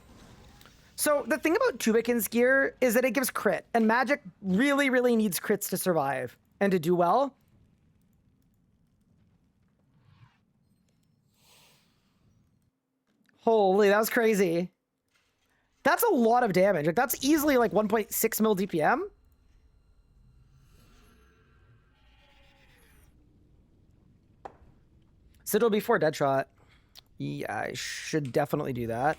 the thing about Tubikin's gear is that it gives crit, and magic really, really needs crits to survive and to do well. Holy, that was crazy. That's a lot of damage. Like, that's easily like 1.6 mil DPM. Sigil before Deadshot. Yeah, I should definitely do that.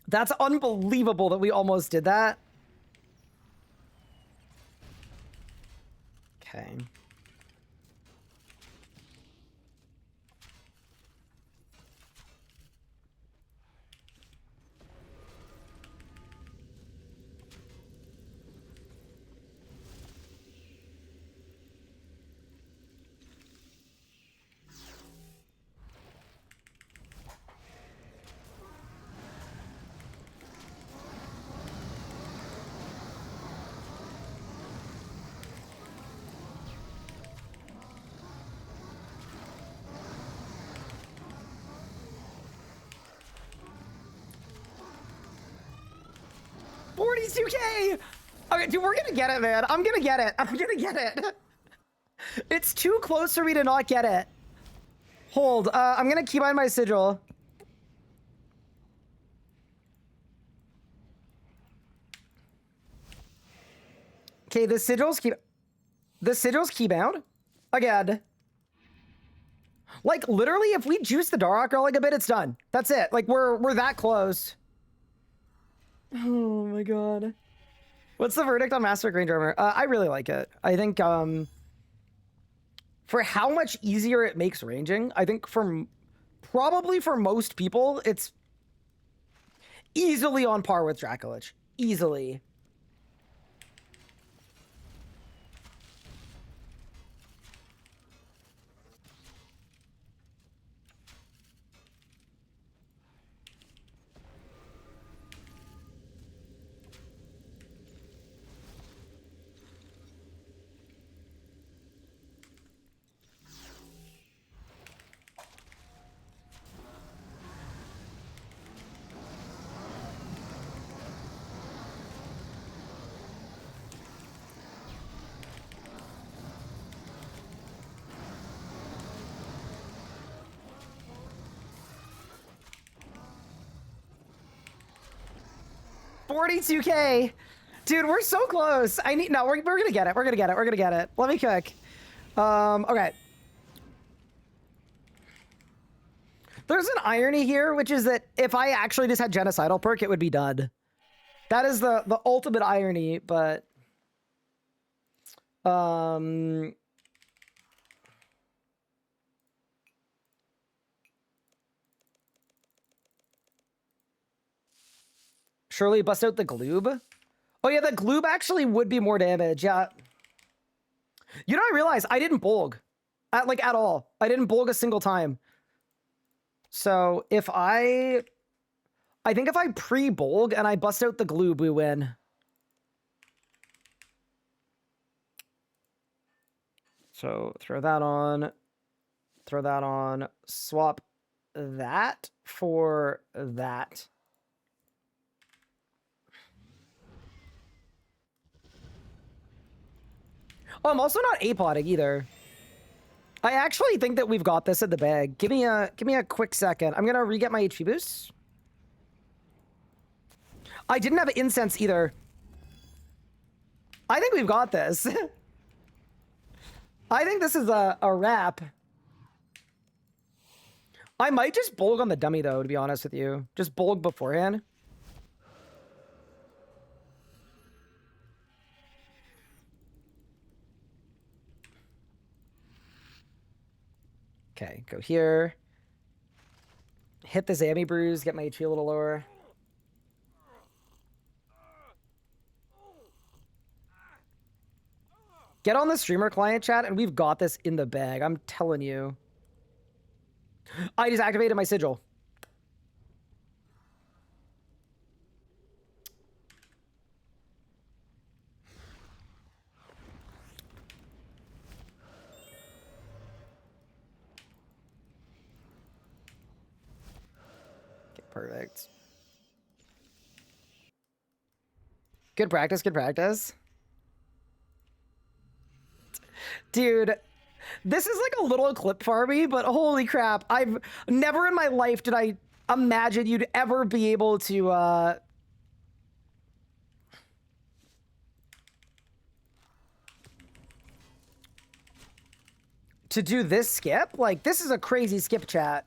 That's unbelievable that we almost did that. Okay. $42K! Okay, dude, we're gonna get it, man. I'm gonna get it. I'm gonna get it. It's too close for me to not get it. Hold. I'm gonna keybind my sigil. Okay, the sigil's keybound again. Like literally, if we juice the Darok Relic a bit, it's done. That's it. Like we're that close. Oh my god. What's the verdict on Masterwork Range Armor? I really like it. I think for how much easier it makes ranging, I think probably for most people, it's easily on par with Dracolich. Easily. $42K. Dude, we're so close. No, we're gonna get it. We're gonna get it. We're gonna get it. Let me cook. Okay. There's an irony here, which is that if I actually just had Genocidal perk, it would be done. That is the ultimate irony, but surely bust out the Gloob. Oh yeah, the Gloob actually would be more damage. Yeah. You know, I realized I didn't bulg at all. I didn't bulg a single time. So if I think if I pre-bulg and I bust out the Gloob, we win. So throw that on, swap that for that. Oh, I'm also not apoding either. I actually think that we've got this in the bag. Give me a quick second. I'm gonna re-get my HP boost. I didn't have incense either. I think we've got this. I think this is a wrap. I might just bulg on the dummy though, to be honest with you. Just bulg beforehand. Okay, go here. Hit the Zammy Bruise, get my HP a little lower. Get on the streamer client chat, and we've got this in the bag. I'm telling you. I just activated my sigil. Okay, perfect. Good practice, good practice. Dude, this is like a little clip for me, but holy crap. I've never in my life did I imagine you'd ever be able to do this skip. Like, this is a crazy skip, chat.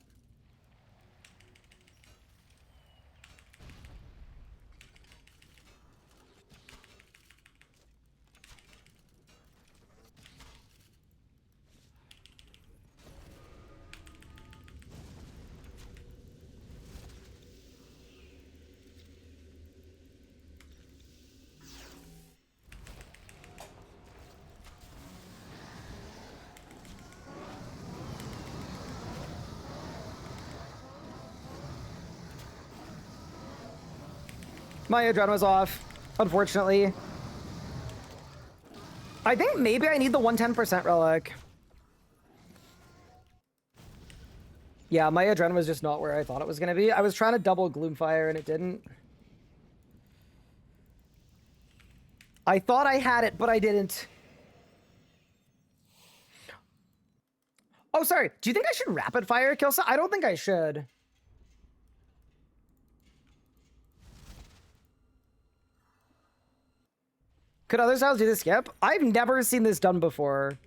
My adrenaline was off, unfortunately. I think maybe I need the 110% relic. Yeah, my adrenaline was just not where I thought it was going to be. I was trying to double Gloomfire and it didn't. I thought I had it, but I didn't. Oh, sorry. Do you think I should rapid fire kill some? I don't think I should. Could other styles do the skip? I've never seen this done before.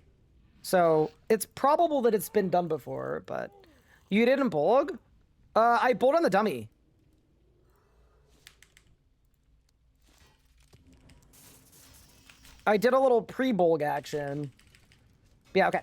So it's probable that it's been done before, but you didn't bulg? I bulged on the dummy. I did a little pre-bulg action. Yeah, okay.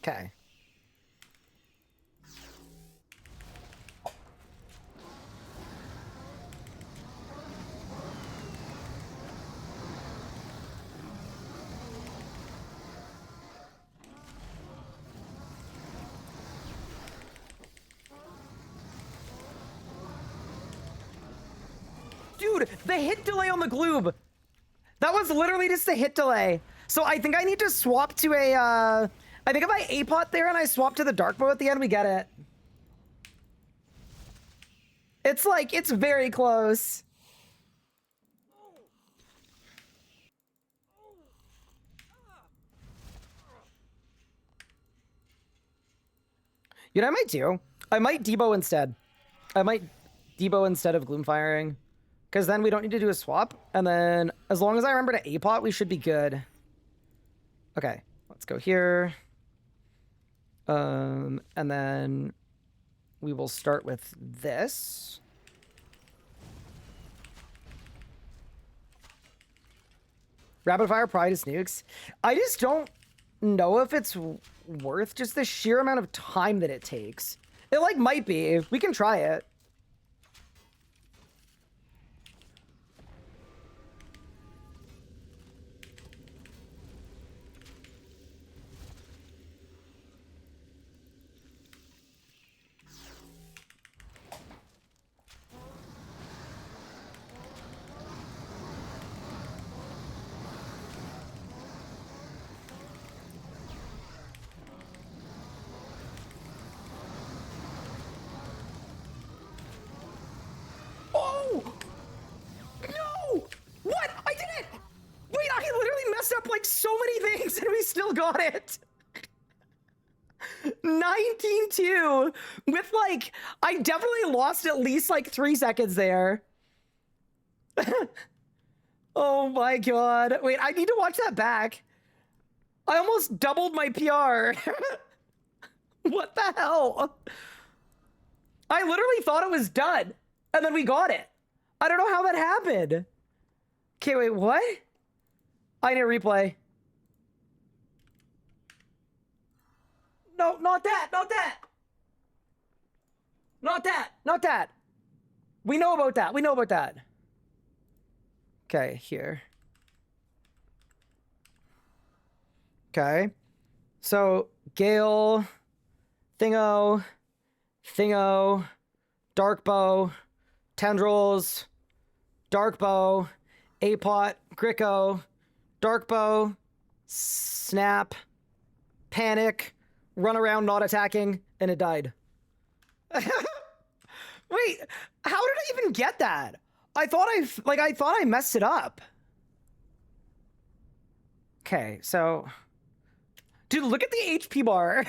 Okay. Dude, the hit delay on the gloob. That was literally just a hit delay. So I think I need to swap to a, I think if I A-pot there and I swap to the dark bow at the end, we get it. It's like, it's very close. You know what I might do? I might debo instead. I might debo instead of gloom firing. Because then we don't need to do a swap. And then as long as I remember to A-pot, we should be good. Okay, let's go here. And then we will start with this. Rapid fire pride is nukes. I just don't know if it's worth just the sheer amount of time that it takes. It like might be. We can try it. So many things and we still got it. 19-2 with like, I definitely lost at least like 3 seconds there. Oh my god. Wait, I need to watch that back. I almost doubled my PR. What the hell? I literally thought it was done and then we got it. I don't know how that happened. Okay, wait, what? I need a replay. No, not that, not that. Not that, not that. We know about that, we know about that. Okay, here. Okay. So, Gale, Thingo, Dark Bow, Tendrils, Dark Bow, Apot, Gricko, Dark Bow, Snap, Panic, Run Around Not Attacking, and it died. Wait, how did I even get that? I thought I messed it up. Okay, so... Dude, look at the HP bar.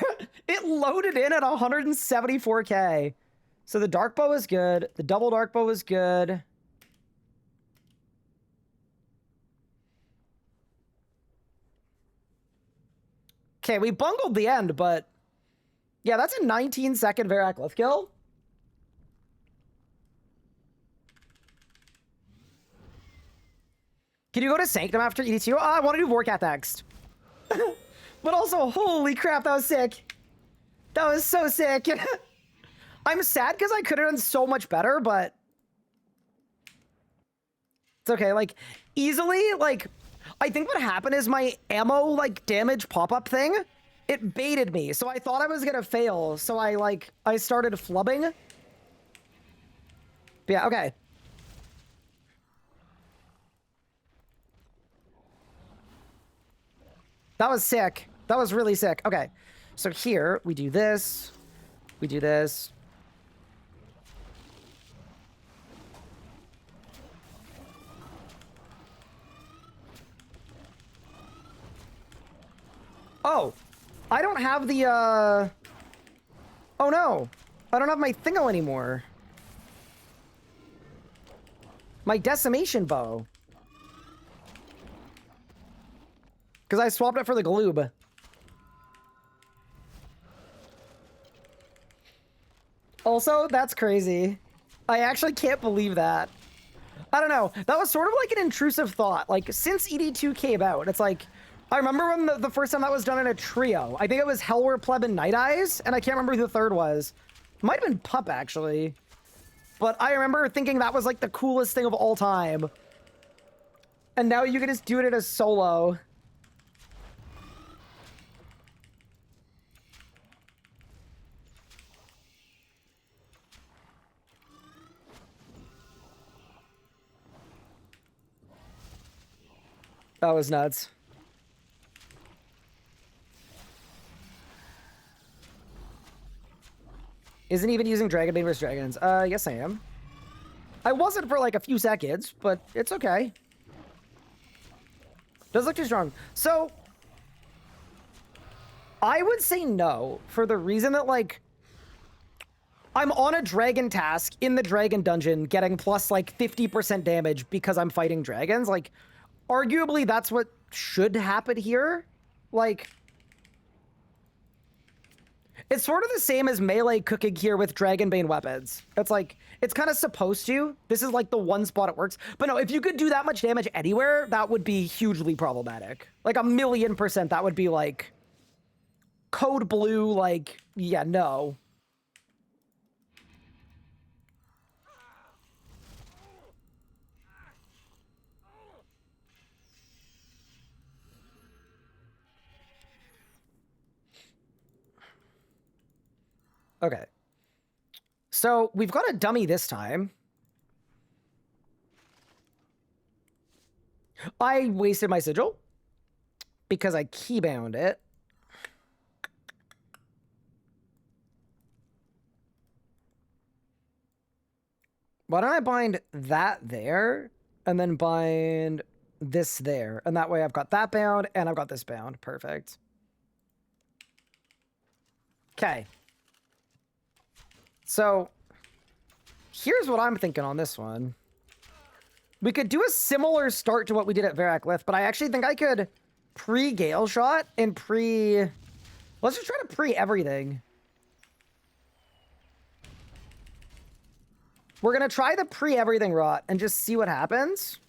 It loaded in at 174k. So the Dark Bow is good. The double Dark Bow is good. Okay, we bungled the end, but... Yeah, that's a 19-second Varaclith kill. Can you go to Sanctum after ED2? Oh, I want to do Vorkath next. But also, holy crap, that was sick. That was so sick. I'm sad because I could have done so much better, but... It's okay, like, easily, like... I think what happened is my ammo, like, damage pop-up thing, it baited me, so I thought I was gonna fail, so I started flubbing. But yeah, okay. That was sick. That was really sick. Okay. So here, we do this. We do this. Oh. I don't have the, Oh no. I don't have my thingo anymore. My decimation bow. Because I swapped it for the gloob. Also, that's crazy. I actually can't believe that. I don't know. That was sort of like an intrusive thought. Like, since ED2 came out, it's like... I remember when the first time that was done in a trio. I think it was Hellware, Pleb, and Night Eyes, and I can't remember who the third was. Might have been Pup, actually. But I remember thinking that was, like, the coolest thing of all time. And now you can just do it in a solo. That was nuts. Isn't even using Dragonbane vs. Dragons. Yes I am. I wasn't for like a few seconds, but it's okay. Does look too strong. So, I would say no, for the reason that, like, I'm on a dragon task in the dragon dungeon getting plus, like, 50% damage because I'm fighting dragons. Like, arguably that's what should happen here. Like... It's sort of the same as melee cooking here with Dragonbane weapons. It's like, it's kind of supposed to. This is like the one spot it works. But no, if you could do that much damage anywhere, that would be hugely problematic. Like 1,000,000% that would be like... Code blue, like, yeah, no. Okay. So, we've got a dummy this time. I wasted my sigil because I keybound it. Why don't I bind that there and then bind this there? And that way I've got that bound and I've got this bound. Perfect. Okay. So, here's what I'm thinking on this one. We could do a similar start to what we did at Varaclith, but I actually think I could pre-Gale Shot and pre... Let's just try to pre-everything. We're gonna try the pre-everything rot and just see what happens.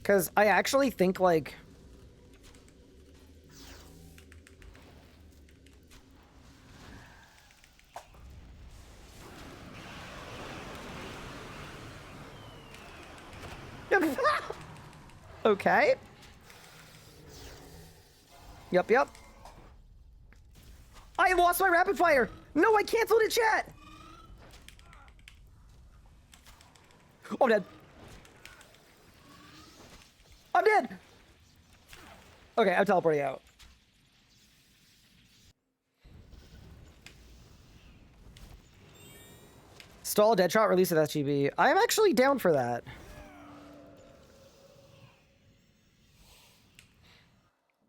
Because I actually think, like... Okay. Yep. I lost my rapid fire. No, I canceled it, chat. Oh, I'm dead. I'm dead. Okay, I'm teleporting out. Stall Deadshot, release of SGB. I'm actually down for that.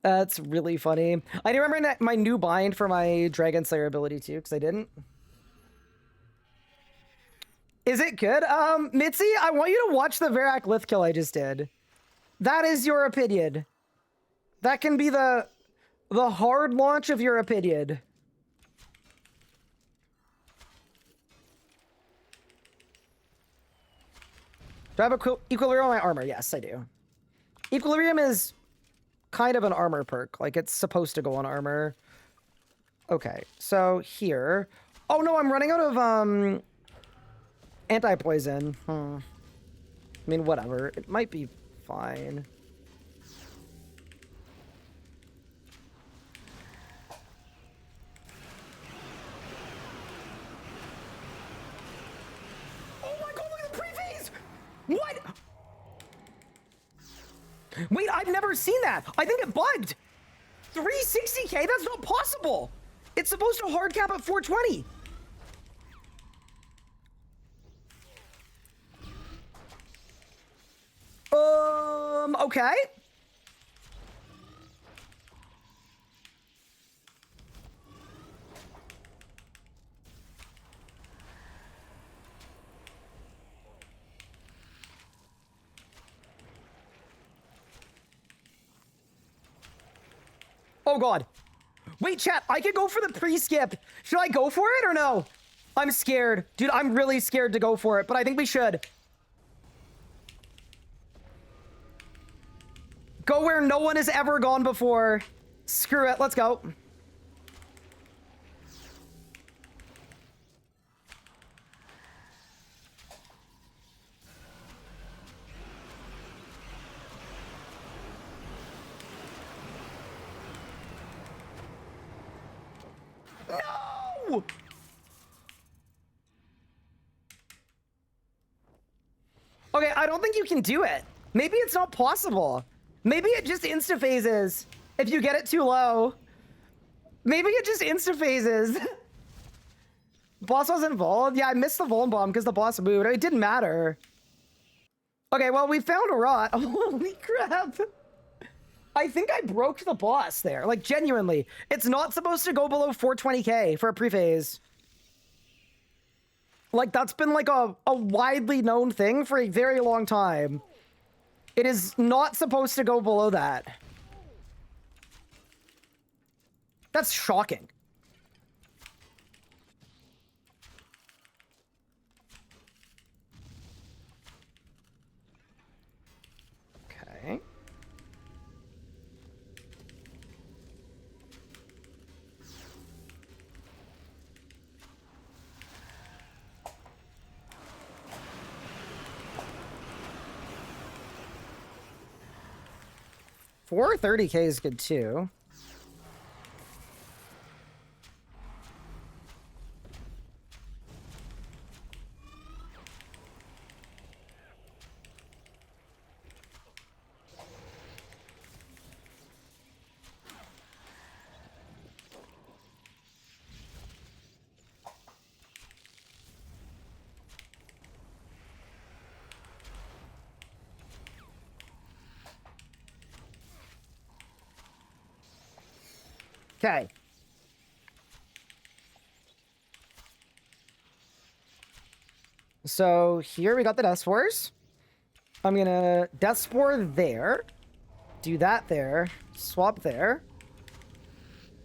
That's really funny. I do remember my new bind for my Dragon Slayer ability too, because I didn't. Is it good? Mitzi, I want you to watch the Varak Lith kill I just did. That is your opinion. That can be the hard launch of your opinion. Do I have Equilibrium on my armor? Yes, I do. Equilibrium is kind of an armor perk. Like, it's supposed to go on armor. Okay, so here. Oh no, I'm running out of anti-poison. I mean, whatever. It might be fine. Oh my god, look at the pre-phase! What? Wait, I've never seen that. I think it bugged. 360k? That's not possible. It's supposed to hard cap at 420. Okay. Oh god. Wait, chat, I could go for the pre-skip. Should I go for it or no? I'm scared. Dude, I'm really scared to go for it, but I think we should. Go where no one has ever gone before. Screw it, let's go. No! Okay, I don't think you can do it. Maybe it's not possible. Maybe it just insta-phases if you get it too low. Maybe it just insta-phases. Boss wasn't involved? Yeah, I missed the Vuln Bomb because the boss moved. It didn't matter. Okay, well, we found a rot. Holy crap. I think I broke the boss there. Like, genuinely. It's not supposed to go below 420k for a pre-phase. Like, that's been like a widely known thing for a very long time. It is not supposed to go below that. That's shocking. Okay. Four 30k is good too. Okay. So here we got the Death Spores. I'm gonna Death Spore there. Do that there. Swap there.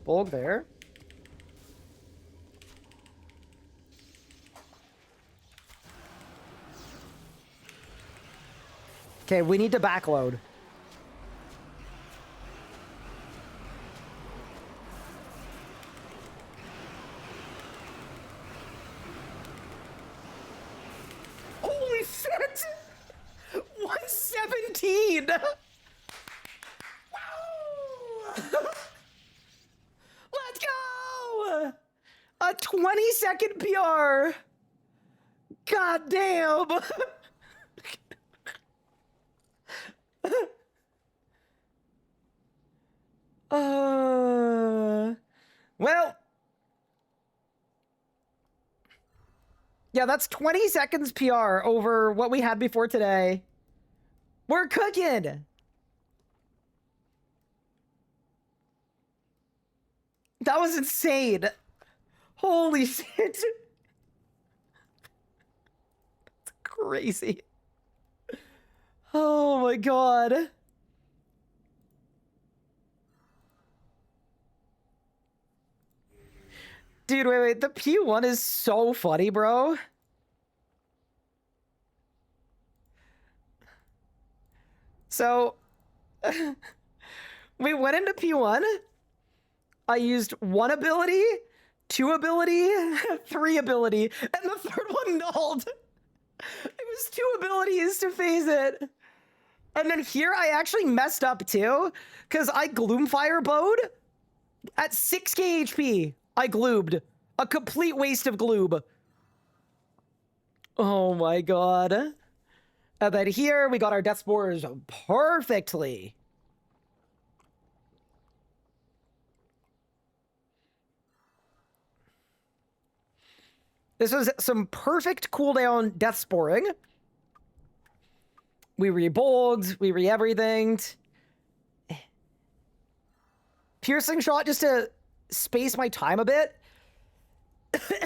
bulk there. Okay, we need to backload. Holy shit! 117! Let's go! A 20-second PR! God damn! Well, yeah, that's 20 seconds PR over what we had before today. We're cooking. That was insane. Holy shit. That's crazy. Oh my god. Dude, wait. The P1 is so funny, bro. So, we went into P1. I used 1 ability, 2 ability, 3 ability, and the 3rd one nulled. It was 2 abilities to phase it. And then here I actually messed up too, because I Gloomfire bowed at 6k HP. I gloobed. A complete waste of gloob. Oh my god. And then here we got our death spores perfectly. This was some perfect cooldown death sporing. We re-bulged, we re-everythinged. Piercing shot just to space my time a bit.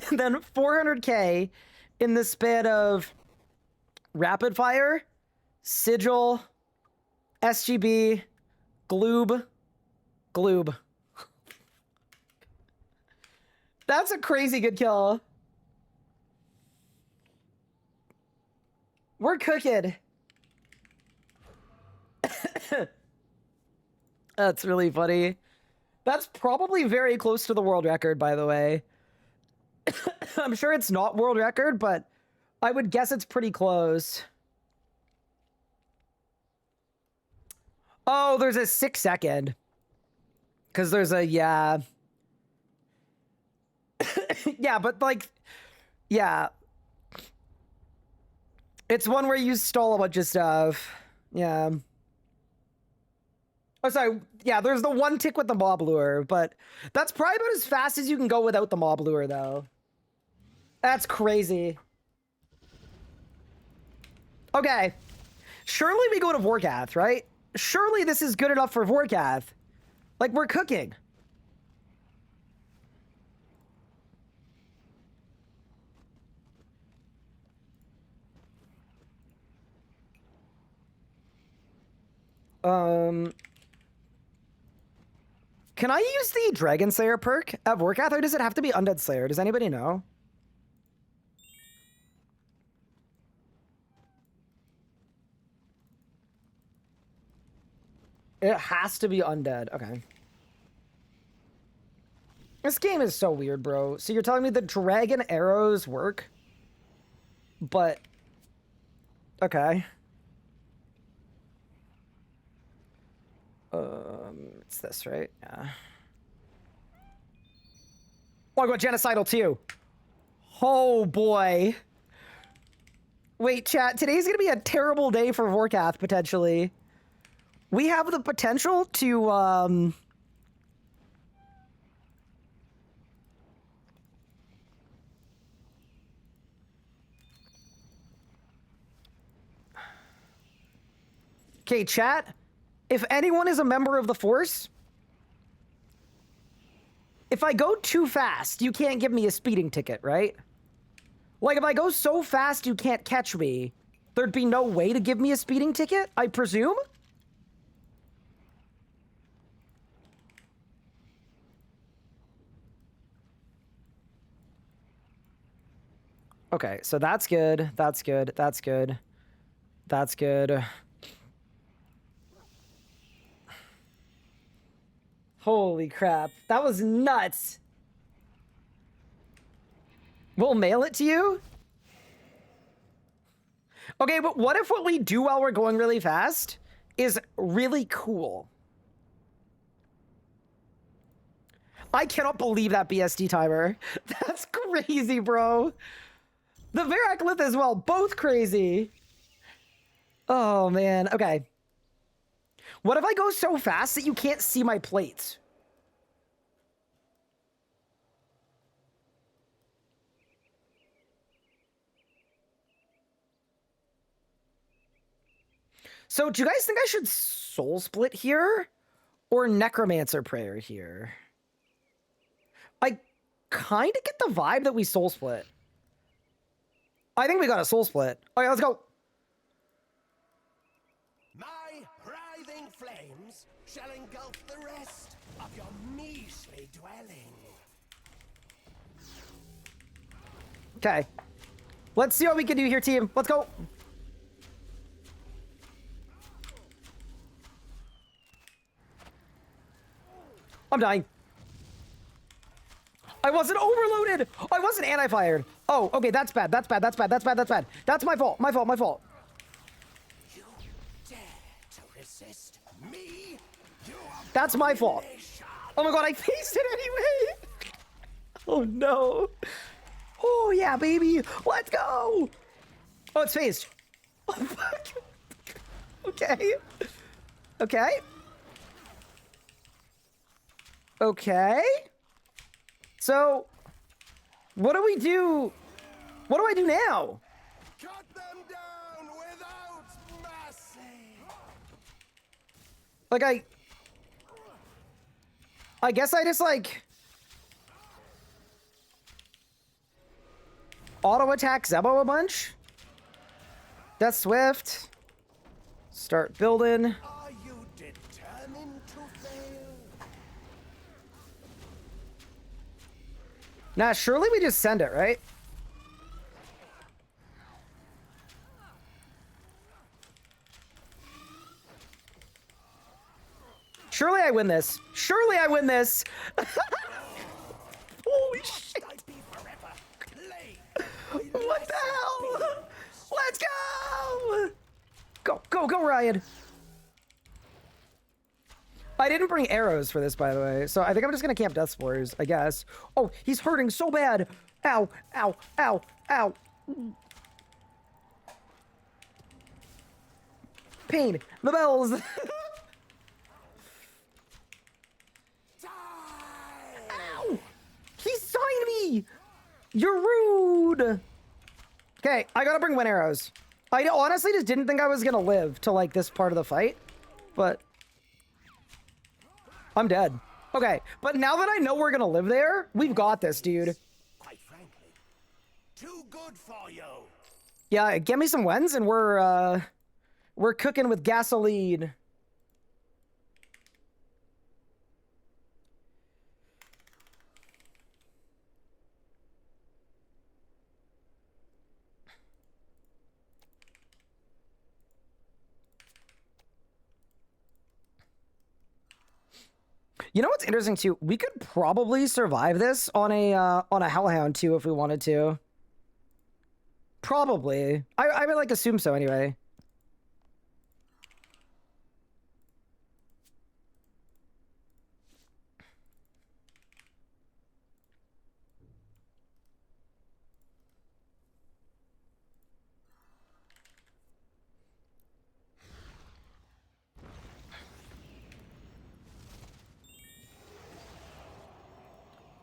And then 400k in the span of rapid fire, sigil, SGB, gloob. That's a crazy good kill. We're cooking. That's really funny. That's probably very close to the world record, by the way. I'm sure it's not world record, but I would guess it's pretty close. Oh, there's a 6 second. Because there's a, yeah. Yeah, but like, yeah. It's one where you stall a bunch of stuff. Yeah. Oh, sorry. Yeah, there's the 1 tick with the mob lure, but that's probably about as fast as you can go without the mob lure, though. That's crazy. Okay. Surely we go to Vorkath, right? Surely this is good enough for Vorkath. Like, we're cooking. Can I use the Dragon Slayer perk at Vorkath, or does it have to be Undead Slayer? Does anybody know? It has to be undead. Okay. This game is so weird, bro. So you're telling me the dragon arrows work? But... okay. It's this, right? Yeah. Oh, I got genocidal too. Oh, boy. Wait, chat. Today's gonna be a terrible day for Vorkath, potentially. We have the potential to, okay, chat. If anyone is a member of the Force, if I go too fast, you can't give me a speeding ticket, right? Like, if I go so fast you can't catch me, there'd be no way to give me a speeding ticket, I presume? Okay, so that's good. That's good. That's good. That's good. Holy crap. That was nuts. We'll mail it to you? Okay, but what if what we do while we're going really fast is really cool? I cannot believe that BSD timer. That's crazy, bro. The Verac as well, both crazy. Oh, man. Okay. What if I go so fast that you can't see my plates? So, do you guys think I should soul split here? Or necromancer prayer here? I kind of get the vibe that we soul split. I think we got a soul split. Okay, let's go.
My writhing flames shall engulf the rest of your measly dwelling.
Okay. Let's see what we can do here, team. Let's go. I'm dying. I wasn't overloaded. I wasn't anti-fired. Oh, okay, that's bad. That's bad. That's bad. That's bad. That's bad. That's my fault. My fault. My fault.
You dare to resist me?
That's my fault. Oh my god, I faced it anyway. Oh no. Oh yeah, baby. Let's go. Oh, it's phased. Oh, fuck. Okay. Okay. Okay. So, what do we do? What do I do now?
Cut them down without mercy.
Like, I guess I just, like, auto-attack Zebo a bunch? That's swift. Start building.
Are you determined to fail?
Nah, surely we just send it, right? Surely I win this. Surely I win this. Holy shit.
I be forever plagued
What the hell? Let's go! Go, go, go, Ryan. I didn't bring arrows for this, by the way, so I think I'm just gonna camp Death Spores, I guess. Oh, he's hurting so bad. Ow, ow, ow, ow. Pain. The bells. Ow! He signed me! You're rude! Okay, I gotta bring wind arrows. I honestly just didn't think I was gonna live to, like, this part of the fight, but I'm dead. Okay, but now that I know we're gonna live there, we've got this, dude.
quite frankly, too good for you.
Yeah, get me some wens and we're cooking with gasoline. You know what's interesting too? We could probably survive this on a Hellhound too if we wanted to. Probably. I would like assume so anyway.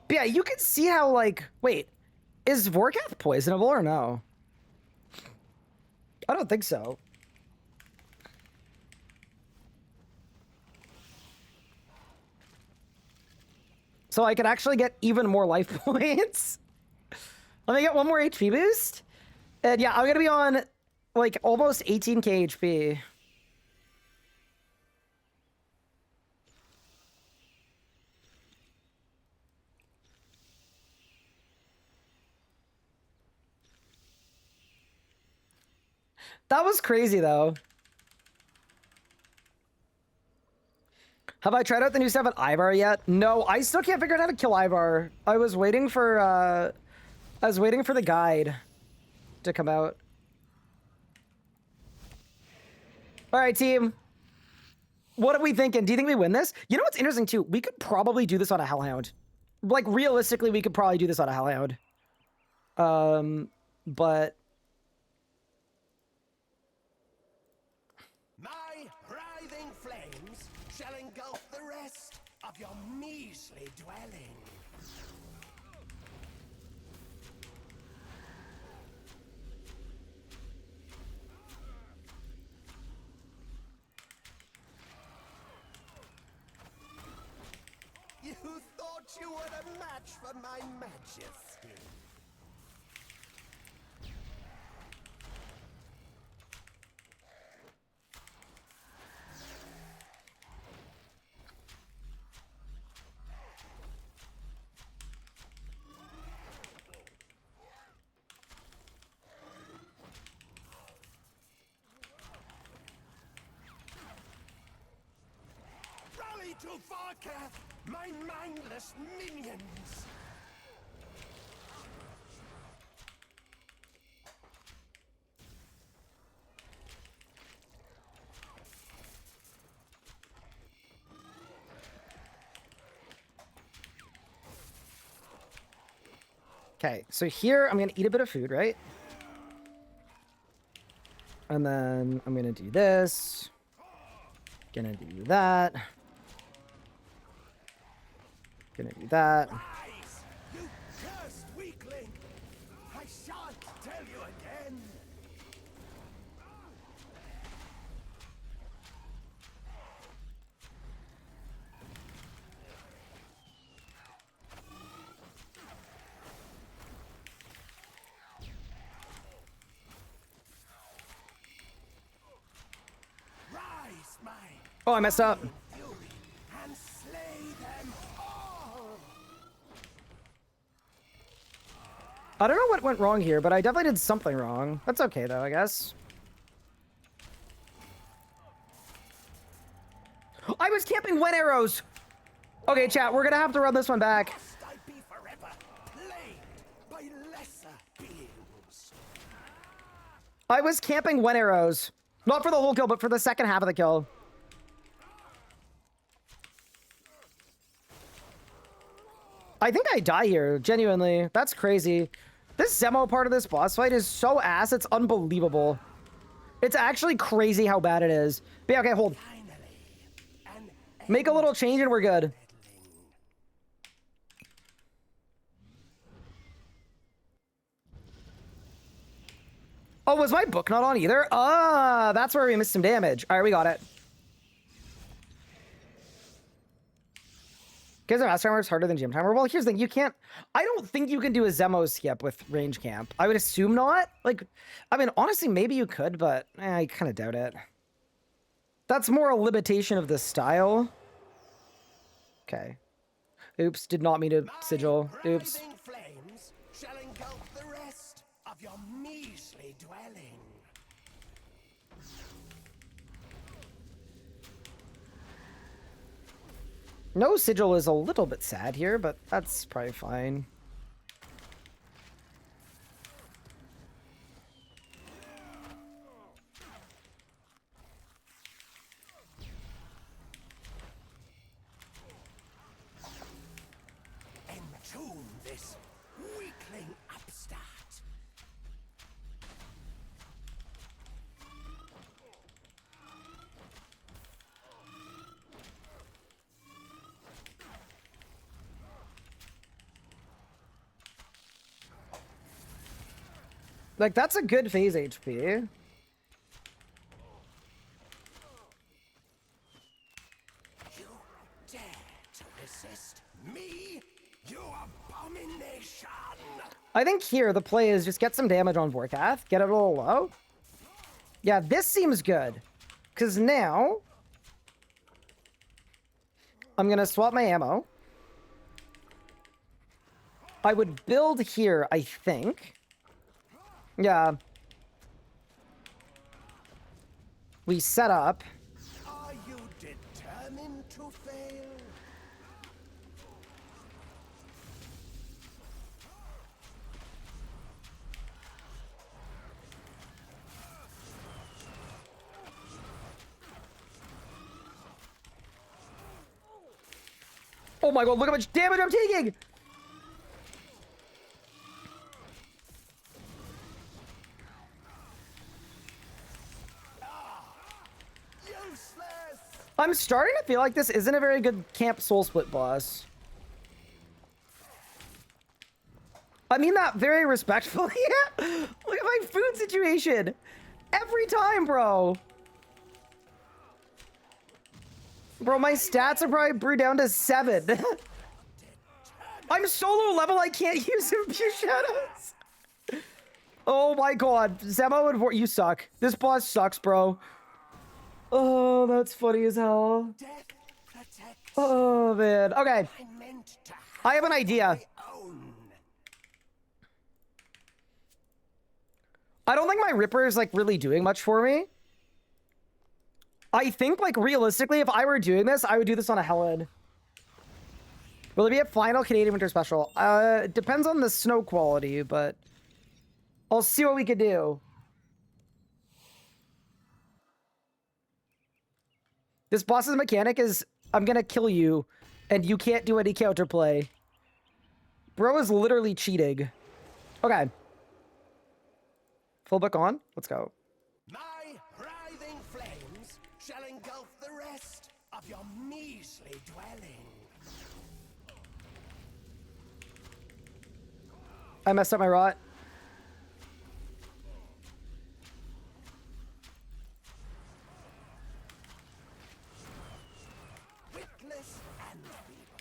But yeah, you can see how, like, wait, is Vorkath poisonable or no? I don't think so. So I could actually get even more life points. Let me get one more HP boost. And yeah, I'm gonna be on, like, almost 18k HP. That was crazy, though. Have I tried out the new stuff at Ivar yet? No, I still can't figure out how to kill Ivar. I was waiting for the guide to come out. All right, team. What are we thinking? Do you think we win this? You know what's interesting, too? We could probably do this on a Hellhound. Like, realistically, we could probably do this on a Hellhound. But...
My writhing flames shall engulf the rest of your measly dwelling. You thought you were a match for my majesty. Rally to Farcath, my mindless minions!
Okay, so here I'm gonna eat a bit of food, right? And then I'm gonna do this. Gonna do that. Gonna do that.
Rise, you cursed weakling! I shan't tell you again! Rise, my
Oh, I messed up.
fury, and slay them all!
I don't know what went wrong here, but I definitely did something wrong. That's okay, though, I guess. I was camping wet arrows! Okay, chat, we're gonna have to run this one back.
Must I be forever plagued by lesser beings?
I was camping wet arrows. Not for the whole kill, but for the second half of the kill. I think I die here, genuinely. That's crazy. This Zemo part of this boss fight is so ass, it's unbelievable. It's actually crazy how bad it is. But yeah, okay, hold.
Finally, an
Make a little change and we're good.
endling.
Oh, was my book not on either? Ah, that's where we missed some damage. All right, we got it. Because Master Timer is harder than Gym Timer. Well, here's the thing. You can't... I don't think you can do a Zemo skip with range camp. I would assume not. Like, I mean, honestly, maybe you could, but I kind of doubt it. That's more a limitation of the style. Okay. Oops, did not mean to sigil. Oops.
Writhing flames shall engulf the rest of your measly dwelling.
No sigil is a little bit sad here, but that's probably fine.
Entomb this weakling upstart.
Like, that's a good phase HP.
You dare to resist me, you abomination!
I think here the play is just get some damage on Vorkath, get it a little low. Yeah, this seems good. Because now... I'm going to swap my ammo. I would build here, I think. Yeah. we set up.
Are you determined to fail?
Oh my god, look how much damage I'm taking!
Useless!
I'm starting to feel like this isn't a very good camp soul split boss. I mean that very respectfully. Look at my food situation. Every time, bro. Bro, my stats are probably brewed down to 7. I'm so low level I can't use Impure Shadows. Oh my god. Zemo and you suck. This boss sucks, bro. Oh, that's funny as hell.
Death protects.
Oh, man. Okay.
I meant to
I have an idea.
own.
I don't think my Ripper is, like, really doing much for me. I think, like, realistically, if I were doing this, I would do this on a Helen. Will it be a final Canadian Winter Special? It depends on the snow quality, but I'll see what we could do. This boss's mechanic is, I'm gonna kill you, and you can't do any counterplay. Bro is literally cheating. Okay. Full book on. Let's go.
My writhing flames shall engulf the rest of your measly dwelling.
I messed up my rot.
Witless and feeble.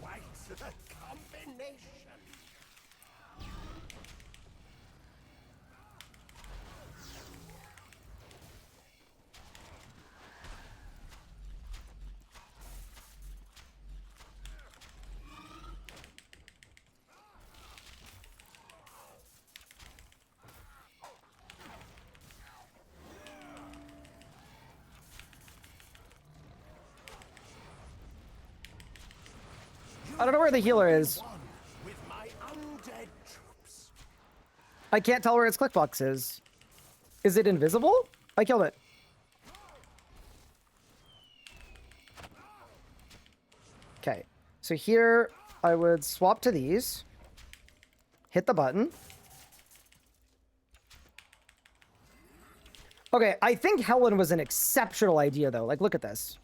Quite the combination.
I don't know where the healer is.
One with my undead troops.
I can't tell where its click box is. Is it invisible? I killed it. Okay. So here I would swap to these. Hit the button. Okay, I think Helen was an exceptional idea though. Like, look at this.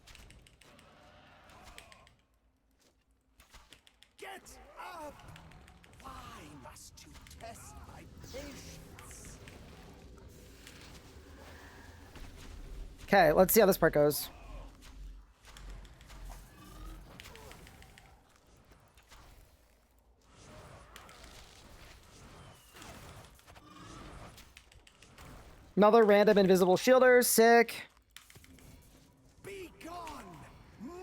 Get up! Why must you test my patience?
Okay, let's see how this part goes. Another random invisible shielder, sick.
Be gone,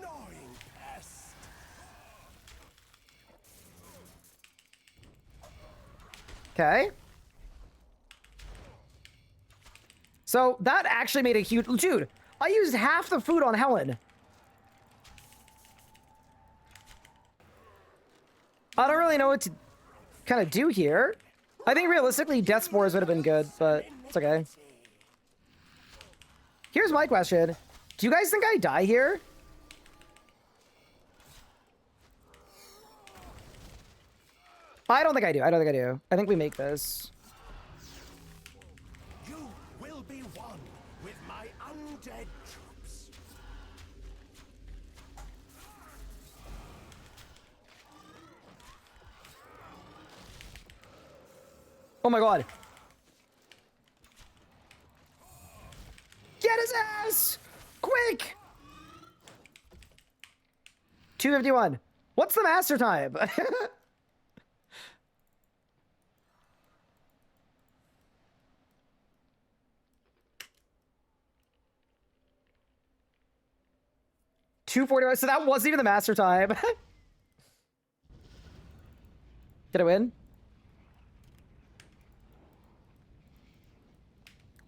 gnawing pest!
Okay. So that actually made a huge... Dude, I used half the food on Helen. I don't really know what to kind of do here. I think realistically, Death Spores would have been good, but it's okay. Here's my question. Do you guys think I die here? I don't think I do. I don't think I do. I think we make this.
You will be one with my undead troops.
Oh my god. Get his ass! Quick! 2:51. What's the master time? $2:41. So that wasn't even the master time. Did I win?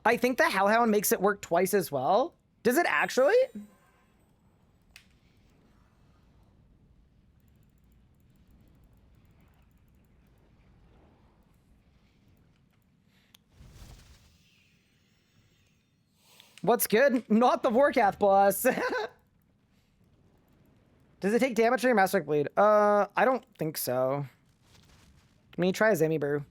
I think the Hellhound makes it work twice as well. Does it actually? What's good? Not the Vorkath boss. Does it take damage from your Masterwork Bleed? I don't think so. I mean, try a Zami Brew.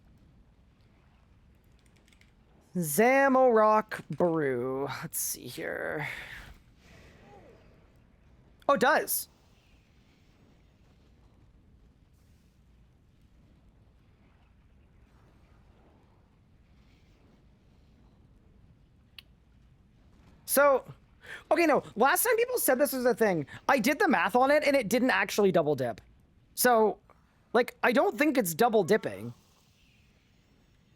Zamorok Brew. Let's see here. Oh, it does. So, okay, no. Last time people said this was a thing, I did the math on it and it didn't actually double dip. So, like, I don't think it's double dipping.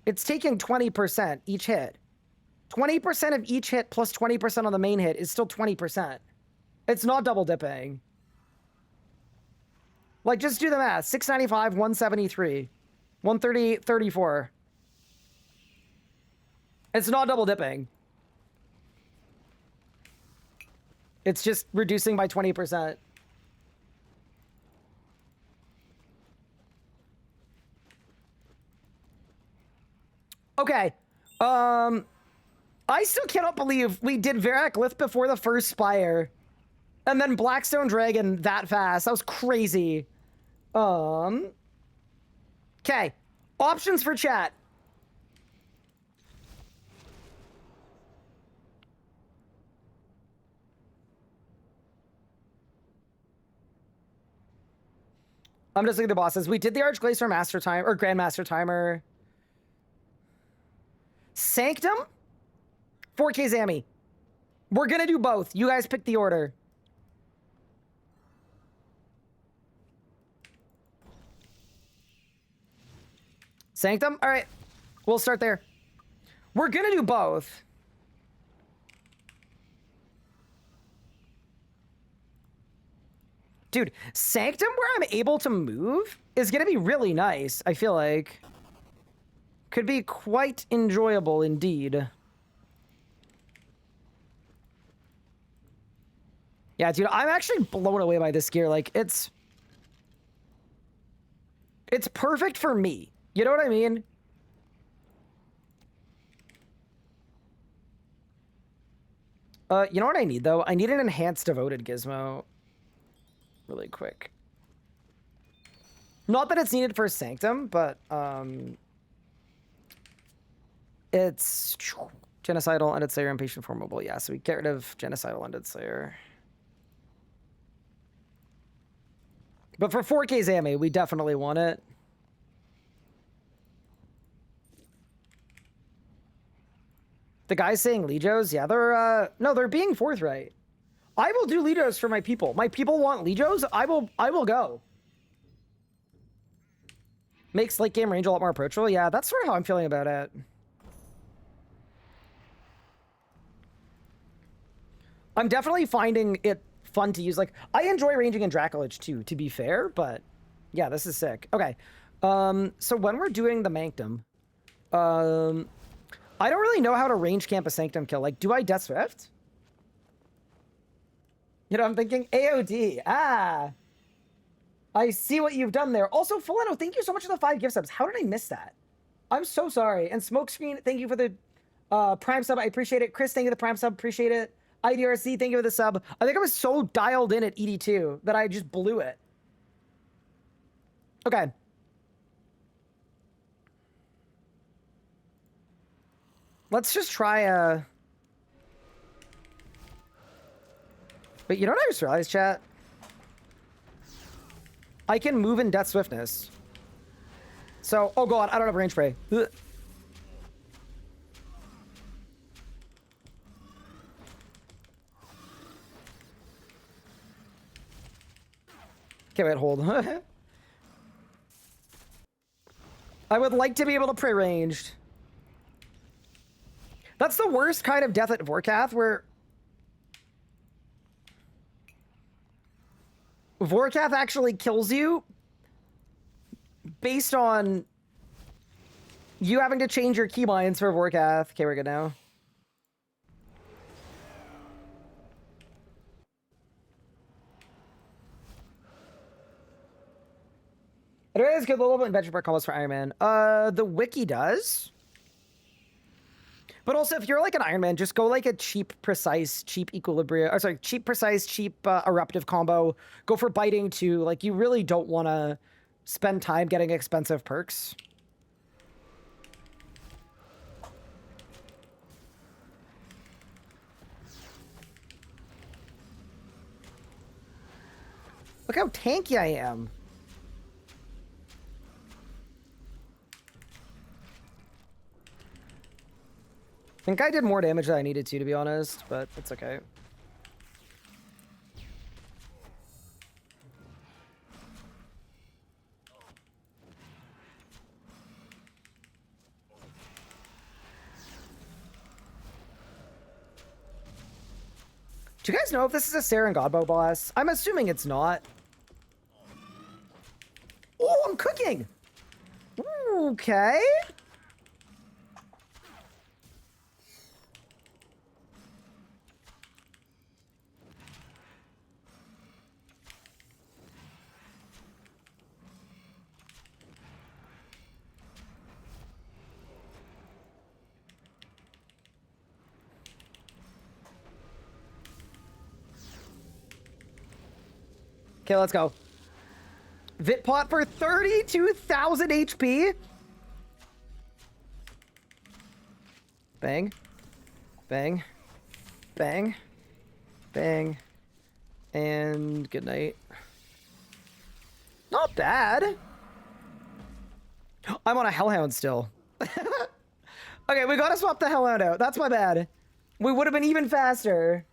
It's taking 20% each hit. 20% of each hit plus 20% on the main hit is still 20%. It's not double dipping. Like, just do the math. 695, 173, 138, 34. It's not double dipping. It's just reducing by 20%. Okay. I still cannot believe we did Varak Lith before the first Spire. And then Blackstone Dragon that fast. That was crazy. Okay. Options for chat. I'm just looking at the bosses. We did the Archglacier Master Timer, or Grandmaster Timer. Sanctum? 4K Zami. We're gonna do both. You guys pick the order. Sanctum? All right. We'll start there. We're gonna do both. Dude, Sanctum where I'm able to move is gonna be really nice, I feel like. Could be quite enjoyable indeed. Yeah, dude, I'm actually blown away by this gear. Like, it's perfect for me. You know what I mean? You know what I need, though? I need an enhanced devoted gizmo. Really quick. Not that it's needed for Sanctum, but, it's genocidal, ended slayer, impatient formable. Yeah, so we get rid of genocidal, ended slayer. But for 4K Zami, we definitely want it. The guys saying Legos, yeah, they're no, they're being forthright. I will do Legos for my people. My people want Legos, I will go. Makes late game range a lot more approachable. Yeah, that's sort of how I'm feeling about it. I'm definitely finding it fun to use. Like, I enjoy ranging in Dracolich too, to be fair, but yeah, this is sick. Okay. So when we're doing the Manctum, I don't really know how to range camp a Sanctum kill. Like, do I Death Swift? You know, I'm thinking AOD. Ah, I see what you've done there. Also, Fulano, thank you so much for the 5 gift subs. How did I miss that? I'm so sorry. And Smokescreen, thank you for the Prime sub. I appreciate it. Chris, thank you for the Prime sub. Appreciate it. IDRC, thank you for the sub. I think I was so dialed in at ED2 that I just blew it. Okay. Let's just try a... Wait, you know what I just realized, chat? I can move in Death Swiftness. So, oh god, I don't have range spray. Ugh. Okay, wait, hold. I would like to be able to pre-ranged. That's the worst kind of death at Vorkath, where Vorkath actually kills you based on you having to change your keybinds for Vorkath. Okay, we're good now. It is good little bit invention part combos for Iron Man. The wiki does. But also, if you're like an Iron Man, just go like a cheap, precise, cheap equilibrium. Or sorry, cheap, precise, cheap eruptive combo. Go for biting too. Like, you really don't want to spend time getting expensive perks. Look how tanky I am. I think I did more damage than I needed to be honest, but it's okay. Do you guys know if this is a Saren Godbow boss? I'm assuming it's not. Oh, I'm cooking! Okay. Okay, let's go. Vit pot for 32,000 HP. Bang. Bang. Bang. Bang. And good night. Not bad. I'm on a Hellhound still. Okay, we gotta swap the Hellhound out. That's my bad. We would have been even faster.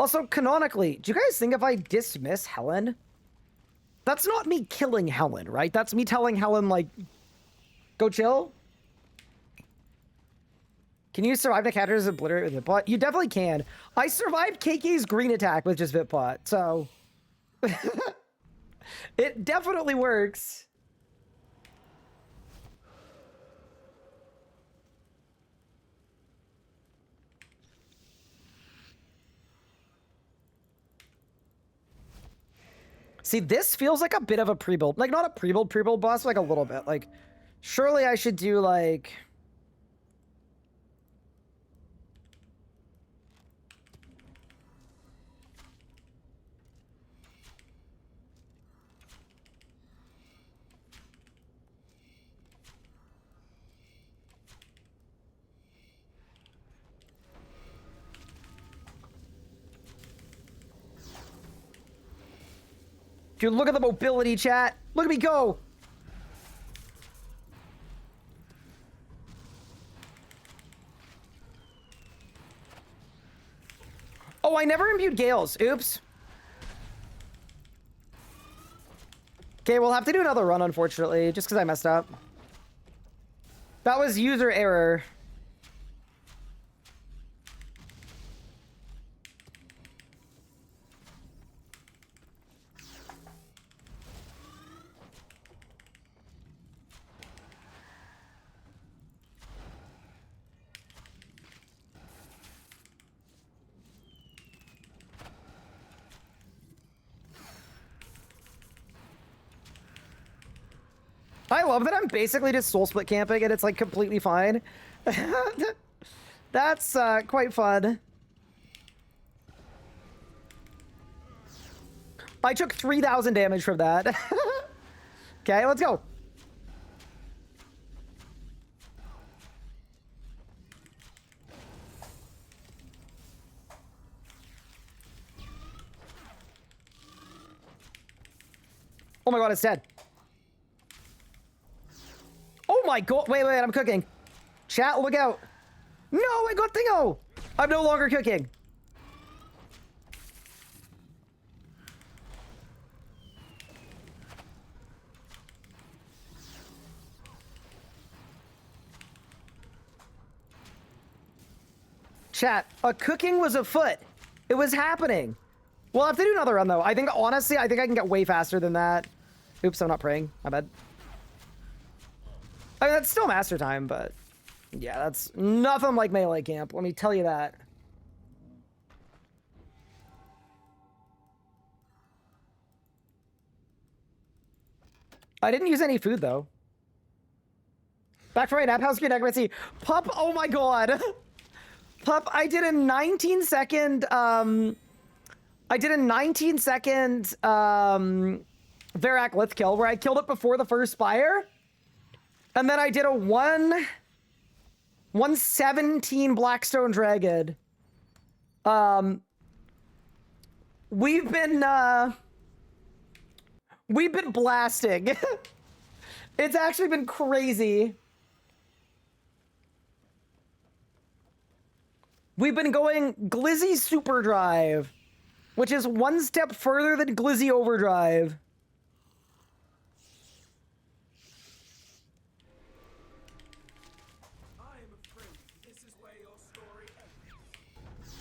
Also, canonically, do you guys think if I dismiss Helen, that's not me killing Helen, right? That's me telling Helen, like, go chill? Can you survive the Catter's Obliterate with Vitpot? You definitely can. I survived KK's green attack with just Vitpot, so... It definitely works. See, this feels like a bit of a pre-build. Like, not a pre-build boss, like a little bit. Like, surely I should do, like... Dude, look at the mobility, chat. Look at me go. Oh, I never imbued Gales. Oops. Okay, we'll have to do another run, unfortunately, just because I messed up. That was user error. I love that I'm basically just soul split camping and it's like completely fine. That's quite fun. I took 3,000 damage from that. Okay, let's go. Oh my god, it's dead. Oh my god, wait, I'm cooking. Chat, look out. No, I got Thingo. I'm no longer cooking. Chat, a cooking was afoot. It was happening. We'll have to do another run though. I think, honestly, I think I can get way faster than that. Oops, I'm not praying. My bad. I mean, that's still master time, but yeah, that's nothing like melee camp. Let me tell you that. I didn't use any food though. Back from my nap, how's your necromancy? Pup, oh my god. Pup, I did a 19-second, Varak Lith kill where I killed it before the first spire. And then I did a 117 Blackstone Dragon. We've been blasting. It's actually been crazy. We've been going Glizzy Super Drive, which is one step further than Glizzy Overdrive.
I am afraid this is where your story ends.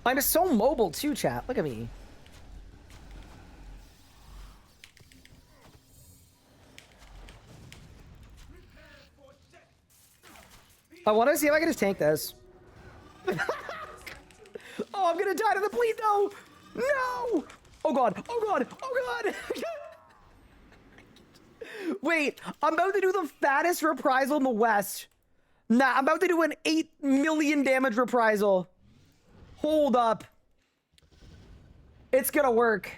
I'm so mobile too, chat. Look at me. I want to see if I can just tank this. Oh, I'm gonna die to the bleed though. No. Oh god. Oh god. Oh god. Wait, I'm about to do the fattest reprisal in the West. Nah, I'm about to do an 8 million damage reprisal. Hold up. It's gonna work.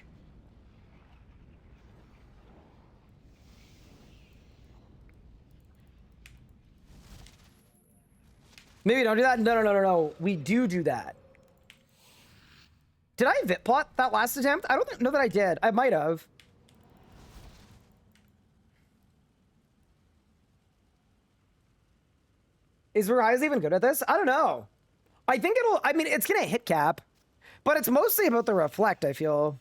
Maybe don't do that. No. We do that. Did I vit plot that last attempt? I don't know that I did. I might have. Is Verizon even good at this? I don't know. I think it'll, I mean, it's gonna hit cap, but it's mostly about the reflect, I feel.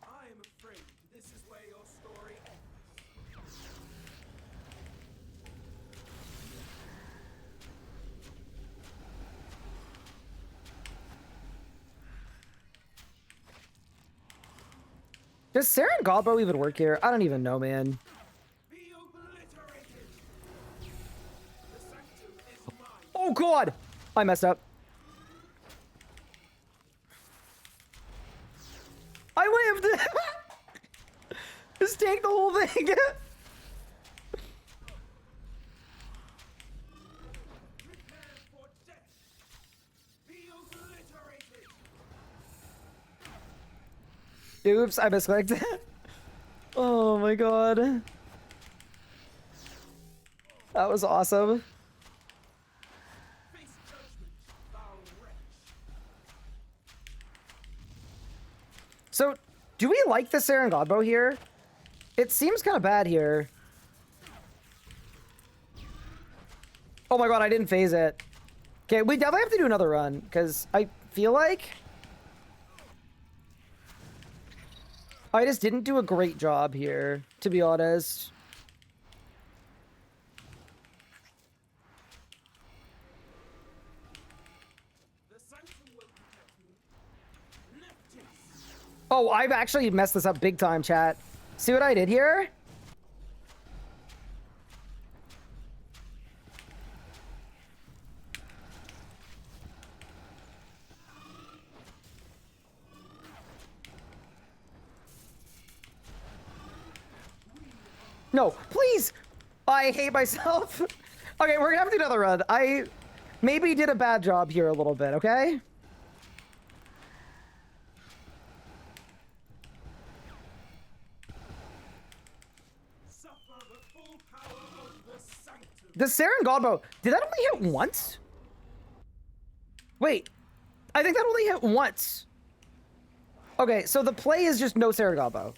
I am afraid this is where your story ends.
Does Sarah and Godbow even work here? I don't even know, man.
Be obliterated. The sanctum is mine.
Oh god! I messed up. I lived! Just take the whole thing.
Prepare for death. Be obliterated.
Oops, I misclicked. Oh my god. That was awesome.
Face judgment, thou wretch.
So, do we like the Sarah and Godbow here? It seems kind of bad here. Oh my god, I didn't phase it. Okay, we definitely have to do another run, because I feel like I just didn't do a great job here, to be honest.
The sanctum will protect me. Neftis.
Oh, I've actually messed this up big time, chat. See what I did here? No, please! I hate myself. Okay, we're gonna have to do another run. I maybe did a bad job here a little bit, okay?
Suffer the full power of the sanctum.
The Sarah and Godbow, did that only hit once? Wait, I think that only hit once. Okay, so the play is just no Sarah and Godbow.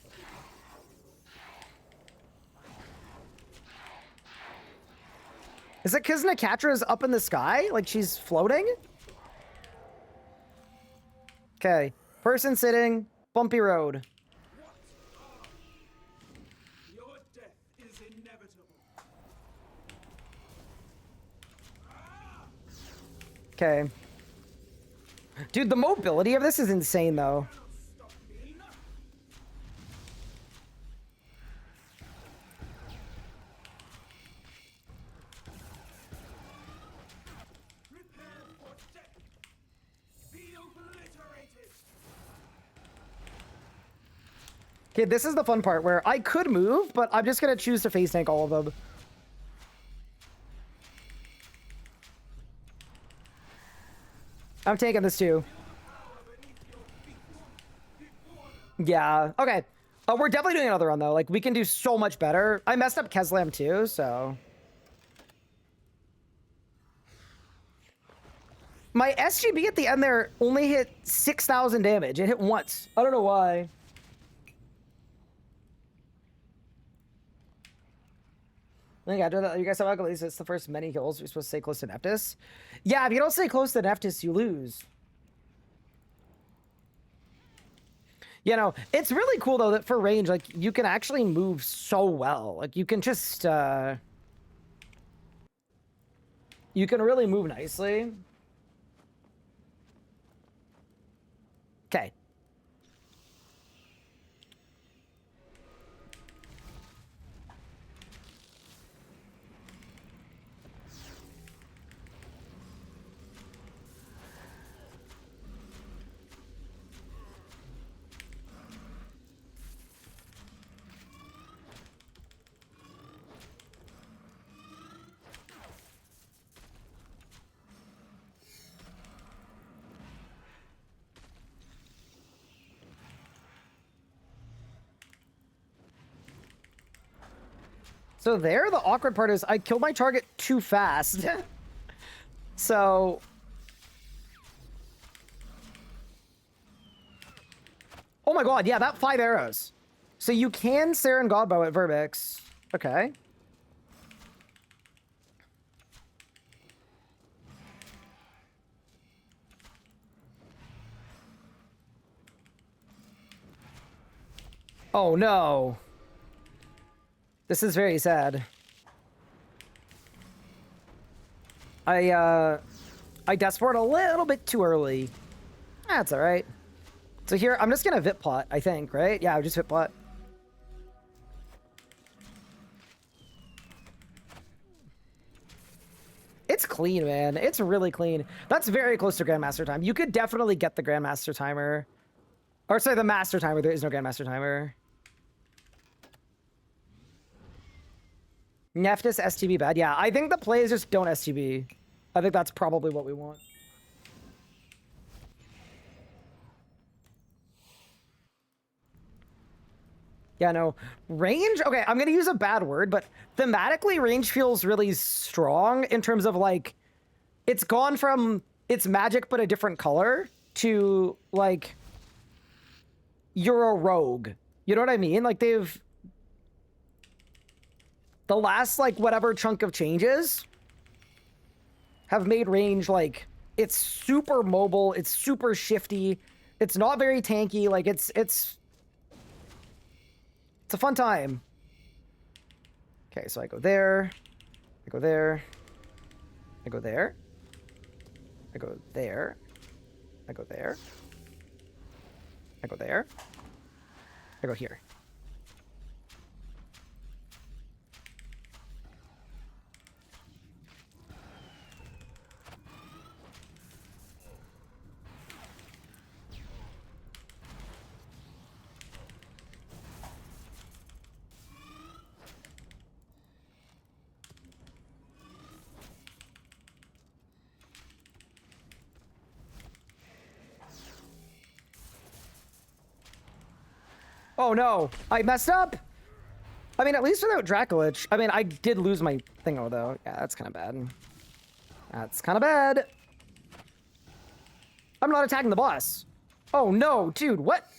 Is it because Nakatra's up in the sky? Like she's floating? Okay. Person sitting. Bumpy road.
Your death is inevitable.
Okay. Dude, the mobility of this is insane, though.
Stop me.
Okay, this is the fun part where I could move, but I'm just gonna choose to face tank all of them. I'm taking this too. Yeah, okay. We're definitely doing another run though. Like, we can do so much better. I messed up Keslam too, so. My SGB at the end there only hit 6,000 damage. It hit once. I don't know why. I think after that, you guys have at least it's the first many kills. You're supposed to stay close to Neftis. Yeah, if you don't stay close to Neftis, you lose. You know, it's really cool though that for range, like you can actually move so well. Like you can just you can really move nicely. Okay. So there, the awkward part is I killed my target too fast. So... Oh my god, yeah, that 5 arrows. So you can Saren Godbow at Verbix. Okay. Oh no. This is very sad. I Desport a little bit too early. That's alright. So here, I'm just gonna Vip Plot, I think, right? Yeah, I'll just Vip Plot. It's clean, man. It's really clean. That's very close to Grandmaster time. You could definitely get the Grandmaster timer. Or sorry, the Master timer. There is no Grandmaster timer. Neftis STB bad. Yeah, I think the plays just don't STB. I think that's probably what we want. Yeah, no. Range? Okay, I'm going to use a bad word, but thematically, range feels really strong in terms of, like, it's gone from it's magic but a different color to, like, you're a rogue. You know what I mean? Like, they've... The last, like, whatever chunk of changes have made range, like, it's super mobile, it's super shifty, it's not very tanky, like, it's a fun time. Okay, so I go there, I go there, I go there, I go there, I go there, I go there, I go here. Oh no, I messed up. I mean, at least without Dracolich. I mean, I did lose my thingo though. Yeah, that's kind of bad. That's kind of bad. I'm not attacking the boss. Oh no, dude, what?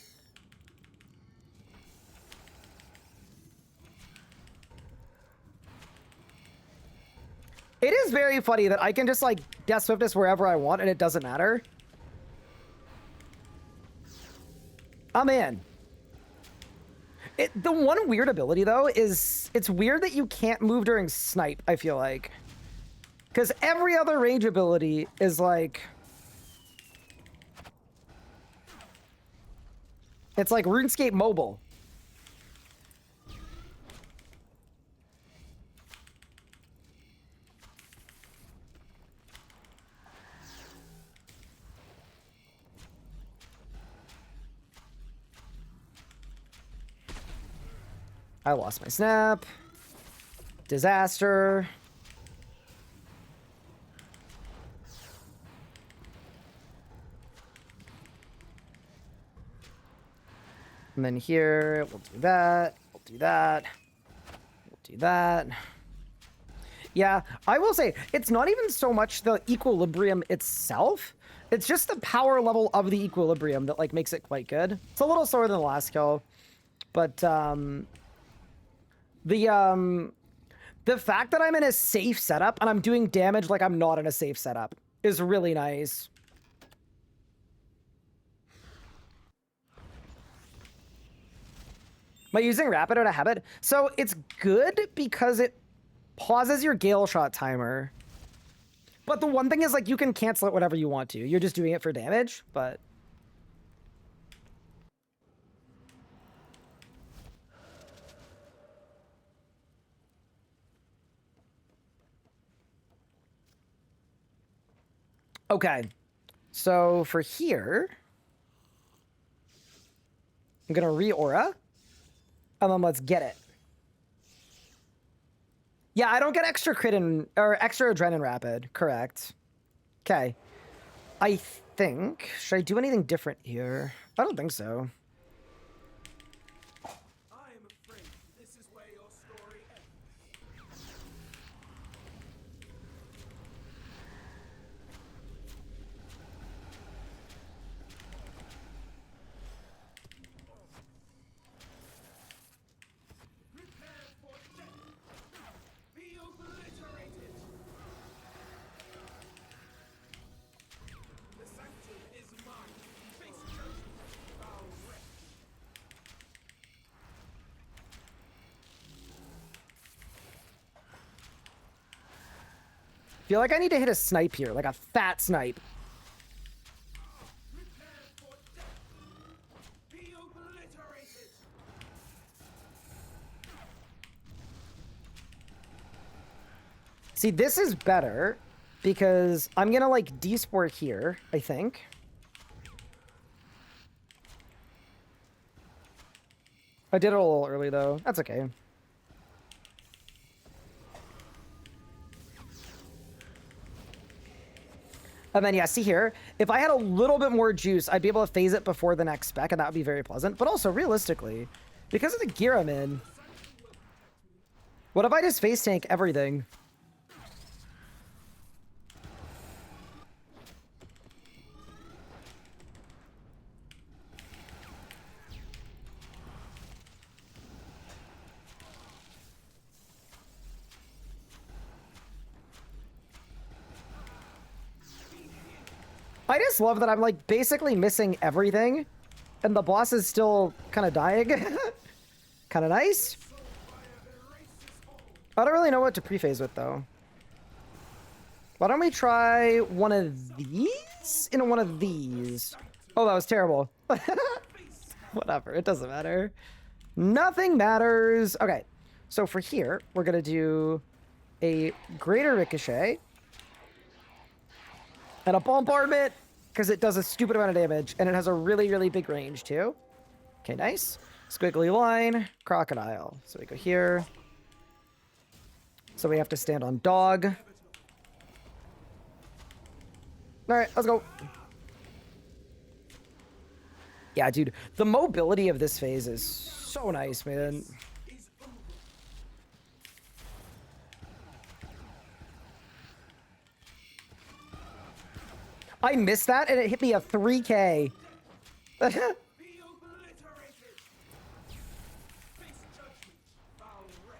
It is very funny that I can just like Death Swiftness wherever I want and it doesn't matter. I'm in. The one weird ability, though, is it's weird that you can't move during snipe, I feel like. Because every other range ability is like... It's like RuneScape Mobile. I lost my snap. Disaster. And then here, we'll do that. We'll do that. We'll do that. Yeah, I will say, it's not even so much the equilibrium itself. It's just the power level of the equilibrium that, like, makes it quite good. It's a little slower than the last kill. But, the fact that I'm in a safe setup and I'm doing damage like I'm not in a safe setup is really nice. Am I using rapid out of habit? So it's good because it pauses your gale shot timer. But the one thing is, like, you can cancel it whenever you want to. You're just doing it for damage, but... Okay. So for here... I'm gonna re-aura. And then let's get it. Yeah, I don't get extra crit and or extra adrenaline rapid. Correct. Okay. I think... Should I do anything different here? I don't think so.
I am afraid this is where your story ends. Prepare for death. Be obliterated. The sanctum is mine. Face judgment, foul wretch.
Feel like I need to hit a snipe here, like a fat snipe.
Prepare for death. Be obliterated.
See, this is better because I'm gonna like desport here, I think. I did it a little early though. That's okay. And then, yeah, see here, if I had a little bit more juice, I'd be able to phase it before the next spec, and that would be very pleasant. But also, realistically, because of the gear I'm in, what if I just face tank everything? I just love that I'm, like, basically missing everything, and the boss is still kind of dying. Kind of nice. I don't really know what to prephase with, though. Why don't we try one of these and one of these? Oh, that was terrible. Whatever, it doesn't matter. Nothing matters. Okay, so for here, we're going to do a greater ricochet. And a bombardment, because it does a stupid amount of damage, and it has a really, really big range, too. Okay, nice. Squiggly line, crocodile. So we go here. So we have to stand on dog. All right, let's go. Yeah, dude, the mobility of this phase is so nice, man. I missed that, and it hit me a 3K.
Be obliterated. Face judgment, foul wretch.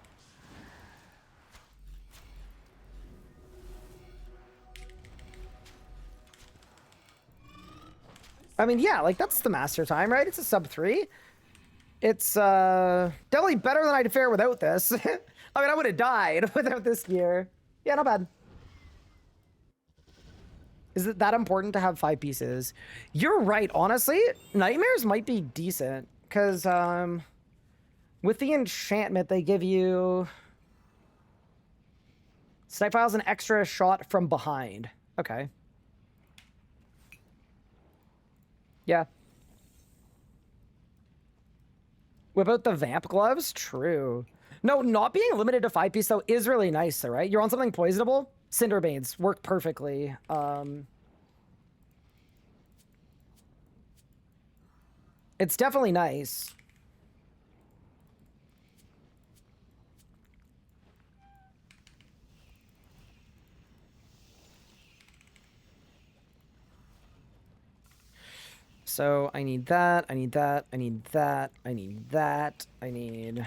I mean, yeah, like, that's the master time, right? It's a sub 3. It's definitely better than I'd fare without this. I mean, I would have died without this gear. Yeah, not bad. Is it that important to have 5 pieces? You're right, honestly. Nightmares might be decent, because with the enchantment, they give you... Snipe File's an extra shot from behind. Okay. Yeah. Whip out the vamp gloves? True. No, not being limited to 5-piece though is really nice though, right? You're on something poisonable. Cinderbanes work perfectly. It's definitely nice. So I need that, I need that, I need that, I need that, I need...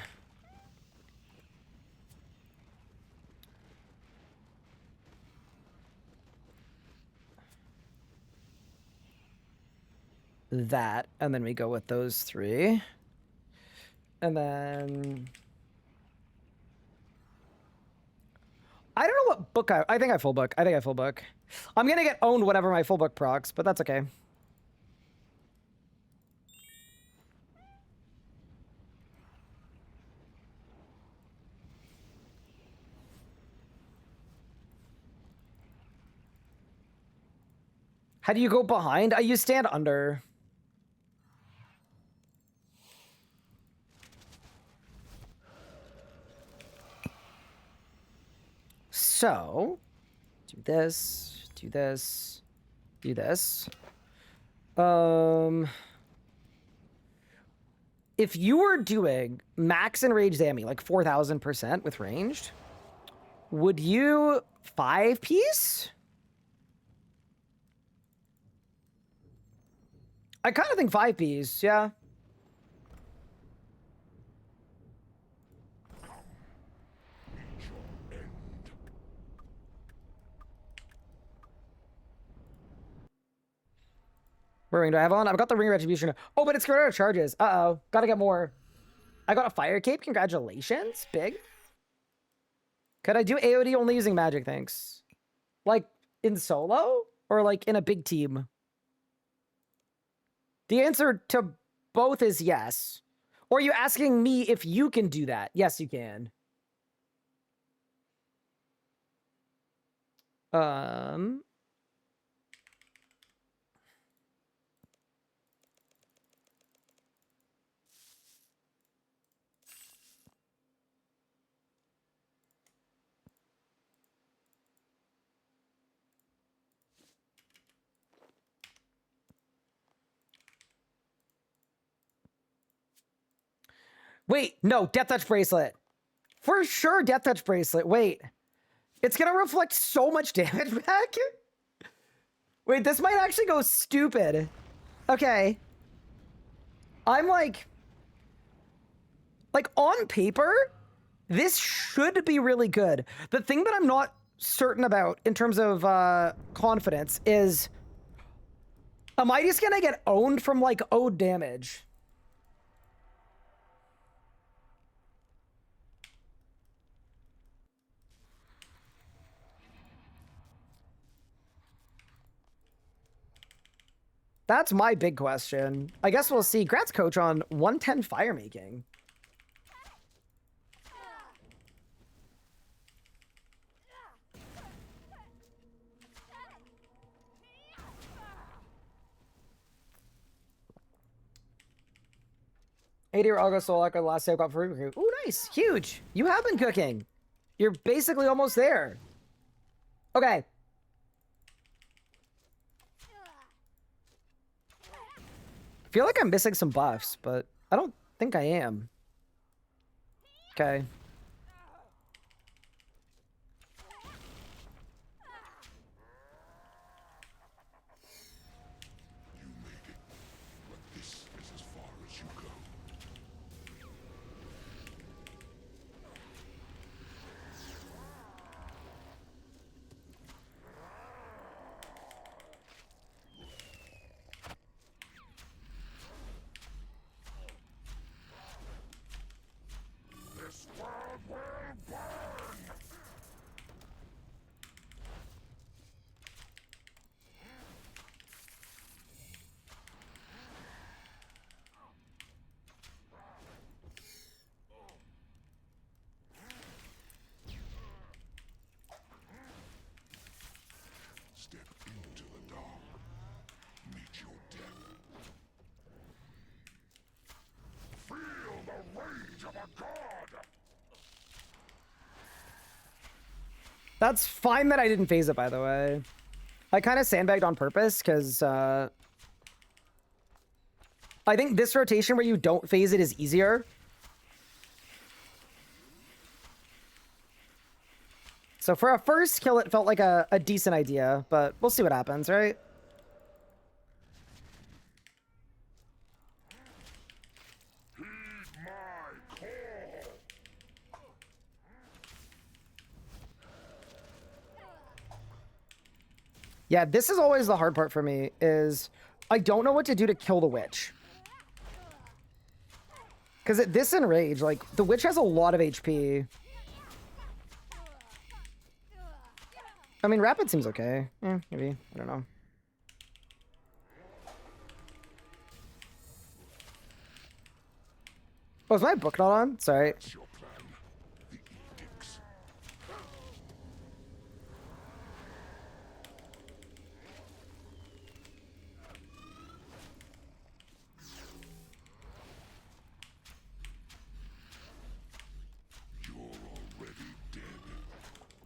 that, and then we go with those 3. And then... I don't know what book I think I full book. I think I full book. I'm gonna get owned whatever my full book procs, but that's okay. How do you go behind? You stand under. So, do this, do this, do this. If you were doing max enrage Zammy, like 4,000% with ranged, would you 5-piece? I kind of think 5-piece, yeah. What ring do I have on? I've got the ring retribution. Oh, but it's got out of charges. Uh-oh. Gotta get more. I got a fire cape. Congratulations. Big. Could I do AOD only using magic? Thanks. Like in solo? Or like in a big team? The answer to both is yes. Or are you asking me if you can do that? Yes, you can. Wait, no, Death Touch Bracelet. For sure, Death Touch Bracelet. Wait. It's gonna reflect so much damage back? Wait, this might actually go stupid. Okay. I'm like on paper, this should be really good. The thing that I'm not certain about in terms of confidence is, am I just gonna get owned from like owed damage? That's my big question. I guess we'll see. Grats coach on 110 fire making. Eighty August Solak, the last save got for recruit. Ooh, nice. Huge. You have been cooking. You're basically almost there. Okay. I feel like I'm missing some buffs, but I don't think I am. Okay.
You made it, but this is as far as you go. This world
That's fine that I didn't phase it, by the way. I kind of sandbagged on purpose because I think this rotation where you don't phase it is easier. So for a first kill, it felt like a decent idea, but we'll see what happens, right? Yeah, this is always the hard part for me, is I don't know what to do to kill the witch. Because at this enrage, like, the witch has a lot of HP. I mean, rapid seems okay. Maybe. I don't know. Oh, is my book not on? Sorry.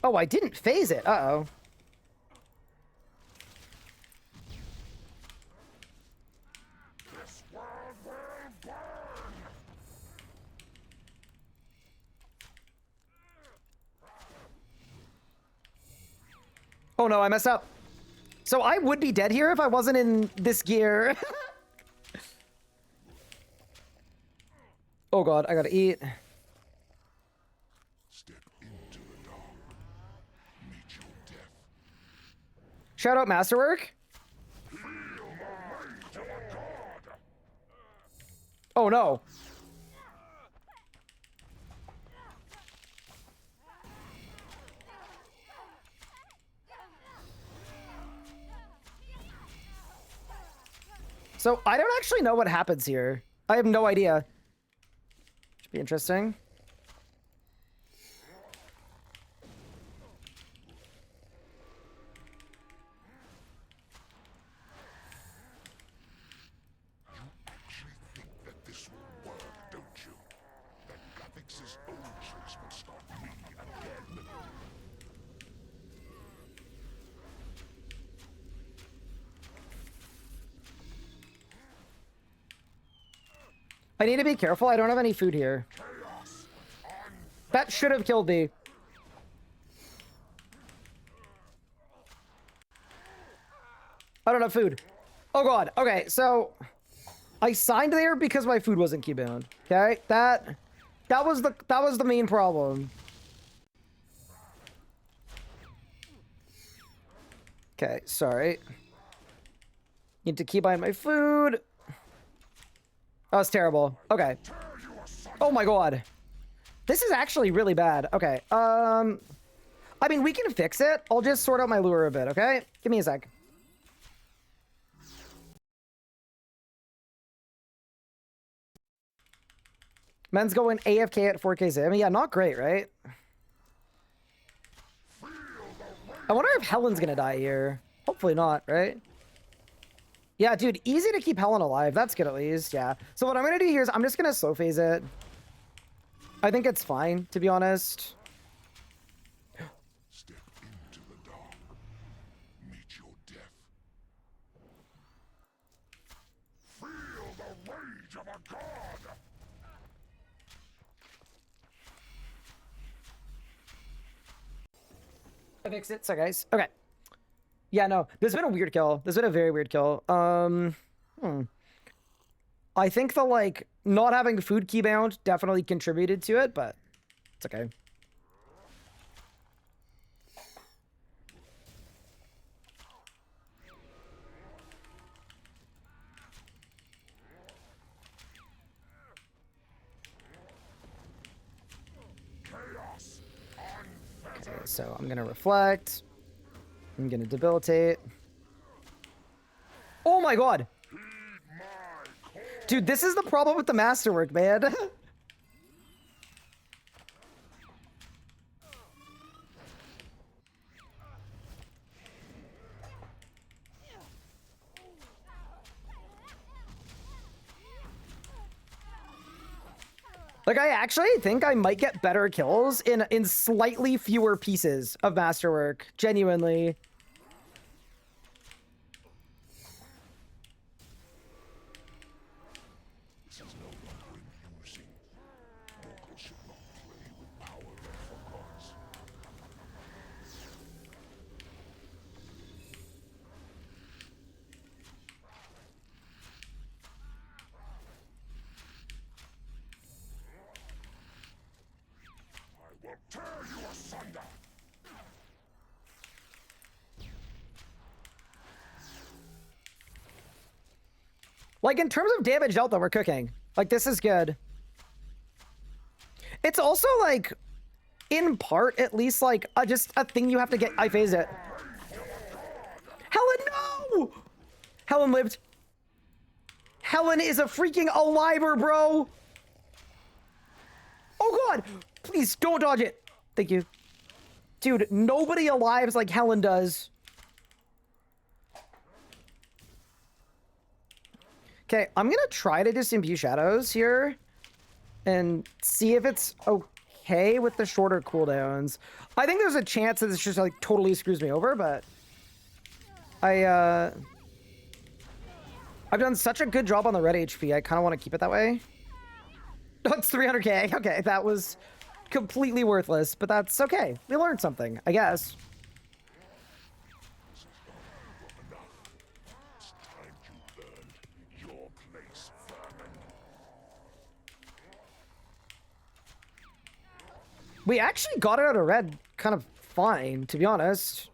Oh, I didn't phase it. Uh-oh. Oh no, I messed up. So I would be dead here if I wasn't in this gear. Oh god, I gotta eat.
Step into the dark. Meet your death.
Shout out Masterwork. Oh no. So I don't actually know what happens here. I have no idea. Should be interesting.
You actually think that this will work, don't you? That Gavix's own choice would start me again.
I need to be careful. I don't have any food here. That should have killed me. I don't have food. Oh god. Okay, so I signed there because my food wasn't keybound. Okay, that was the main problem. Okay, sorry. Need to keybind my food. That was terrible. Okay. Oh my god. This is actually really bad. Okay. I mean, we can fix it. I'll just sort out my lure a bit, okay? Give me a sec. Men's going AFK at 4K. I mean, yeah, not great, right? I wonder if Helen's gonna die here. Hopefully not, right? Yeah, dude, easy to keep Helen alive. That's good at least, yeah. So what I'm gonna do here is I'm just gonna slow phase it. I think it's fine, to be honest.
Step into the dark. Meet your death. Feel the rage of a god.
I fixed it. Sorry, guys. Okay. Yeah, no. This has been a weird kill. This has been a very weird kill. I think the, like, not having food keybound definitely contributed to it, but it's okay. Okay, so I'm gonna reflect. I'm gonna debilitate. Oh my god! Dude, this is the problem with the Masterwork, man. Like, I actually think I might get better kills in slightly fewer pieces of Masterwork, genuinely.
This is no longer amusing. Mortals should not play with power left for gods. I will tear you asunder!
Like, in terms of damage dealt, though, we're cooking. Like, this is good. It's also, like, in part, at least, like, just a thing you have to get. I phased it. Helen, no! Helen lived. Helen is a freaking aliver, bro. Oh, God. Please, don't dodge it. Thank you. Dude, nobody alives like Helen does. Okay, I'm gonna try to just imbue shadows here and see if it's okay with the shorter cooldowns. I think there's a chance that this just like totally screws me over, but I've done such a good job on the red HP. I kind of want to keep it that way. Oh, it's 300k. Okay, that was completely worthless, but that's okay. We learned something, I guess. We actually got it out of red kind of fine, to be honest.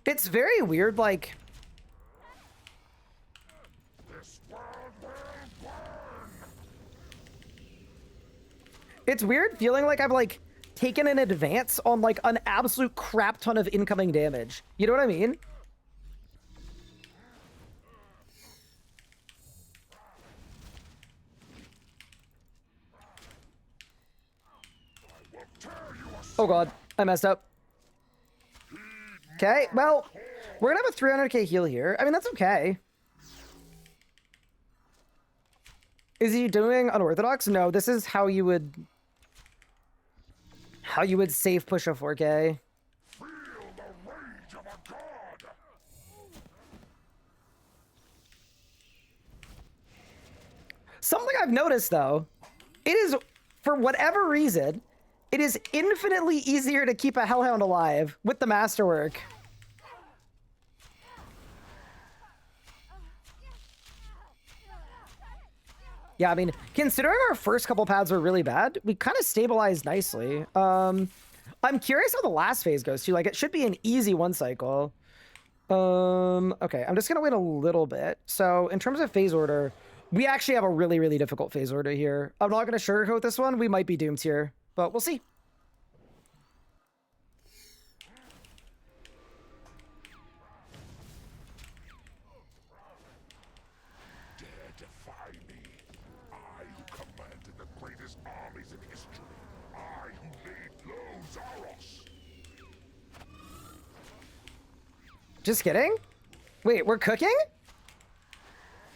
It's very weird, like... It's weird feeling like I've, like, taken an advance on, like, an absolute crap ton of incoming damage. You know what I mean? Oh god, I messed up. Okay, well, we're gonna have a 300k heal here. I mean, that's okay. Is he doing unorthodox? No, this is how you would safe push a 4k.
Feel the rage of a god!
Something I've noticed, though, it is, for whatever reason, it is infinitely easier to keep a Hellhound alive with the Masterwork. Yeah, I mean, considering our first couple pads were really bad, we kind of stabilized nicely. I'm curious how the last phase goes, too. Like, it should be an easy one cycle. Okay, I'm just going to wait a little bit. So, in terms of phase order, we actually have a really, really difficult phase order here. I'm not going to sugarcoat this one. We might be doomed here, but we'll see.
Dare defy me. I who commanded the greatest armies in history. I who laid low Zaros.
Just kidding? Wait, we're cooking?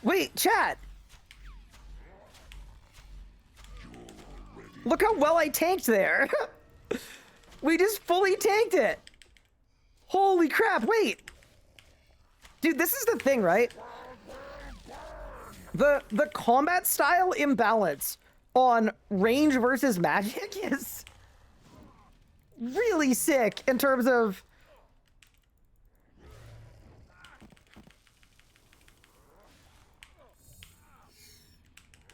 Wait, chat. Look how well I tanked there. We just fully tanked it. Holy crap, wait. Dude, this is the thing, right? The combat style imbalance on range versus magic is really sick in terms of...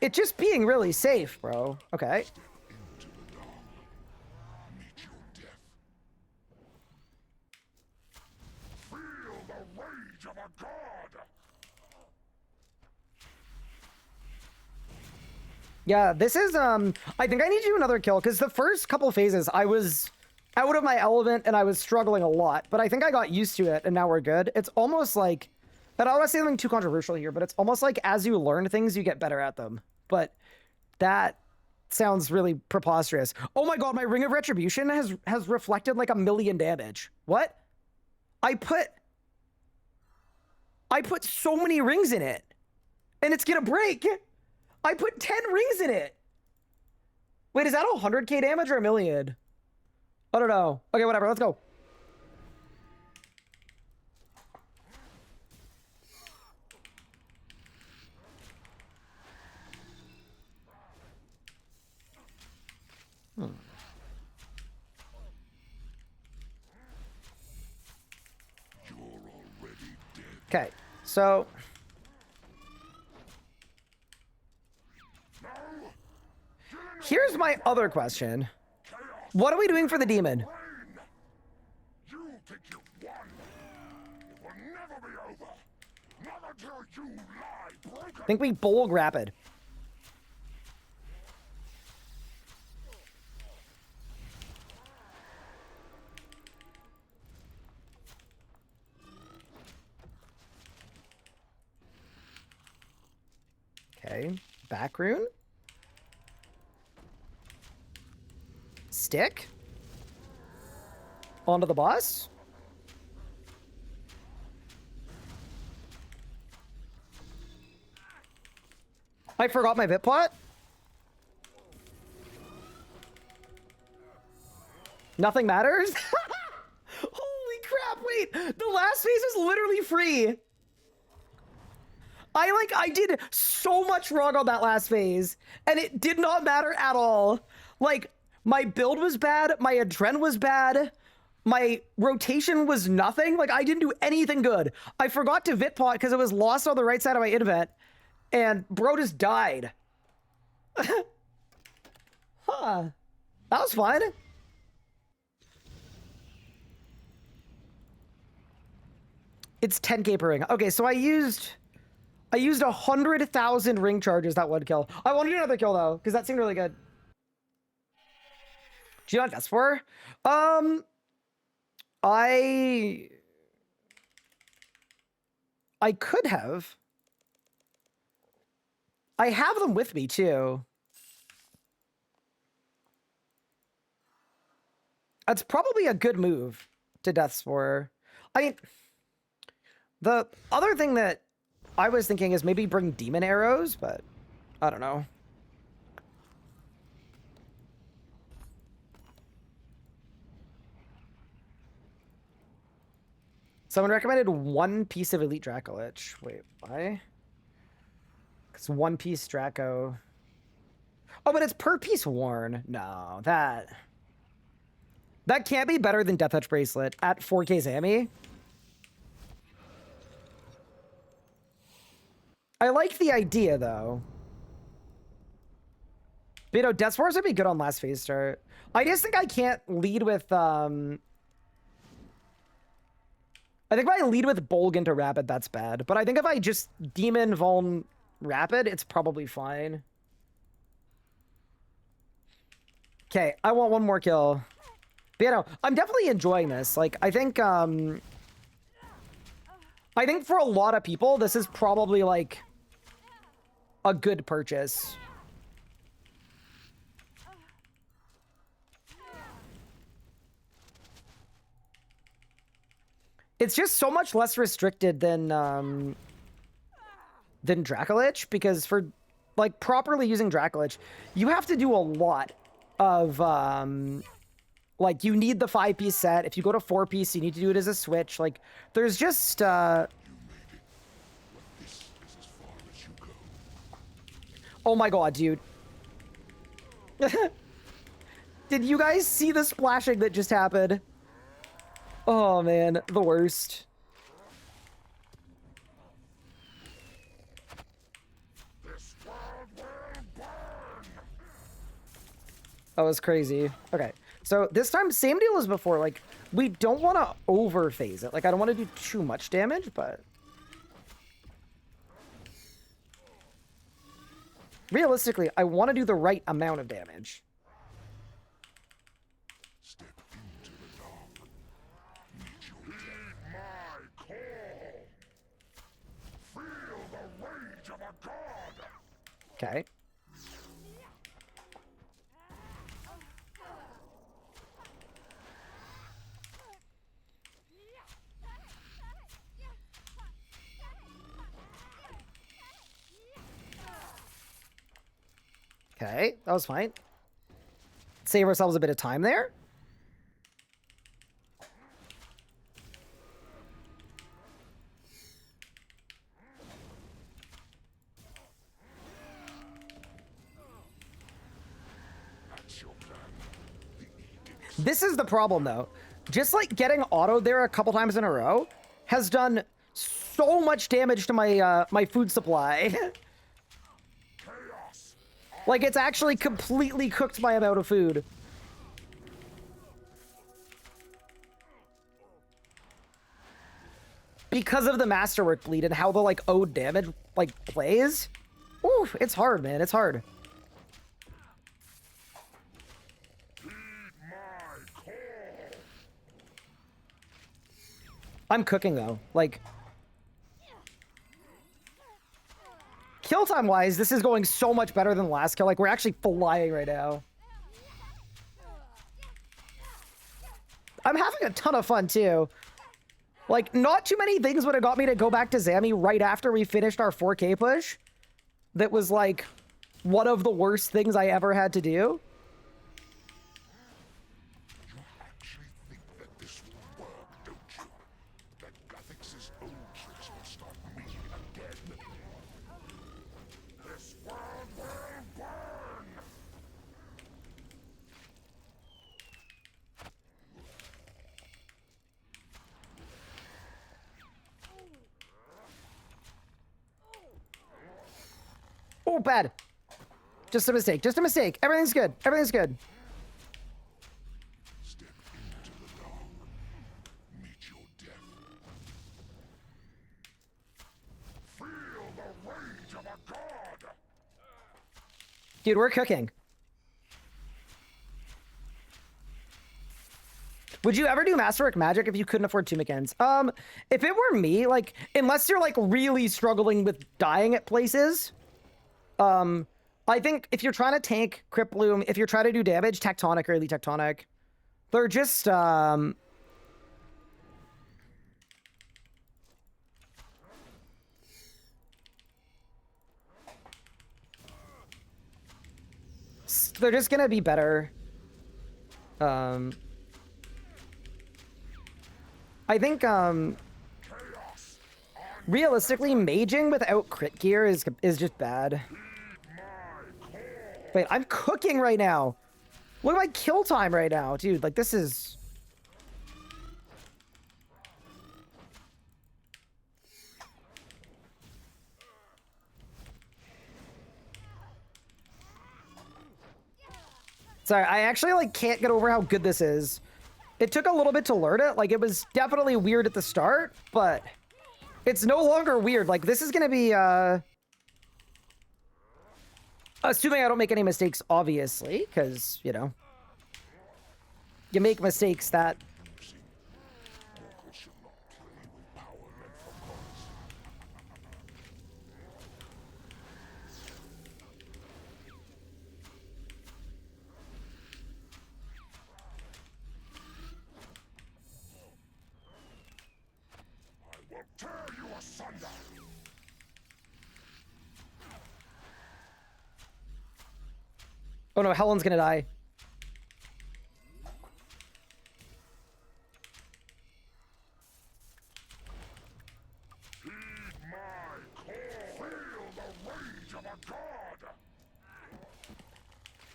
it just being really safe, bro. Okay.
Into the dark. Meet your death. Feel the rage of a god!
Yeah, this is, I think I need to do another kill, because the first couple phases, I was out of my element, and I was struggling a lot, but I think I got used to it, and now we're good. It's almost like, and I don't want to say something too controversial here, but it's almost like as you learn things, you get better at them. But that sounds really preposterous. Oh my god, my Ring of Retribution has reflected like 1,000,000 damage. What? I put... I put so many rings in it. And it's gonna break. I put 10 rings in it. Wait, is that 100k damage or a million? I don't know. Okay, whatever. Let's go. Okay, so here's my other question. What are we doing for the demon?
You think you won? It will never be over. Not until you lie broken.
I think we bulk rapid. Okay, back rune. Stick. Onto the boss. I forgot my bit plot. Nothing matters? Holy crap, wait! The last phase is literally free! I did so much wrong on that last phase, and it did not matter at all. Like, my build was bad, my adren was bad, my rotation was nothing. Like, I didn't do anything good. I forgot to Vitpot because it was lost on the right side of my invent, and bro just died. Huh. That was fun. It's 10k per ring. Okay, so I used 100,000 ring charges that one kill. I want to do another kill though, because that seemed really good. Do you know what that's for? I could have. I have them with me too. That's probably a good move to Death's Spore. I mean, the other thing that I was thinking is maybe bring demon arrows, but I don't know. Someone recommended one piece of Elite Dracolich. Wait, why? It's one piece Draco. Oh, but it's per piece worn. No, that can't be better than Death Touch Bracelet at 4k Zammy. I like the idea, though. But, you know, Death Spores would be good on last phase start. I just think I can't lead with, I think if I lead with Bolg into Rapid, that's bad. But I think if I just Demon, Vuln, Rapid, it's probably fine. Okay, I want one more kill. But, you know, I'm definitely enjoying this. Like, I think for a lot of people, this is probably, like, a good purchase. It's just so much less restricted than Dracolich, because for, like, properly using Dracolich, you have to do a lot of, like, you need the 5-piece set. If you go to 4-piece, you need to do it as a switch. Like, there's just, oh my god, dude. Did you guys see the splashing that just happened? Oh man, the worst. That was crazy. Okay, so this time, same deal as before. Like, we don't want to over-phase it. Like, I don't want to do too much damage, but realistically, I want to do the right amount of damage.
Step into the dark. Heed my call. Feel the rage of a god.
Okay. Okay, that was fine. Save ourselves a bit of time there. This is the problem, though. Just like getting autoed there a couple times in a row has done so much damage to my my food supply. Like, it's actually completely cooked my amount of food. Because of the Masterwork bleed and how the, like, ode damage, like, plays. Ooh, it's hard, man. It's hard. I'm cooking, though. Like, kill time wise, this is going so much better than the last kill. Like, we're actually flying right now. I'm having a ton of fun too. Like, not too many things would have got me to go back to Zammy right after we finished our 4K push. That was like one of the worst things I ever had to do.
You actually think that this will work, don't you? That Gothix's old tricks will stop me again. This world will burn!
Oh, bad. Just a mistake. Just a mistake. Everything's good. Everything's good.
Step into the dark. Meet your death. Feel the rage of a god!
Dude, we're cooking. Would you ever do Masterwork Magic if you couldn't afford Tunic Ends? If it were me, like, unless you're, like, really struggling with dying at places, I think if you're trying to tank Crypt Bloom, if you're trying to do damage, Tectonic or Elite Tectonic, they're just, they're just gonna be better. I think, realistically, maging without crit gear is just bad. Wait, I'm cooking right now. Look at my kill time right now, dude. Like, this is... Sorry, I actually, like, can't get over how good this is. It took a little bit to learn it. Like, it was definitely weird at the start, but it's no longer weird. Like, this is gonna be, assuming I don't make any mistakes, obviously, because, you know, you make mistakes that...
Tear you asunder!
Oh no, Helen's gonna die.
Heed my call! Feel the rage of a god!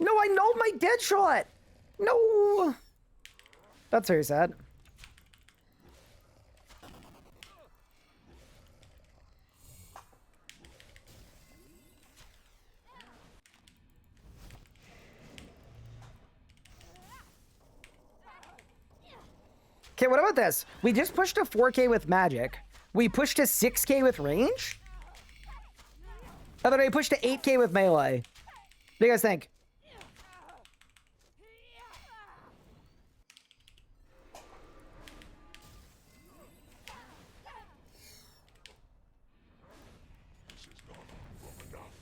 No, I know my dead shot! No! That's very sad. Okay, what about this? We just pushed to 4K with magic. We pushed to 6K with range. And then we pushed to 8K with melee. What do you guys think?
This is not long enough.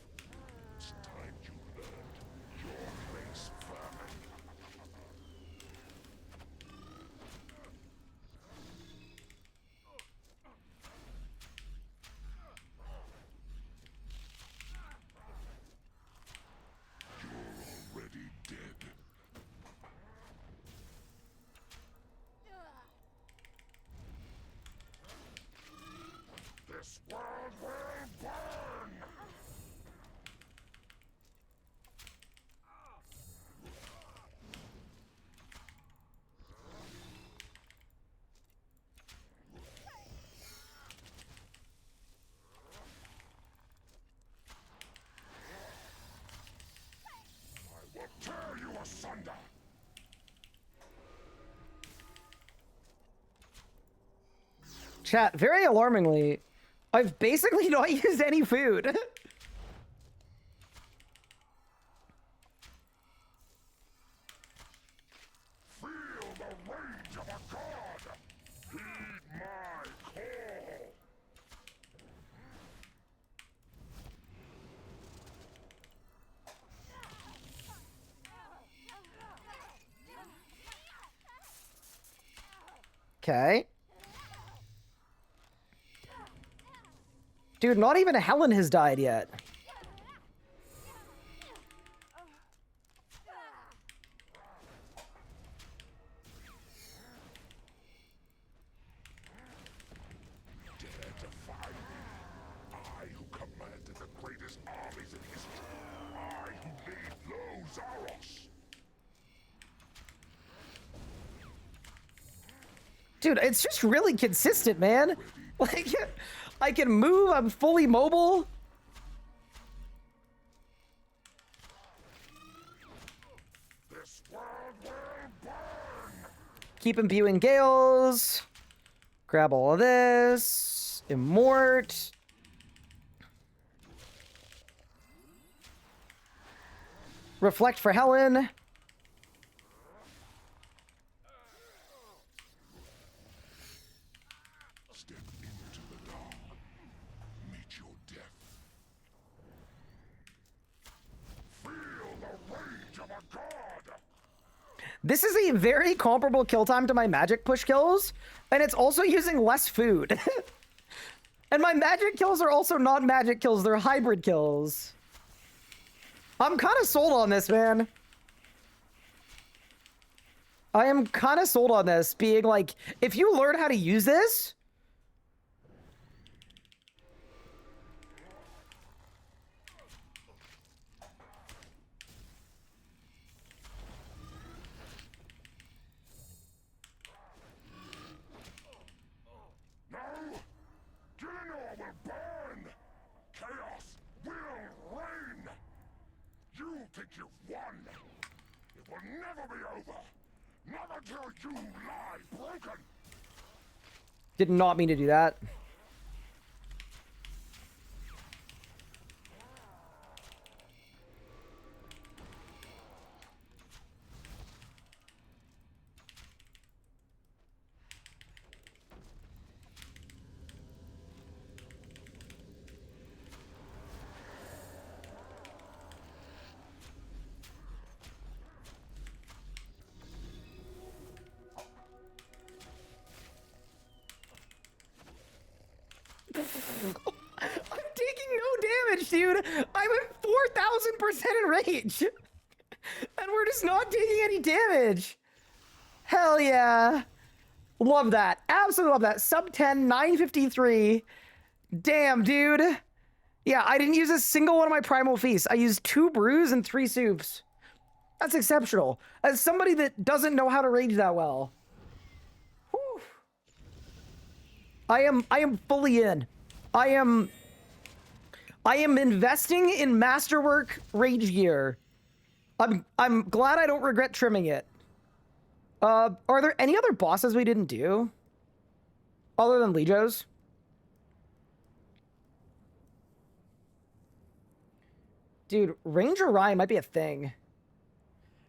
It's time you learned your place, vermin. Your
Chat, very alarmingly, I've basically not used any food.
Feel the rage of a god! Heed my call!
Okay. Dude, not even Helen has died yet.
Dare defy me? I who commanded the greatest armies in history. I who laid low Zaros.
Dude, it's just really consistent, man. Like, I can move, I'm fully mobile.
This world will burn!
Keep imbuing gales. Grab all of this. Immort. Reflect for Helen.
Step into the dark. Meet your death. Feel the rage of a god!
This is a very comparable kill time to my magic push kills, and it's also using less food. And my magic kills are also not magic kills, they're hybrid kills. I'm kind of sold on this, man. I am kind of sold on this, being like, if you learn how to use this,
No! Gillinor will burn! Chaos will reign! You think you've won! It will never be over! Never till you lie broken!
did not mean to do that. I'm taking no damage, dude. I'm at 4,000% enrage. And we're just not taking any damage. Hell yeah. Love that. Absolutely love that. Sub 10, 953. Damn, dude. Yeah, I didn't use a single one of my primal feasts. I used 2 brews and 3 soups. That's exceptional. As somebody that doesn't know how to rage that well. Whew. I am fully in. I am investing in Masterwork rage gear. I'm glad I don't regret trimming it. Are there any other bosses we didn't do? Other than Legos? Dude, Ranger Ryan might be a thing.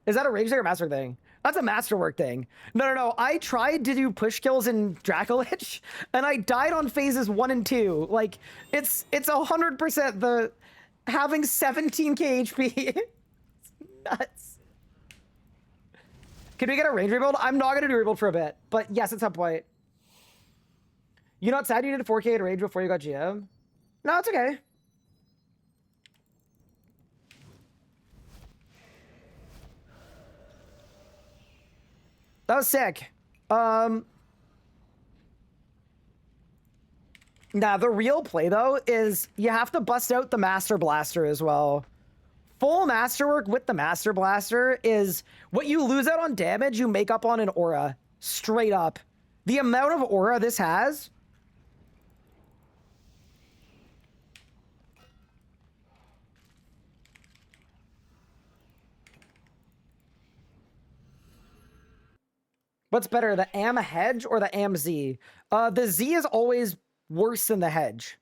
Is that a Rage or Master thing? That's a Masterwork thing. No. I tried to do push kills in Dracolich, and I died on phases 1 and 2. Like, it's 100% the having 17k HP. It's nuts. Can we get a range rebuild? I'm not gonna do a rebuild for a bit, but yes, at some point. You not sad you did a 4k at rage before you got GM? No, it's okay. That was sick. Nah, the real play, though, is you have to bust out the Master Blaster as well. Full Masterwork with the Master Blaster is what you lose out on damage, you make up on an aura. Straight up. The amount of aura this has... What's better, the AM hedge or the AM Z? The Z is always worse than the hedge.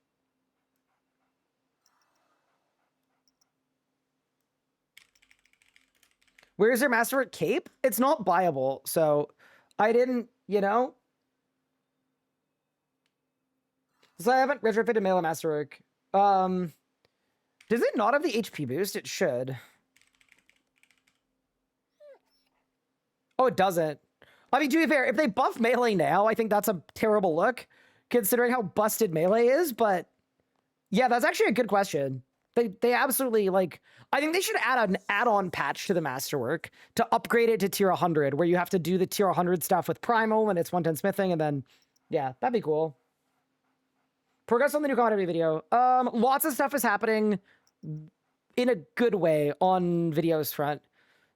Where's your Masterwork cape? It's not buyable, so I didn't, you know? So I haven't retrofitted Melee Masterwork. Does it not have the HP boost? It should. Oh, it doesn't. I mean, to be fair, if they buff Melee now, I think that's a terrible look, considering how busted Melee is, but yeah, that's actually a good question. They absolutely, like, I think they should add an add-on patch to the Masterwork to upgrade it to tier 100, where you have to do the tier 100 stuff with Primal and it's 110 smithing, and then, yeah, that'd be cool. Progress on the new commentary video. Lots of stuff is happening in a good way on videos front.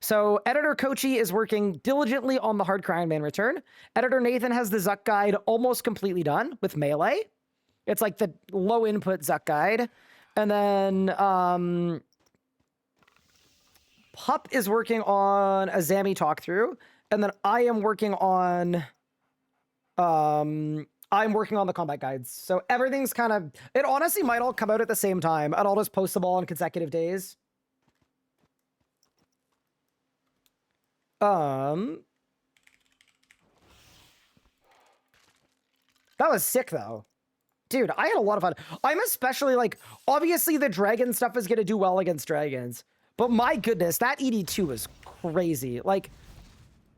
So editor Kochi is working diligently on the Hard Iron Man return. Editor Nathan has the Zuck guide almost completely done with Melee. It's like the low input Zuck guide. And then Pup is working on a Zami talk through. And then I am working on the combat guides. So everything's kind of, it honestly might all come out at the same time, and I'll just post them all on consecutive days. That was sick though. Dude, I had a lot of fun. I'm especially like, obviously the dragon stuff is going to do well against dragons, but my goodness, that ED2 was crazy. Like,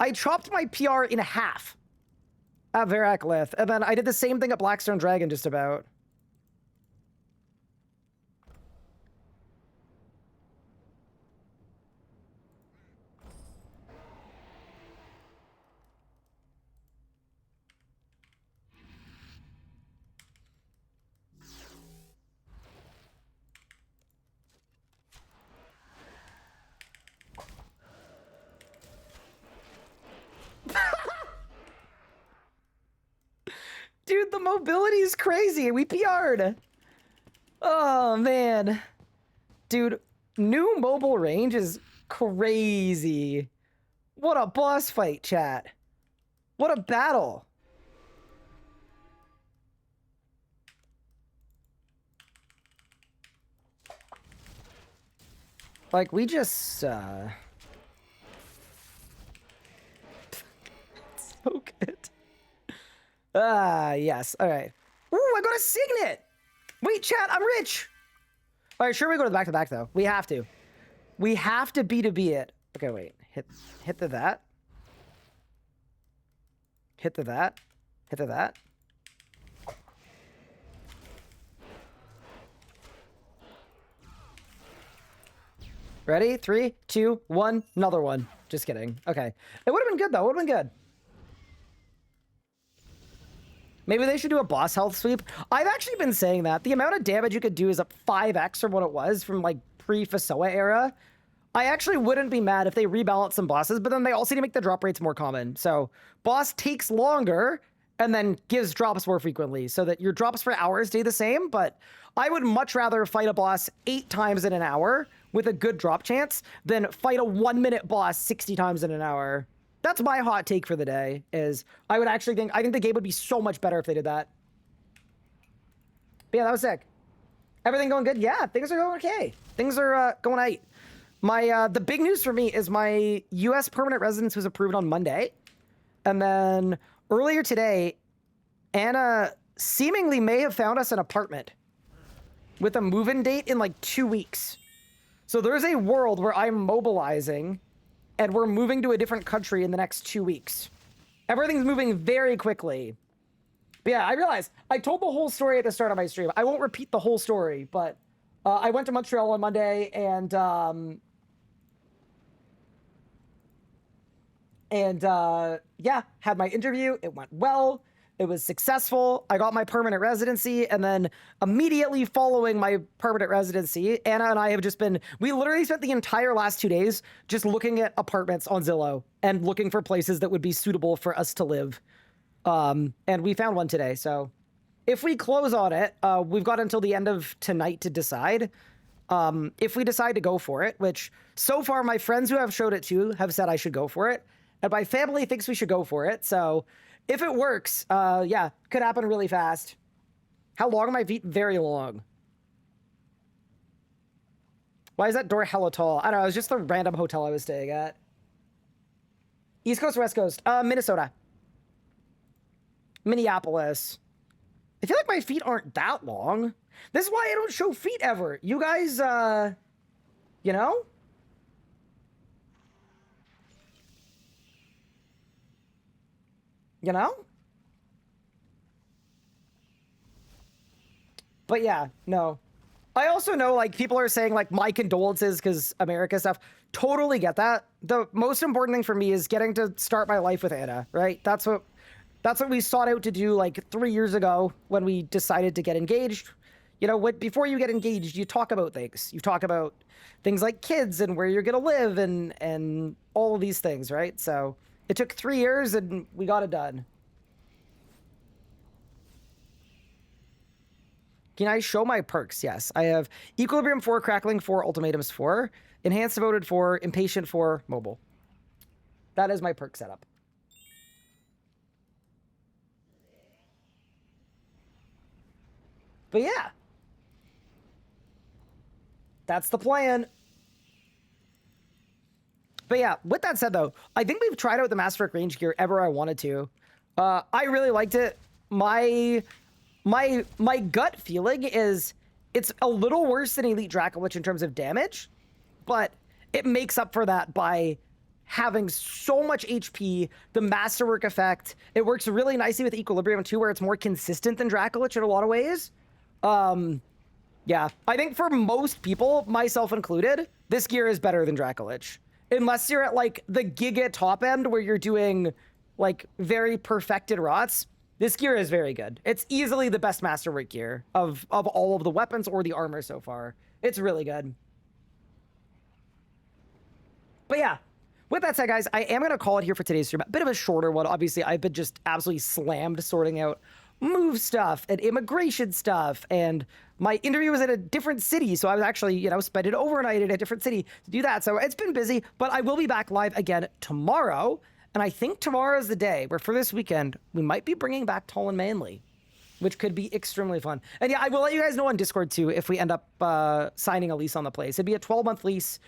I chopped my PR in half at Veraklith, and then I did the same thing at Blackstone Dragon just about. Dude, the mobility is crazy. We PR'd. Oh, man. Dude, new mobile range is crazy. What a boss fight, chat. What a battle. Like, we just, so good. Ah, yes. All right. Ooh, I got a signet. Wait, chat, I'm rich. All right, sure, we go to the back-to-back, though. We have to. We have to B2B it. Okay, wait. Hit the that. Hit the that. Hit the that. Ready? 3, 2, 1. Another one. Just kidding. Okay. It would have been good, though. It would have been good. Maybe they should do a boss health sweep. I've actually been saying that. The amount of damage you could do is up 5x from what it was from, like, pre-Fasoa era. I actually wouldn't be mad if they rebalance some bosses, but then they also need to make the drop rates more common. So, boss takes longer and then gives drops more frequently so that your drops for hours stay the same, but I would much rather fight a boss 8 times in an hour with a good drop chance than fight a 1-minute boss 60 times in an hour. That's my hot take for the day, is I think the game would be so much better if they did that. But yeah, that was sick. Everything going good? Yeah, things are going okay. Things are going right. My the big news for me is my US permanent residence was approved on Monday. And then earlier today, Anna seemingly may have found us an apartment with a move-in date in like 2 weeks. So there's a world where I'm mobilizing and we're moving to a different country in the next 2 weeks. Everything's moving very quickly. But yeah, I realized I told the whole story at the start of my stream. I won't repeat the whole story, but I went to Montreal on Monday and yeah, had my interview. It went well. It was successful. I got my permanent residency, and then immediately following my permanent residency, Anna and I have just been, we literally spent the entire last 2 days just looking at apartments on Zillow and looking for places that would be suitable for us to live. And we found one today. So if we close on it, we've got until the end of tonight to decide. If we decide to go for it, which so far my friends who have showed it to have said I should go for it. and my family thinks we should go for it. So if it works, yeah, could happen really fast. How long are my feet? Very long. Why is that door hella tall? I don't know. It was just the random hotel I was staying at. East Coast, West Coast. Minnesota. Minneapolis. I feel like my feet aren't that long. This is why I don't show feet ever. You guys, you know? You know? But yeah, no. I also know, like, people are saying, like, my condolences because America stuff. Totally get that. The most important thing for me is getting to start my life with Anna, right? That's what we sought out to do, like, 3 years ago when we decided to get engaged. You know, before you get engaged, you talk about things. You talk about things like kids and where you're going to live and all of these things, right? So it took 3 years and we got it done. Can I show my perks? Yes. I have Equilibrium 4, Crackling 4, Ultimatums 4, Enhanced Devoted 4, Impatient 4, Mobile. That is my perk setup. But yeah. That's the plan. But yeah, with that said though, I think we've tried out the Masterwork range gear ever I wanted to. I really liked it. My gut feeling is it's a little worse than Elite Dracolich in terms of damage, but it makes up for that by having so much HP, the Masterwork effect. It works really nicely with Equilibrium too, where it's more consistent than Dracolich in a lot of ways. Yeah, I think for most people, myself included, this gear is better than Dracolich. Unless you're at like the Giga top end where you're doing like very perfected rots. This gear is very good. It's easily the best Masterwork gear of all of the weapons or the armor so far. It's really good. But yeah, with that said, guys, I am going to call it here for today's stream. A bit of a shorter one. Obviously, I've been just absolutely slammed sorting out move stuff and immigration stuff. And my interview was in a different city. So I was actually, you know, spending overnight in a different city to do that. So it's been busy, but I will be back live again tomorrow. And I think tomorrow is the day where for this weekend, we might be bringing back Tall and Manly, which could be extremely fun. And yeah, I will let you guys know on Discord too if we end up signing a lease on the place. It'd be a 12-month lease.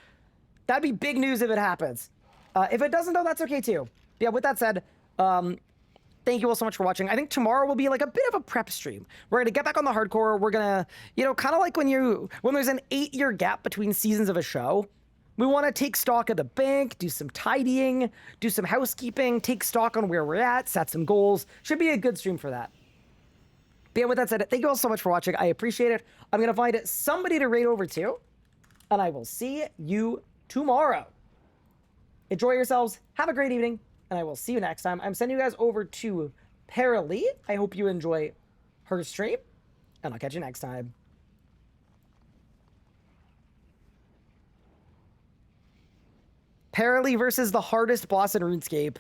That'd be big news if it happens. If it doesn't, though, that's okay too. Yeah, with that said, thank you all so much for watching. I think tomorrow will be like a bit of a prep stream. We're gonna get back on the hardcore. We're gonna, you know, kind of like when there's an 8-year gap between seasons of a show. We want to take stock of the bank, do some tidying, do some housekeeping, take stock on where we're at, set some goals. Should be a good stream for that. But yeah, with that said, thank you all so much for watching. I appreciate it. I'm going to find somebody to raid over to, and I will see you tomorrow. Enjoy yourselves. Have a great evening, and I will see you next time. I'm sending you guys over to Paralee. I hope you enjoy her stream, and I'll catch you next time. Paralee versus the hardest boss in RuneScape.